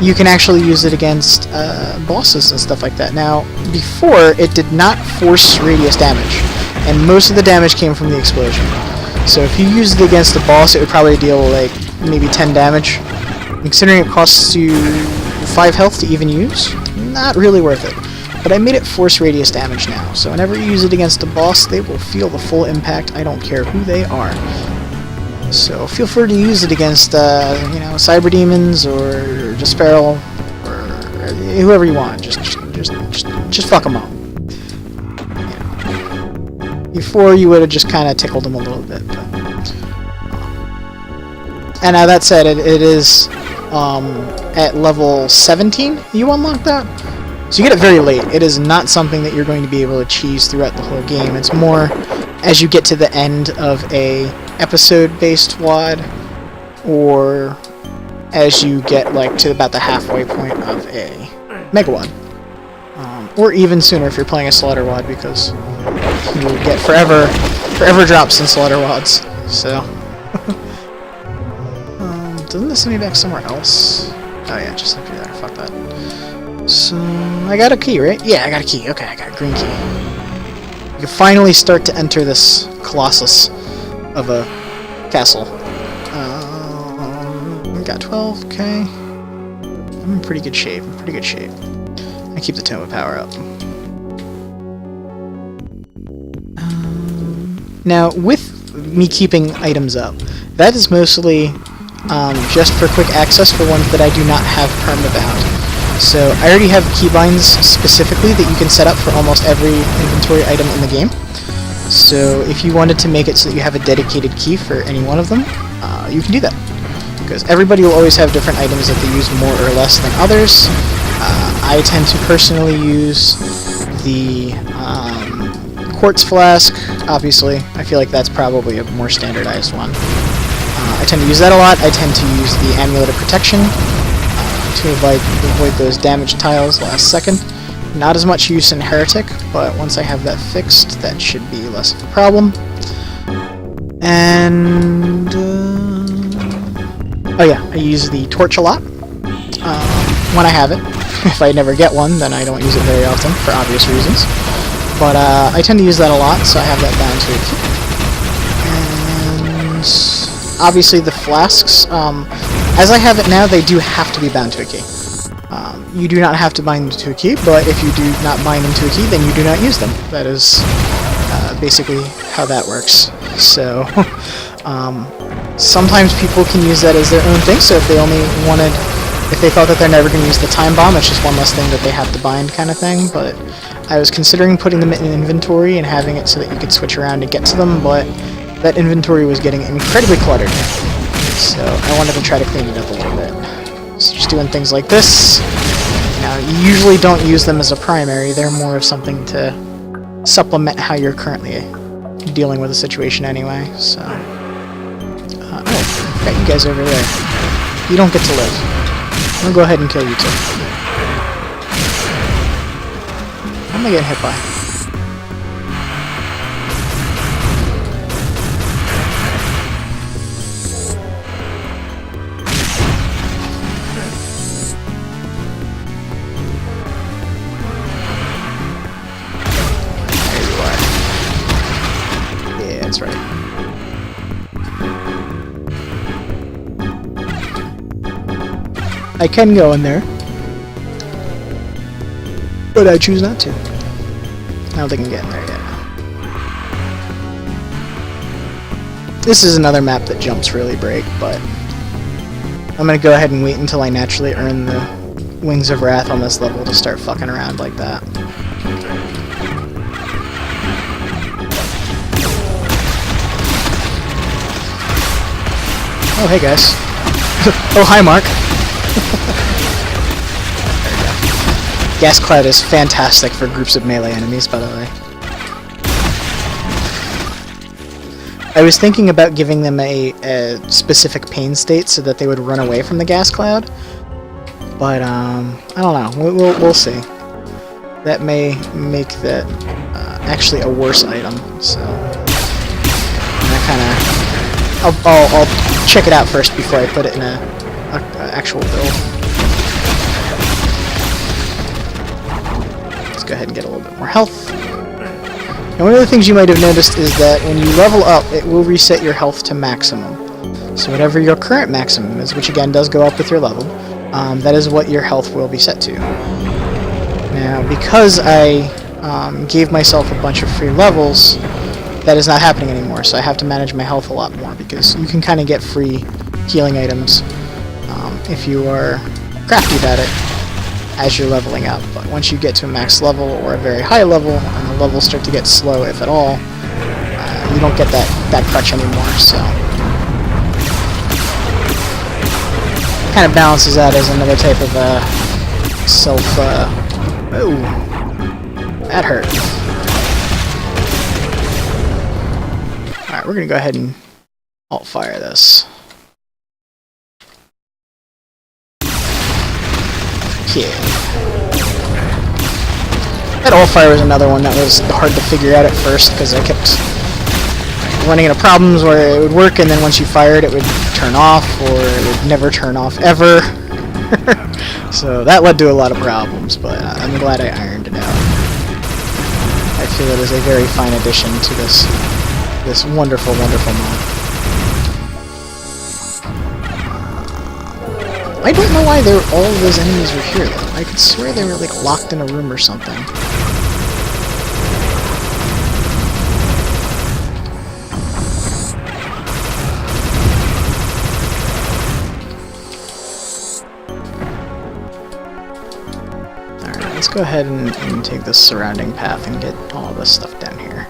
you can actually use it against bosses and stuff like that. Now, before, it did not force radius damage, and most of the damage came from the explosion. So if you used it against a boss, it would probably deal like maybe 10 damage. Considering it costs you 5 health to even use, not really worth it. But I made it force radius damage now, so whenever you use it against a boss, they will feel the full impact. I don't care who they are. So feel free to use it against, you know, cyber demons or just feral or whoever you want. Just fuck them up. You know. Before you would have just kind of tickled them a little bit. But, and now that said, it is at level 17 you unlock that. So you get it very late. It is not something that you're going to be able to cheese throughout the whole game. It's more as you get to the end of a episode-based WOD, or as you get like to about the halfway point of a Mega WOD. Or even sooner if you're playing a Slaughter WOD, because you will get forever drops in Slaughter WODs. So doesn't this send me back somewhere else? Oh yeah, just up there. Fuck that. So, I got a key, right? Yeah, I got a key. Okay, I got a green key. You can finally start to enter this colossus of a castle. We got 12, okay. I'm in pretty good shape. I keep the Tome of Power up. Now, with me keeping items up, that is mostly just for quick access for ones that I do not have permabound. So I already have keybinds specifically that you can set up for almost every inventory item in the game. So if you wanted to make it so that you have a dedicated key for any one of them, you can do that. Because everybody will always have different items that they use more or less than others. I tend to personally use the quartz flask, obviously. I feel like that's probably a more standardized one. I tend to use that a lot. I tend to use the Amulet of Protection to avoid those damage tiles last second. Not as much use in Heretic, but once I have that fixed, that should be less of a problem. And... oh yeah, I use the torch a lot when I have it. If I never get one, then I don't use it very often, for obvious reasons. But I tend to use that a lot, so I have that bound to a key. And obviously the flasks, as I have it now, they do have to be bound to a key. You do not have to bind them to a key, but if you do not bind them to a key, then you do not use them. That is basically how that works. So, sometimes people can use that as their own thing, so if they thought that they're never going to use the time bomb, it's just one less thing that they have to bind kind of thing, but I was considering putting them in inventory and having it so that you could switch around to get to them, but that inventory was getting incredibly cluttered. So I wanted to try to clean it up a little bit. So just doing things like this. Now, you usually don't use them as a primary, they're more of something to supplement how you're currently dealing with a situation anyway, so... oh, got you guys over there. You don't get to live. I'm gonna go ahead and kill you two. What am I getting hit by? There you are. Yeah, that's right. I can go in there, but I choose not to. I don't think I can get in there yet. This is another map that jumps really break, but I'm gonna go ahead and wait until I naturally earn the Wings of Wrath on this level to start fucking around like that. Oh, hey guys. Oh, hi, Mark. Gas Cloud is fantastic for groups of melee enemies, by the way. I was thinking about giving them a specific pain state so that they would run away from the Gas Cloud, but I don't know. We'll see. That may make that actually a worse item. So I kind of I'll check it out first before I put it in a actual build. Let's go ahead and get a little bit more health. Now, one of the things you might have noticed is that when you level up, it will reset your health to maximum. So whatever your current maximum is, which again does go up with your level, that is what your health will be set to. Now, because I gave myself a bunch of free levels, that is not happening anymore, so I have to manage my health a lot more, because you can kind of get free healing items if you are crafty about it as you're leveling up. But once you get to a max level or a very high level, and the levels start to get slow, if at all, you don't get that crutch anymore, so... kind of balances out as another type of self... oh! That hurt. Alright, we're gonna go ahead and alt-fire this. Yeah. That alt-fire was another one that was hard to figure out at first, because I kept running into problems where it would work, and then once you fired it would turn off, or it would never turn off ever. So that led to a lot of problems, but I'm glad I ironed it out. I feel it is a very fine addition to this wonderful, wonderful mod. I don't know why all of those enemies were here, though. I could swear they were, like, locked in a room or something. Alright, let's go ahead and take this surrounding path and get all this stuff down here.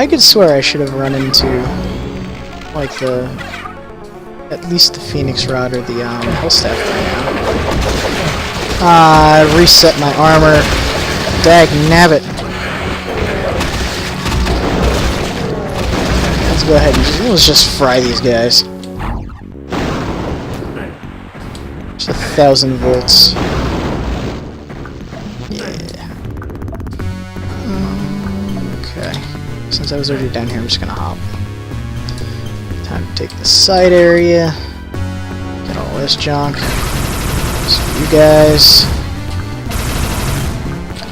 I could swear I should have run into, like, at least the Phoenix Rod or the Hellstaff by now. Reset my armor. Dag nabbit. Let's go ahead and let's just fry these guys. Just 1,000 volts. Yeah. Okay. Since I was already down here, I'm just gonna hop. Time to take the side area. Get all this junk. So you guys.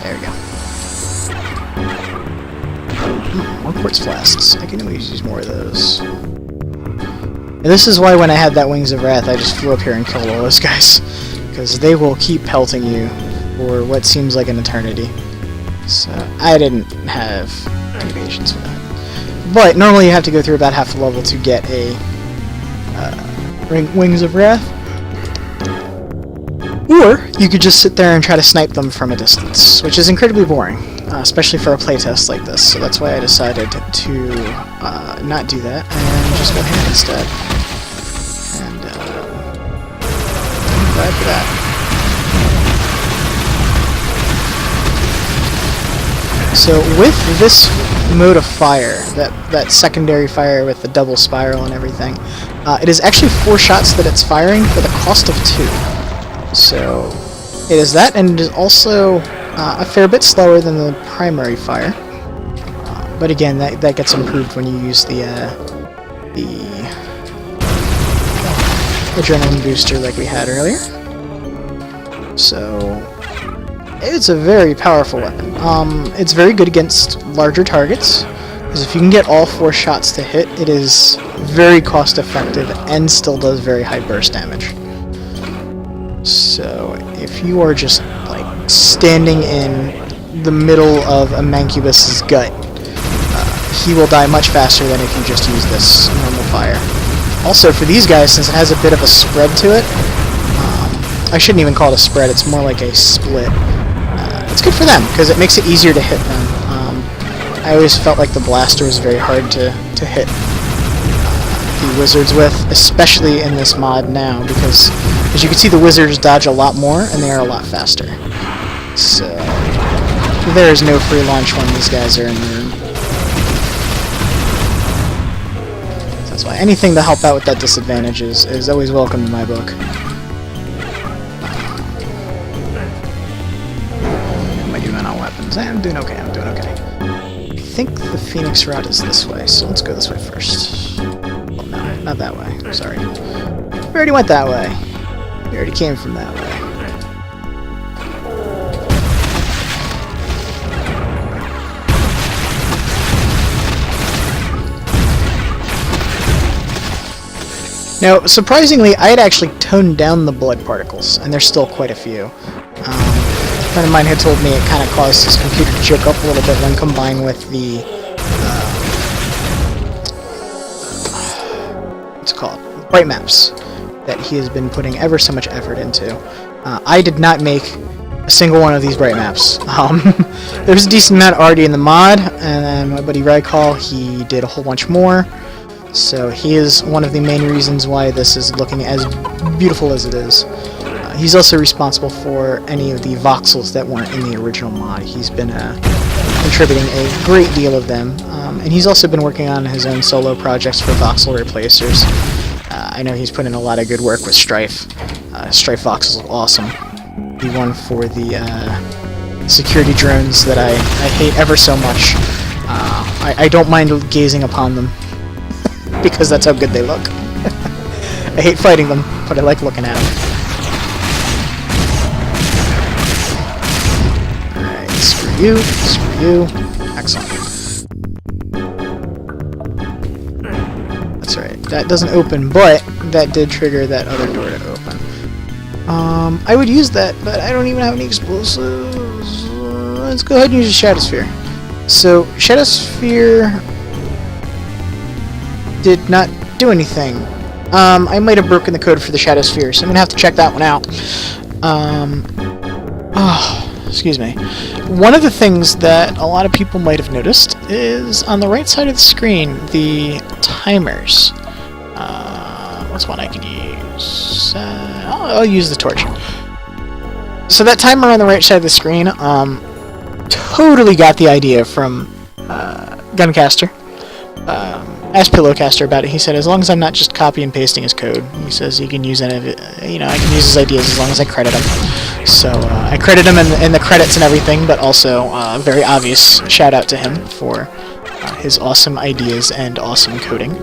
There we go. More quartz flasks. I can always use more of those. And this is why when I had that Wings of Wrath, I just flew up here and killed all those guys. Because they will keep pelting you for what seems like an eternity. So I didn't have any patience for that. But normally you have to go through about half a level to get a Wings of Wrath. Or you could just sit there and try to snipe them from a distance, which is incredibly boring, especially for a playtest like this. So that's why I decided to not do that and just go hand instead. And I'm glad for that. So with this mode of fire, that secondary fire with the double spiral and everything, it is actually 4 shots that it's firing for the cost of 2. So it is that, and it is also a fair bit slower than the primary fire. But again, that gets improved when you use the adrenaline booster like we had earlier. So it's a very powerful weapon. It's very good against larger targets, because if you can get all 4 shots to hit, it is very cost effective and still does very high burst damage. So if you are just like standing in the middle of a Mancubus's gut, he will die much faster than if you just use this normal fire. Also, for these guys, since it has a bit of a spread to it, I shouldn't even call it a spread, it's more like a split. It's good for them, because it makes it easier to hit them. I always felt like the blaster was very hard to hit the wizards with, especially in this mod now, because as you can see, the wizards dodge a lot more, and they are a lot faster. So there is no free launch when these guys are in the room. So that's why anything to help out with that disadvantage is always welcome in my book. How am I doing on weapons? I'm doing okay, I'm doing okay. I think the Phoenix Rod is this way, so let's go this way first. Oh, no, not that way. I'm sorry. We already went that way. We already came from that way. Now, surprisingly, I had actually toned down the blood particles, and there's still quite a few. A friend of mine had told me it kind of caused his computer to choke up a little bit when combined with the what's it called? Bright maps that he has been putting ever so much effort into. I did not make a single one of these bright maps. There's a decent amount already in the mod, and then my buddy Rykal, he did a whole bunch more. So he is one of the main reasons why this is looking as beautiful as it is. He's also responsible for any of the voxels that weren't in the original mod. He's been contributing a great deal of them, and he's also been working on his own solo projects for voxel replacers. I know he's put in a lot of good work with Strife. Strife voxels look awesome. The one for the security drones that I hate ever so much. I don't mind gazing upon them, because that's how good they look. I hate fighting them, but I like looking at them. Alright, screw you, screw you. Excellent. That's right, that doesn't open, but that did trigger that other door to open. I would use that, but I don't even have any explosives. Let's go ahead and use a Shadow Sphere. So, Shadow Sphere did not do anything. I might have broken the code for the Shadow Sphere, so I'm gonna have to check that one out. excuse me. One of the things that a lot of people might have noticed is on the right side of the screen, the timers. What's one I can use? I'll use the torch. So that timer on the right side of the screen, totally got the idea from Guncaster. Asked Pillowcaster about it. He said, as long as I'm not just copy and pasting his code, he says he can use any of it. I can use his ideas as long as I credit him. So I credit him in the credits and everything, but also very obvious shout out to him for his awesome ideas and awesome coding.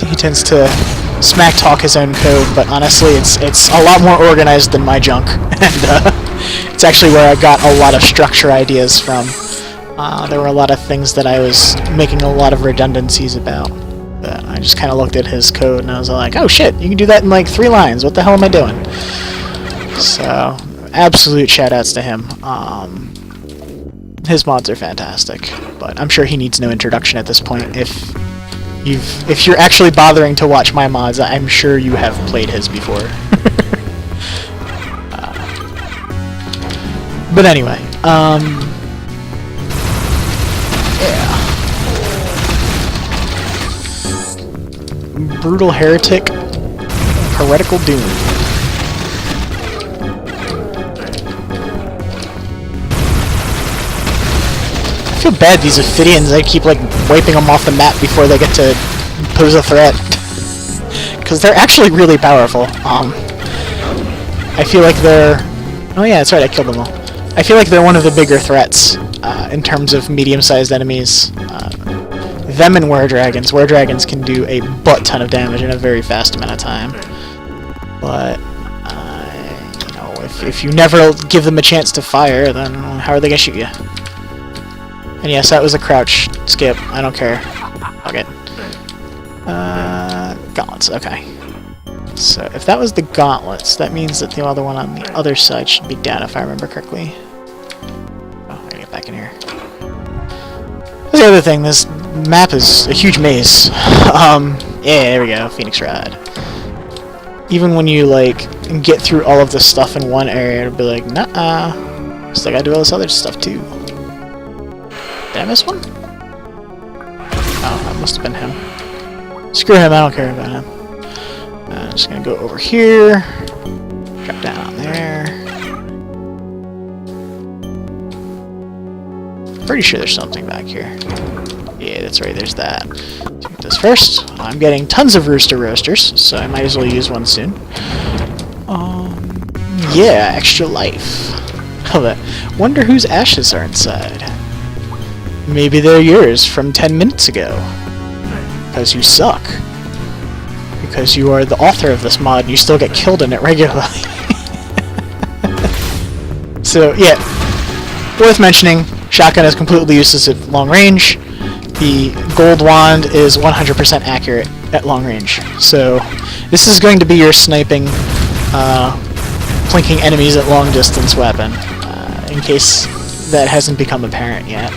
He tends to smack talk his own code, but honestly, it's a lot more organized than my junk, and it's actually where I got a lot of structure ideas from. There were a lot of things that I was making a lot of redundancies about. But I just kind of looked at his code and I was like, oh shit, you can do that in like 3 lines. What the hell am I doing? So, absolute shoutouts to him. His mods are fantastic, but I'm sure he needs no introduction at this point. If you're actually bothering to watch my mods, I'm sure you have played his before. But anyway, yeah. Brutal Heretic Heretical Doom. I feel bad these Ophidians, I keep like wiping them off the map before they get to pose a threat. Because they're actually really powerful. I feel like they're... Oh yeah, that's right, I killed them all. I feel like they're one of the bigger threats in terms of medium-sized enemies. Them and were-dragons. Were-dragons can do a butt-ton of damage in a very fast amount of time. But, if you never give them a chance to fire, then how are they gonna shoot you? And yes, that was a crouch skip. I don't care. Fuck it. Gauntlets, okay. So, if that was the gauntlets, that means that the other one on the other side should be down, if I remember correctly. Oh, I gotta get back in here. That's the other thing, this map is a huge maze. Yeah, there we go, Phoenix Rod. Even when you, like, get through all of this stuff in one area, it'll be like, nah-uh. Still gotta do all this other stuff, too. Did I miss one? Oh, that must have been him. Screw him, I don't care about him. I'm just gonna go over here. Drop down on there. Pretty sure there's something back here. Yeah, that's right, there's that. Do this first. I'm getting tons of rooster roasters, so I might as well use one soon. Yeah, extra life. Wonder whose ashes are inside. Maybe they're yours from 10 minutes ago. Because you suck. Because you are the author of this mod and you still get killed in it regularly. So, yeah. Worth mentioning, shotgun is completely useless at long range. The gold wand is 100% accurate at long range. So, this is going to be your sniping, plinking enemies at long distance weapon. In case that hasn't become apparent yet.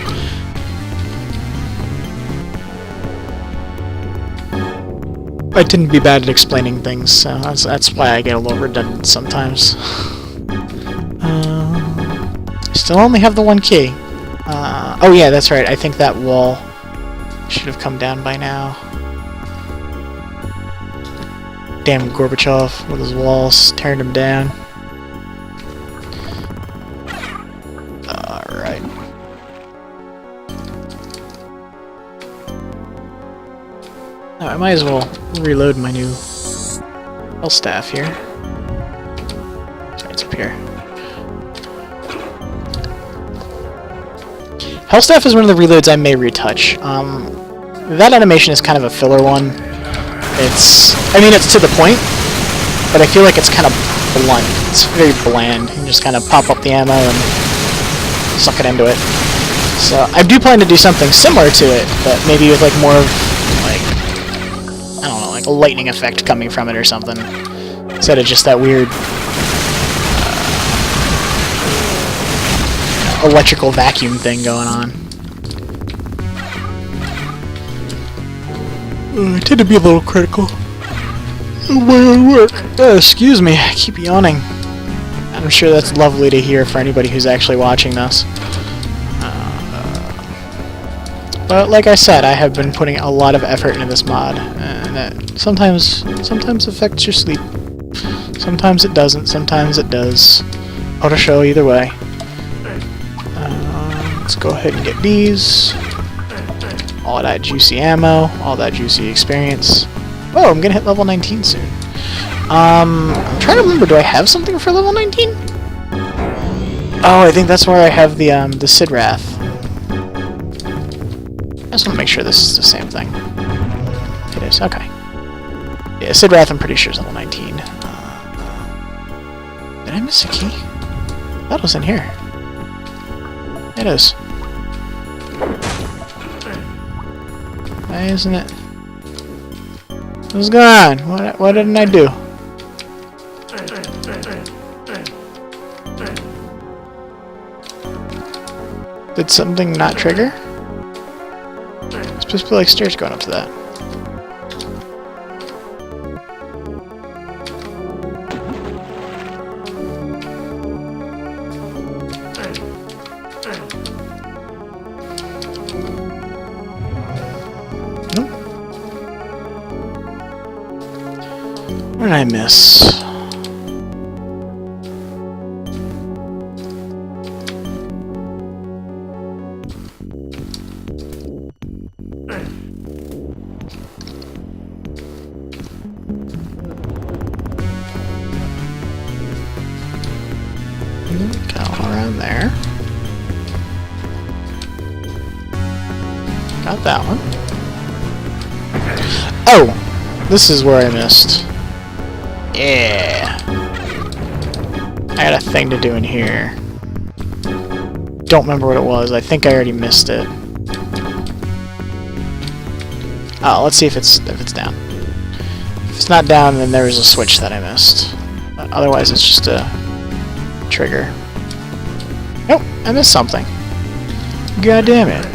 I tend to be bad at explaining things, so that's why I get a little redundant sometimes. I still only have the one key. Oh yeah, that's right, I think that wall should have come down by now. Damn Gorbachev with his walls, tearing them down. Alright. Oh, I might as well reload my new health staff here. Sorry, it's up here. Health staff is one of the reloads I may retouch. That animation is kind of a filler one. It's to the point, but I feel like it's kind of blunt. It's very bland. You can just kind of pop up the ammo and suck it into it. So I do plan to do something similar to it, but maybe with like more of like, I don't know, like a lightning effect coming from it or something, instead of just that weird electrical vacuum thing going on. I tend to be a little critical of my own work. Excuse me, I keep yawning. I'm sure that's lovely to hear for anybody who's actually watching this. But like I said, I have been putting a lot of effort into this mod, and that sometimes affects your sleep. Sometimes it doesn't, sometimes it does. Auto show either way. Let's go ahead and get these. All that juicy ammo, all that juicy experience. Oh, I'm gonna hit level 19 soon. I'm trying to remember, do I have something for level 19? Oh, I think that's where I have the Sid Wrath. I just want to make sure this is the same thing. It is, okay. Yeah, Sid Wrath I'm pretty sure is level 19. Did I miss a key? That was in here. It is. Why isn't it? What's going on? What didn't I do? Did something not trigger? It's supposed to be like stairs going up to that. Nope. What did I miss? Go around there. Got that one. Oh! This is where I missed. Yeah! I got a thing to do in here. Don't remember what it was. I think I already missed it. Oh, let's see if it's down. If it's not down, then there was a switch that I missed. But otherwise, it's just a trigger. Nope, I missed something. God damn it.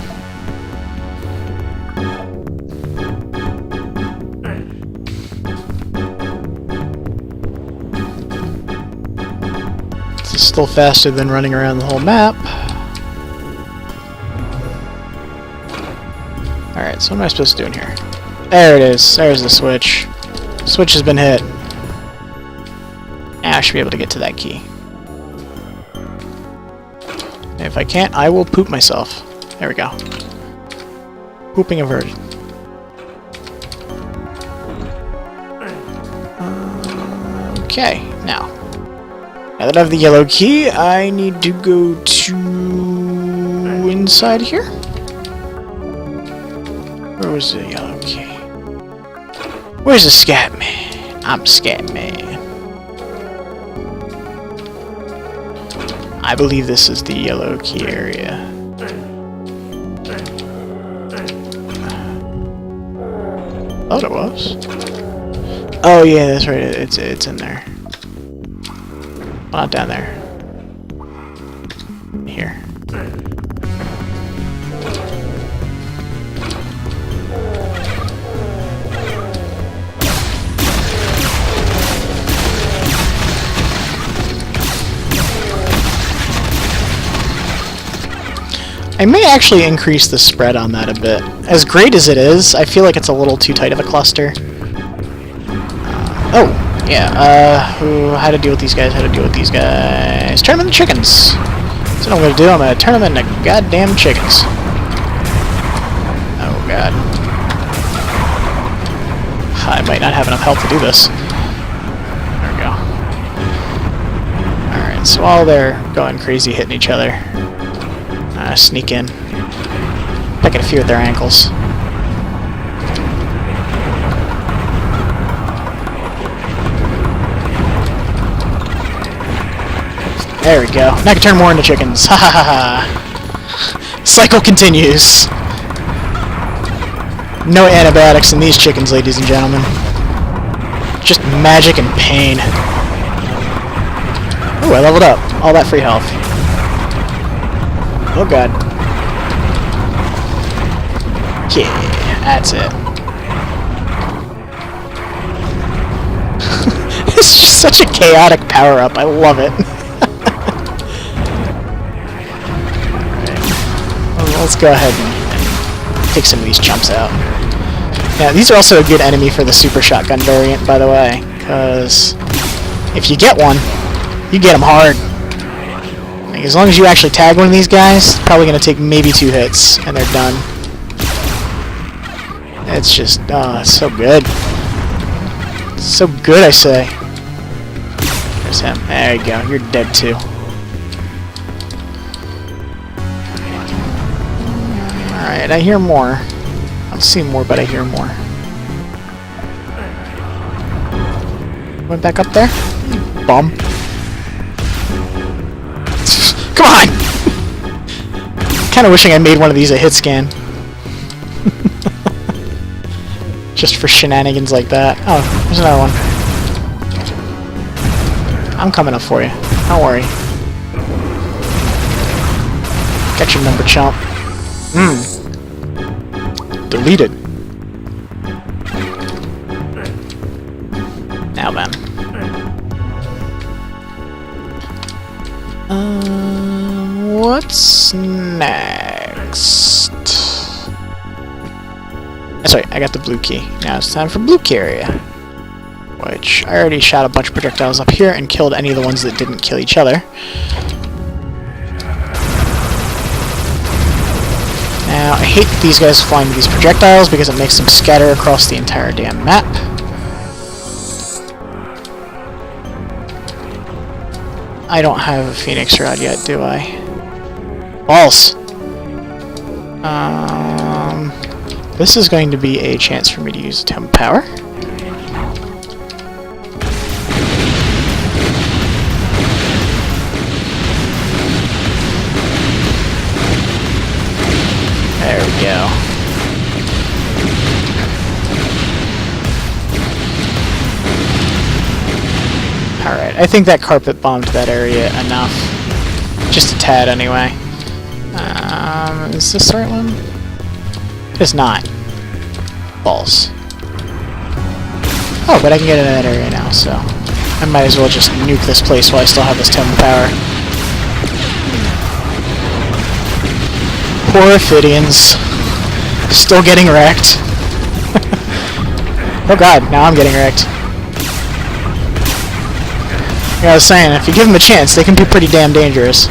This is still faster than running around the whole map. Alright, so what am I supposed to do in here? There it is. There's the switch. Switch has been hit. Now I should be able to get to that key. And if I can't, I will poop myself. There we go. Pooping averted. Okay, now that I have the yellow key, I need to go to inside here. Where was the yellow key? Where's the scat man? I'm scat man. I believe this is the yellow key area. Thought it was. Oh yeah, that's right. It's in there. Well, not down there. Here. I may actually increase the spread on that a bit. As great as it is, I feel like it's a little too tight of a cluster. Oh, yeah, how to deal with these guys, Turn them into chickens! That's what I'm gonna do, I'm gonna turn them into goddamn chickens. Oh god. I might not have enough health to do this. There we go. Alright, so while they're going crazy hitting each other, sneak in. Pick at a few at their ankles. There we go. Now I can turn more into chickens. Ha ha ha ha. Cycle continues. No antibiotics in these chickens, ladies and gentlemen. Just magic and pain. Ooh, I leveled up. All that free health. Oh god. Yeah, that's it. It's just such a chaotic power-up. I love it. let's go ahead and take some of these chumps out. Yeah, these are also a good enemy for the super shotgun variant, by the way, because if you get one, you get them hard. Like, as long as you actually tag one of these guys, it's probably going to take maybe 2 hits, and they're done. It's just, oh, it's so good. It's so good, I say. There's him. There you go. You're dead, too. Alright, I hear more. I don't see more, but I hear more. Went back up there? Bum. Come on! Kinda wishing I made one of these a hit scan. Just for shenanigans like that. Oh, there's another one. I'm coming up for you. Don't worry. Got your number, chump. Deleted. Now then. What's next? Sorry, I got the blue key. Now it's time for blue key area. Which, I already shot a bunch of projectiles up here and killed any of the ones that didn't kill each other. Now, I hate that these guys fly into these projectiles because it makes them scatter across the entire damn map. I don't have a Phoenix Rod yet, do I? Balls! This is going to be a chance for me to use Temp Power. There we go. Alright, I think that carpet bombed that area enough. Just a tad, anyway. Is this the right one? It's not. Balls. Oh, but I can get into that area now, so I might as well just nuke this place while I still have this Temp Power. Poor Ophidians. Still getting wrecked. Oh god, now I'm getting wrecked. Like I was saying, if you give them a chance, they can be pretty damn dangerous.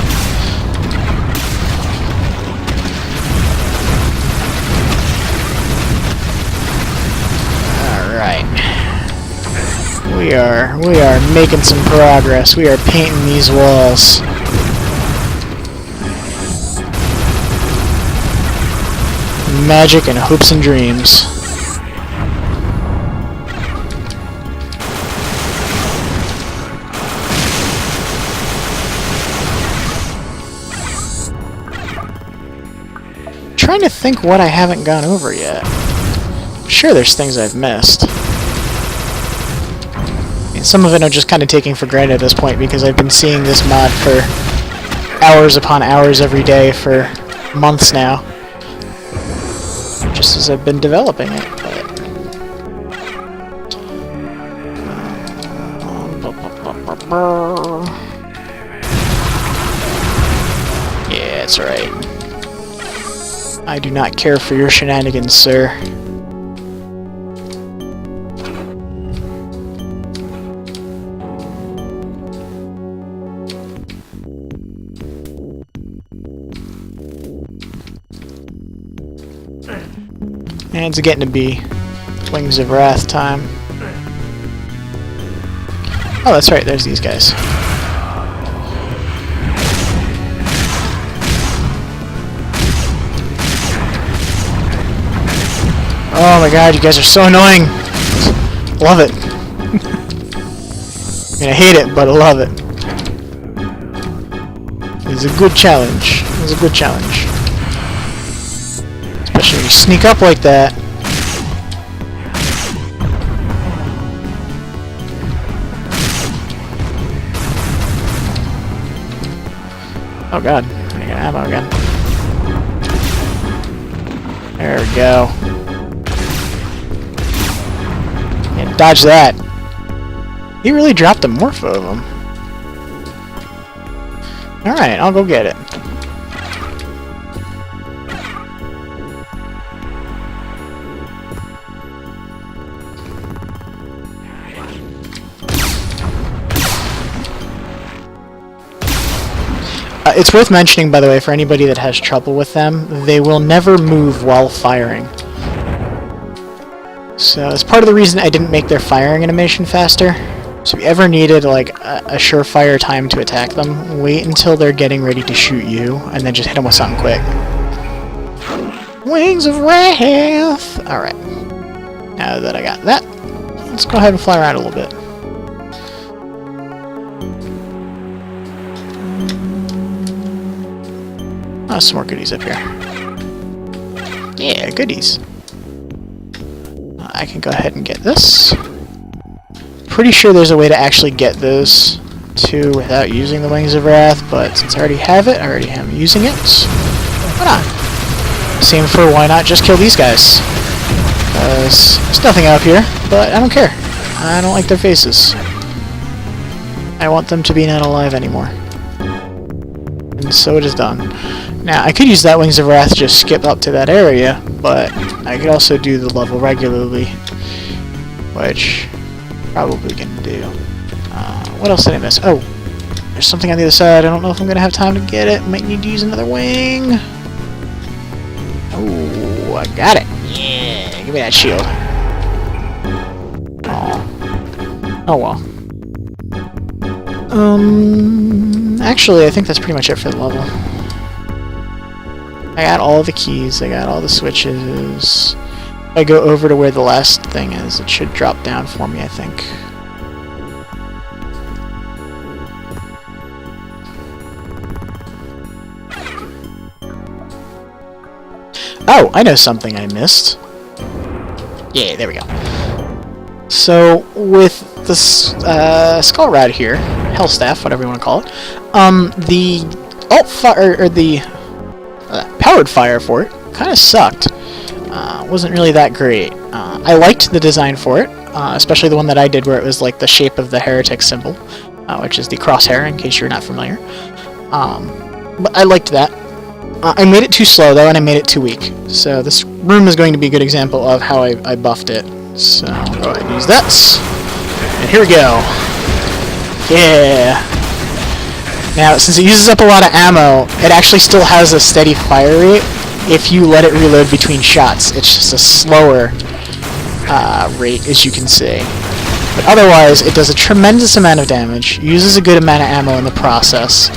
We are making some progress. We are painting these walls. Magic and hopes and dreams. I'm trying to think what I haven't gone over yet. I'm sure there's things I've missed. Some of it I'm just kind of taking for granted at this point because I've been seeing this mod for hours upon hours every day for months now. Just as I've been developing it. Yeah, it's alright. I do not care for your shenanigans, sir. And it's getting to be Wings of Wrath time. Oh, that's right, there's these guys. Oh my god, you guys are so annoying! Love it. I mean, I hate it, but I love it. It's a good challenge. It's a good challenge. Especially when you sneak up like that. Oh god, I got ammo again. There we go. Yeah, dodge that. He really dropped a morpho of them. Alright, I'll go get it. It's worth mentioning, by the way, for anybody that has trouble with them, they will never move while firing. So it's part of the reason I didn't make their firing animation faster. So if you ever needed like a surefire time to attack them, wait until they're getting ready to shoot you, and then just hit them with something quick. Wings of Wrath! Alright. Now that I got that, let's go ahead and fly around a little bit. Oh, some more goodies up here. Yeah, goodies. I can go ahead and get this. Pretty sure there's a way to actually get those too without using the Wings of Wrath, but since I already have it, I already am using it. Why not? Same for why not just kill these guys? Because there's nothing out here, but I don't care. I don't like their faces. I want them to be not alive anymore. And so it is done. Now, I could use that Wings of Wrath, just skip up to that area, but I could also do the level regularly, which probably gonna do. What else did I miss? Oh, there's something on the other side. I don't know if I'm gonna have time to get it. Might need to use another wing. Oh, I got it. Yeah, give me that shield. Oh well. Actually, I think that's pretty much it for the level. I got all the keys, I got all the switches. If I go over to where the last thing is, it should drop down for me, I think. Oh, I know something I missed. Yeah, there we go. So, with the Skull Rod here, Hellstaff, whatever you want to call it, the alt fire, or the powered fire for it kind of sucked. Wasn't really that great. I liked the design for it, especially the one that I did where it was like the shape of the heretic symbol, which is the crosshair, in case you're not familiar. But I liked that. I made it too slow, though, and I made it too weak. So this room is going to be a good example of how I buffed it. So I'll go ahead and use that. And here we go. Yeah! Now, since it uses up a lot of ammo, it actually still has a steady fire rate if you let it reload between shots. It's just a slower rate, as you can see. But otherwise, it does a tremendous amount of damage, uses a good amount of ammo in the process,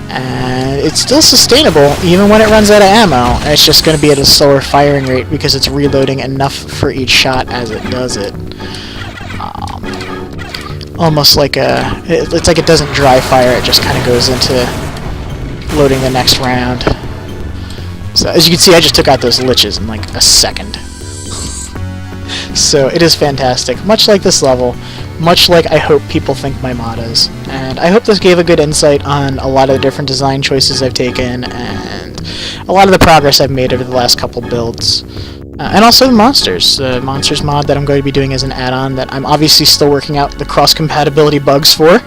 and it's still sustainable even when it runs out of ammo. It's just going to be at a slower firing rate because it's reloading enough for each shot as it does it. Almost like it's like it doesn't dry fire, it just kind of goes into loading the next round. So as you can see, I just took out those liches in like a second. So it is fantastic, much like this level, much like I hope people think my mod is. And I hope this gave a good insight on a lot of the different design choices I've taken, and a lot of the progress I've made over the last couple builds. And also the monsters. The monsters mod that I'm going to be doing as an add-on that I'm obviously still working out the cross-compatibility bugs for.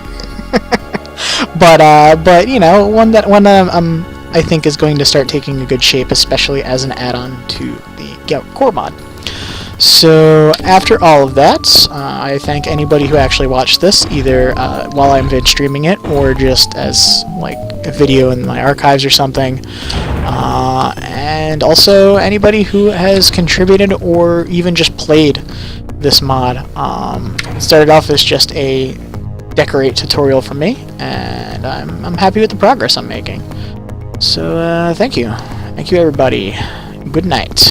but you know, one that I think is going to start taking a good shape, especially as an add-on to the core mod. So after all of that, I thank anybody who actually watched this, either while I'm vid streaming it or just as like a video in my archives or something. And also anybody who has contributed or even just played this mod. It started off as just a decorate tutorial for me, and I'm happy with the progress I'm making. So thank you everybody. Good night.